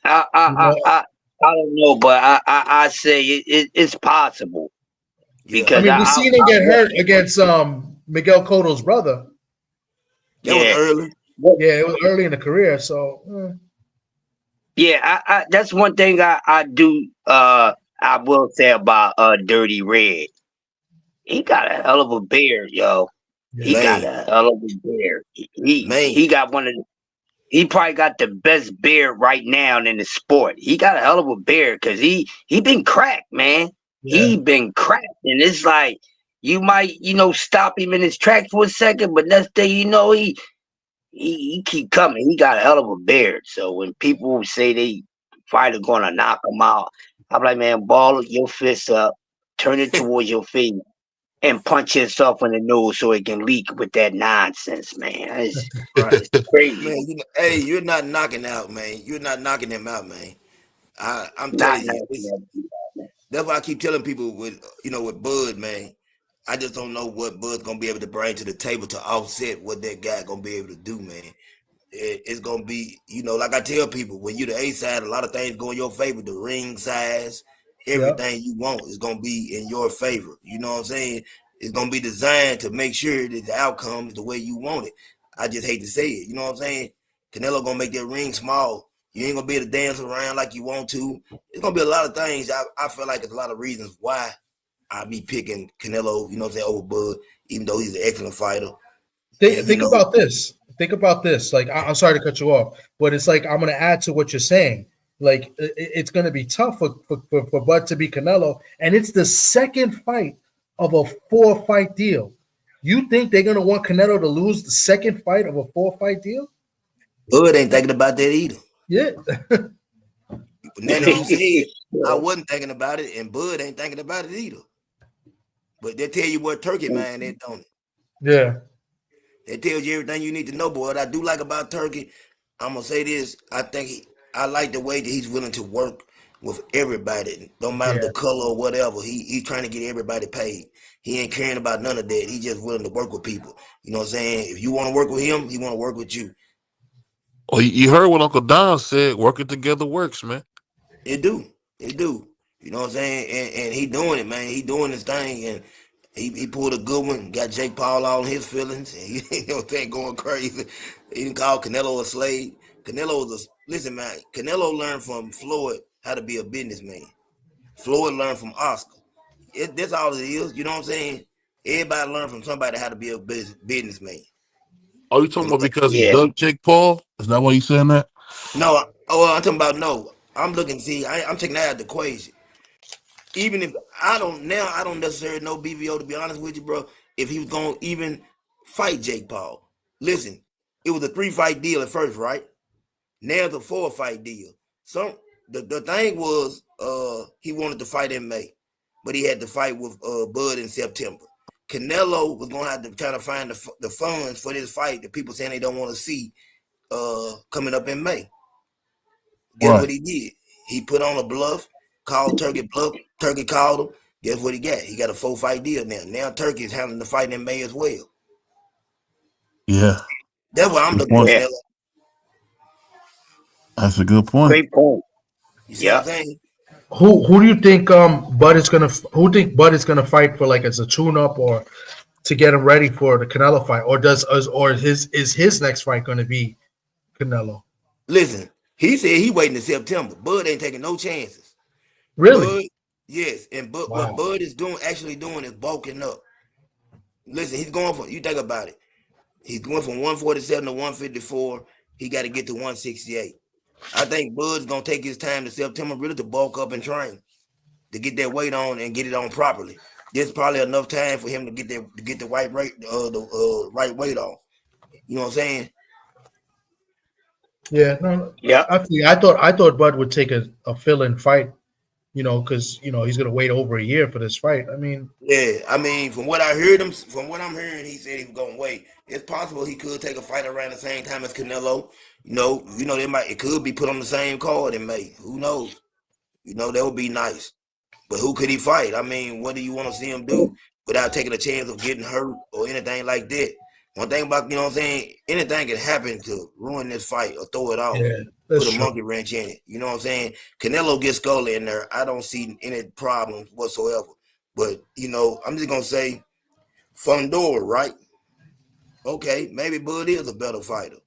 I don't know, but I say it's possible. Because I mean, we seen him get hurt against Miguel Cotto's brother. That was early. Yeah, it was early in the career. So yeah, that's one thing I do. I will say about Dirty Red. He got a hell of a beard, yo. He got a hell of a beard. He got one of the. He probably got the best beard right now in the sport. He got a hell of a beard because he been cracked, man. Yeah. He been cracked, and it's like you might stop him in his tracks for a second, but next thing you know, he keep coming. He got a hell of a beard. So when people say they fighter gonna knock him out, I'm like, man, ball your fist up, turn it towards your face, and punch yourself in the nose so it can leak with that nonsense, man. It's crazy. Man, hey, you're not knocking out, man. You're not knocking him out, man. I'm telling you. That's why I keep telling people with Bud, man. I just don't know what Bud's gonna be able to bring to the table to offset what that guy gonna be able to do, man. It's gonna be, like I tell people, when you're the A side, a lot of things go in your favor. The ring size, everything you want is gonna be in your favor. You know what I'm saying? It's gonna be designed to make sure that the outcome is the way you want it. I just hate to say it. You know what I'm saying? Canelo gonna make that ring small. You ain't gonna be able to dance around like you want to. It's gonna be a lot of things. I feel like it's a lot of reasons why I be picking Canelo, over Bud, even though he's an excellent fighter. Think about this. Think about this. Like, I'm sorry to cut you off, but it's like I'm gonna add to what you're saying. Like, it's gonna be tough for Bud to beat Canelo, and it's the second fight of a 4-fight deal. You think they're gonna want Canelo to lose the second fight of a 4-fight deal? Bud ain't thinking about that either. Yeah. Now that you said, I wasn't thinking about it, and Bud ain't thinking about it either. But they tell you what Turkey man is, don't it? Yeah. That tells you everything you need to know, boy. What I do like about Turkey, I'm gonna say this. I like the way that he's willing to work with everybody. Don't matter the color or whatever. He's trying to get everybody paid. He ain't caring about none of that. He's just willing to work with people. You know what I'm saying? If you want to work with him, he want to work with you. Oh, you heard what Uncle Don said. Working together works, man. It do. It do. You know what I'm saying? And he doing it, man. He doing his thing, and he pulled a good one. Got Jake Paul all in his feelings. And he, you know what I'm saying, going crazy. He didn't call Canelo a slave. Listen, man. Canelo learned from Floyd how to be a businessman. Floyd learned from Oscar. That's all it is. You know what I'm saying? Everybody learned from somebody how to be a businessman. Are you talking about because he ducked Jake Paul? Is that why you saying that? No, I'm talking about no. I'm looking. See, I'm taking that out of the equation. Even if I don't necessarily know BVO, to be honest with you, bro. If he was gonna even fight Jake Paul, listen, it was a 3-fight deal at first, right? Now it's a 4-fight deal. So the thing was, he wanted to fight in May, but he had to fight with Bud in September. Canelo was gonna have to kind of find the funds for this fight that people saying they don't want to see coming up in May. Guess what he did? He put on a bluff, called Turkey bluff. Turkey called him. Guess what he got? He got a 4-fight deal now. Now Turkey is handling the fight in May as well. Yeah. That's what I'm looking at. That's a good point. Great point. You see what I'm saying? Who do you think Bud is gonna fight for, like, as a tune-up or to get him ready for the Canelo fight, or is his next fight going to be Canelo? Listen, he said he waiting in September. Bud ain't taking no chances. Really? Bud, yes, and what Bud is actually doing is bulking up. Listen, he's going for, you think about it. He's going from 147 to 154. He got to get to 168. I think Bud's gonna take his time to September really to bulk up and train, to get that weight on and get it on properly. There's probably enough time for him to get the right weight on. You know what I'm saying? Yeah, no, yeah. I thought Bud would take a fill-in fight, because he's gonna wait over a year for this fight. I mean, from what I'm hearing, he said he was gonna wait. It's possible he could take a fight around the same time as Canelo. It could be put on the same card in May. Who knows? That would be nice. But who could he fight? I mean, what do you want to see him do without taking a chance of getting hurt or anything like that? One thing about, anything can happen to ruin this fight or throw it off. Yeah, put a monkey wrench in it. You know what I'm saying? Canelo gets Scully in there. I don't see any problems whatsoever. But, I'm just going to say Fundora, right? Okay, maybe Bud is a better fighter.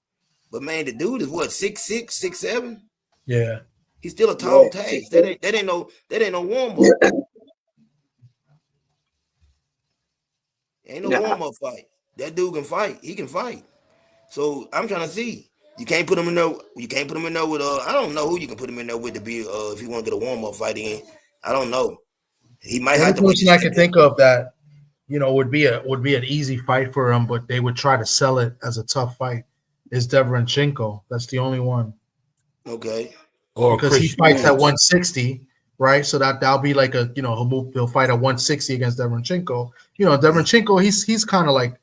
But, man, the dude is what, 6'6", 6'7"? Yeah. He's still a tall task. That ain't no warm-up. Ain't no warm-up fight. That dude can fight. He can fight. So I'm trying to see. You can't put him in there. You can't put him in there with I don't know who you can put him in there with to be if you want to get a warm-up fight in. I don't know. He might have to. The person I can think of that would be an easy fight for him, but they would try to sell it as a tough fight is Deverenchenko. That's the only one. Okay. Because he fights at 160, right? So that'll be like he'll fight at 160 against Deverenchenko. Deverenchenko, he's kind of like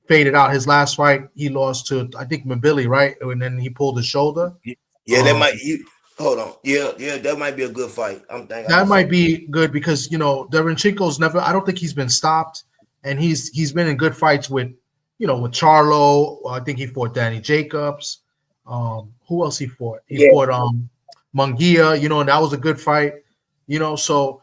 faded out. His last fight, he lost to, I think, Mabili, right? And then he pulled his shoulder. Yeah, that might. Hold on. Yeah, that might be a good fight. That might be good because Deverenchenko's never. I don't think he's been stopped, and he's been in good fights with with Charlo. I think he fought Danny Jacobs. Who else he fought? He fought Munguia. And that was a good fight. So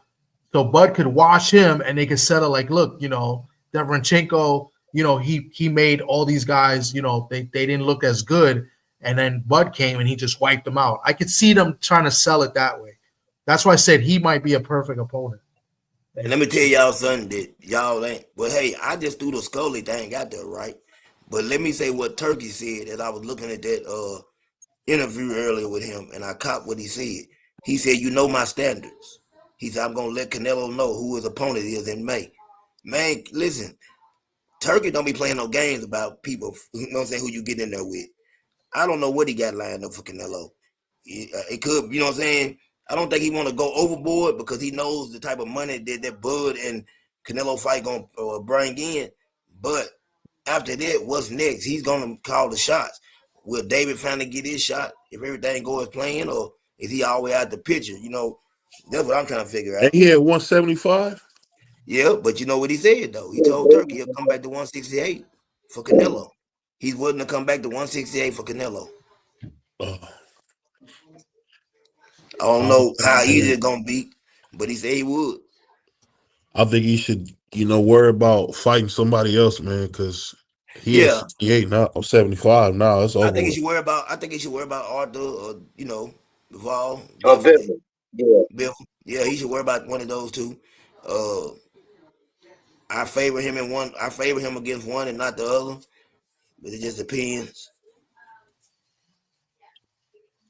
Bud could watch him, and they could settle like, look, Deverenchenko. He made all these guys, they didn't look as good. And then Bud came and he just wiped them out. I could see them trying to sell it that way. That's why I said he might be a perfect opponent. And let me tell y'all something that y'all ain't. But hey, I just threw the Scully thing out there, right? But let me say what Turkey said as I was looking at that interview earlier with him, and I caught what he said. He said, my standards. He said, I'm going to let Canelo know who his opponent is in May. Man, listen, Turkey don't be playing no games about people. You know what I'm saying? Who you get in there with? I don't know what he got lined up for Canelo. It could, you know what I'm saying? I don't think he want to go overboard because he knows the type of money that Bud and Canelo fight gonna bring in. But after that, what's next? He's gonna call the shots. Will David finally get his shot if everything goes playing, or is he all the way out the picture? You know, that's what I'm trying to figure out. And he had 175. Yeah, but you know what he said though? He told Turkey he'll come back to 168 for Canelo. He's willing to come back to 168 for Canelo. I don't know how easy it's gonna be, but he said he would. I think he should, worry about fighting somebody else, man, because he is 68 now, or 75 now. It's over. I think he should worry about Arthur or Duval. Biffle. Yeah. Biffle. Yeah, he should worry about one of those two. I favor him in one. I favor him against one and not the other, but it just depends.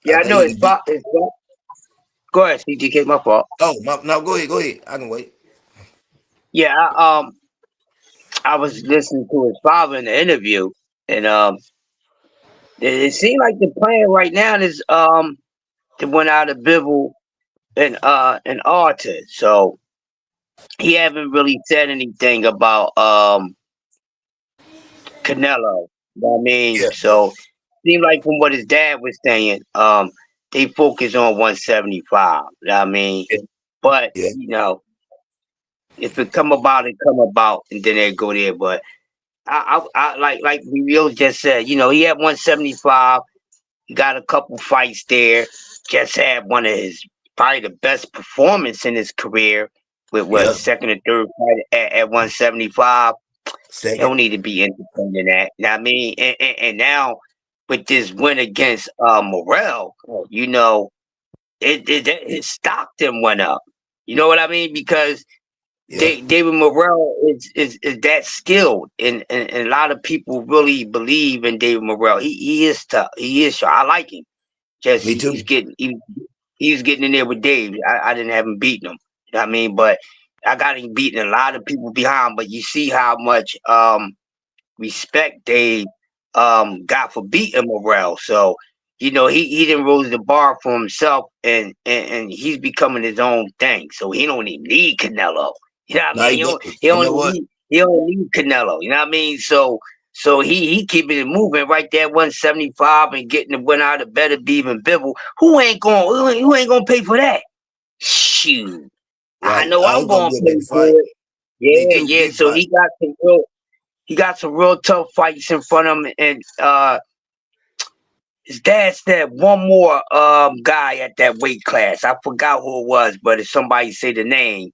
Yeah, I know it's Bob. Go ahead, CTK. My fault. Oh, no, go ahead. I can wait. Yeah, I was listening to his father in the interview, and it seemed like the plan right now is to win out of Bivol and Arthur. So he haven't really said anything about Canelo. You know what I mean? Yeah. So seemed like from what his dad was saying, they focus on 175. You know what I mean? But if it come about, and then they go there. But I like Rio just said, he had 175. He got a couple fights there. Just had one of his probably the best performance in his career with second and third fight at 175. He don't need to be independent in that. You know what I mean? And now with this win against Morrell, his Stockton went up. You know what I mean? Because David Morrell is that skilled, and a lot of people really believe in David Morrell. He is tough. He is sharp. I like him. Just Me too. He was getting in there with Dave. I didn't have him beating him. You know what I mean? But I got him beating a lot of people behind. But you see how much respect Dave got for beating Morrell. So he didn't raise the bar for himself, and he's becoming his own thing. So he don't even need Canelo. You know what I mean? He don't need Canelo. You know what I mean? So he keeping it moving right there, 175, and getting the win out of Better Be Even Bivol. Who ain't gonna pay for that? Shoot. Right. I know I'm gonna pay for it. Yeah. So he got some real tough fights in front of him, and his dad said one more guy at that weight class. I forgot who it was, but if somebody say the name,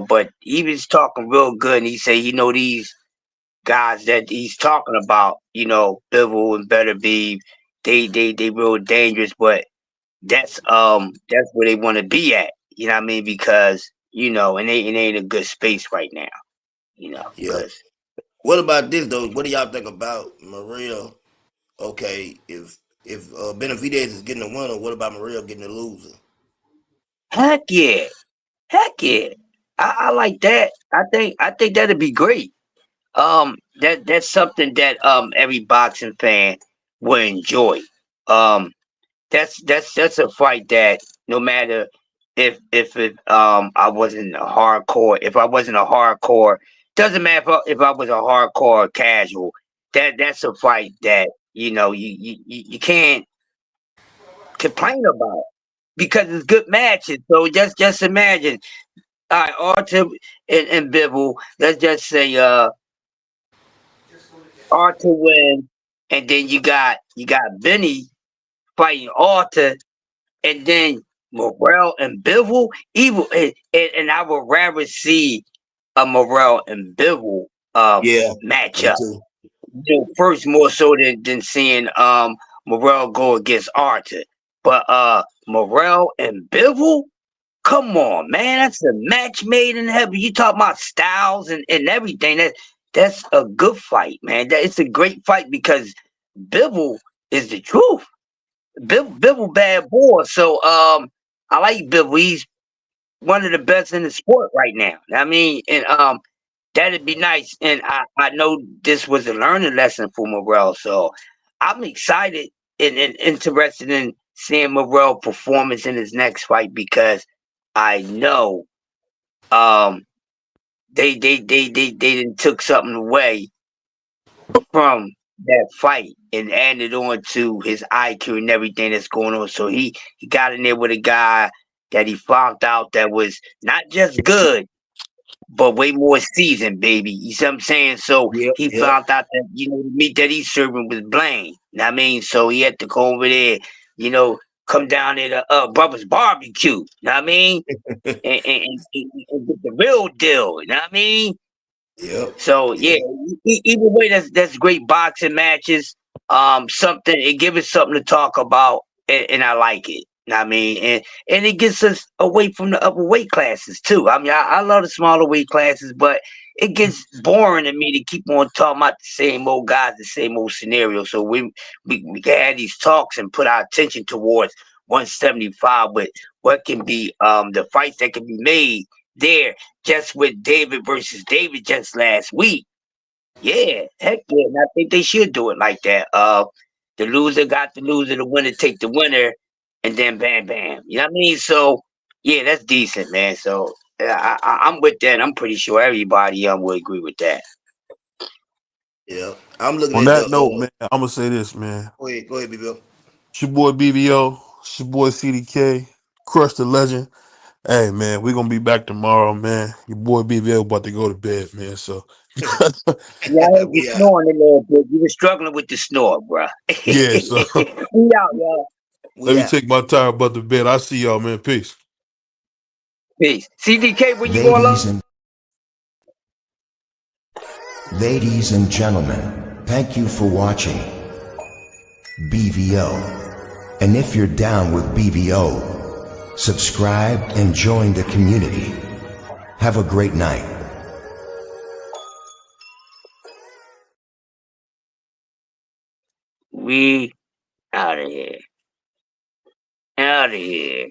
but he was talking real good, and he said these guys that he's talking about, Bivol and Better Be, they real dangerous, but that's where they want to be at. You know what I mean? Because and they ain't a good space right now. Yeah. What about this though? What do y'all think about Maria? Okay, if Benavidez is getting a winner, what about Maria getting a loser? Heck yeah. I like that. I think that'd be great. That's something that every boxing fan will enjoy. That's a fight that no matter if I wasn't a hardcore, doesn't matter if I was a hardcore casual. That's a fight that you can't complain about because it's good matches. So just imagine, all right, Arthur and Bivol. Let's just say Arthur win, and then you got Benny fighting Arthur, and then Morrell and Bivol. And I would rather see a Morrell and Bivol matchup. First, more so than seeing Morrell go against Arthur. But Morrell and Bivol, come on, man, that's a match made in heaven. You talk about styles and everything. That's a good fight, man. It's a great fight because Bivol is the truth. Bivol bad boy. So I like Bivol. He's one of the best in the sport right now. I mean, and that'd be nice. And I know this was a learning lesson for Morrell, so I'm excited and interested in seeing Morrell performance in his next fight because I know they done took something away from that fight and added on to his IQ and everything that's going on. So he got in there with a guy that he found out that was not just good, but way more seasoned, baby. You see what I'm saying? So Yep, he yep. found out that, the meat that he's serving was Blaine. You know what I mean? So he had to go over there, come down there to Brother's Barbecue. You know what I mean? and get the real deal. You know what I mean? Yep. So yeah, either way, that's great boxing matches. Something it gives us something to talk about, and I like it. You know what I mean, and it gets us away from the upper weight classes too. I mean, I love the smaller weight classes, but it gets boring to me to keep on talking about the same old guys, the same old scenario. So we can have these talks and put our attention towards 175 with what can be the fights that can be made there just with David versus David just last week. Yeah, heck yeah. And I think they should do it like that. The loser got the loser, the winner take the winner, and then bam, bam. You know what I mean? So yeah, that's decent, man. So I'm with that. I'm pretty sure everybody will agree with that. Yeah. I'm looking On at that the note, man, I'm gonna say this, man. go ahead, BBO. It's your boy BBO. It's your boy CDK. Crush the Legend. Hey, man, we're gonna be back tomorrow, man. Your boy BBO about to go to bed, man. So Yeah, I heard you We out. snoring a little bit. You were struggling with the snore, bruh. yeah, so We out, y'all. let We me out. take my time about the bed. I see y'all, man. Peace. Peace. CDK, when you going live? Ladies and gentlemen, thank you for watching BVO. And if you're down with BVO, subscribe and join the community. Have a great night. We out of here. Out of here.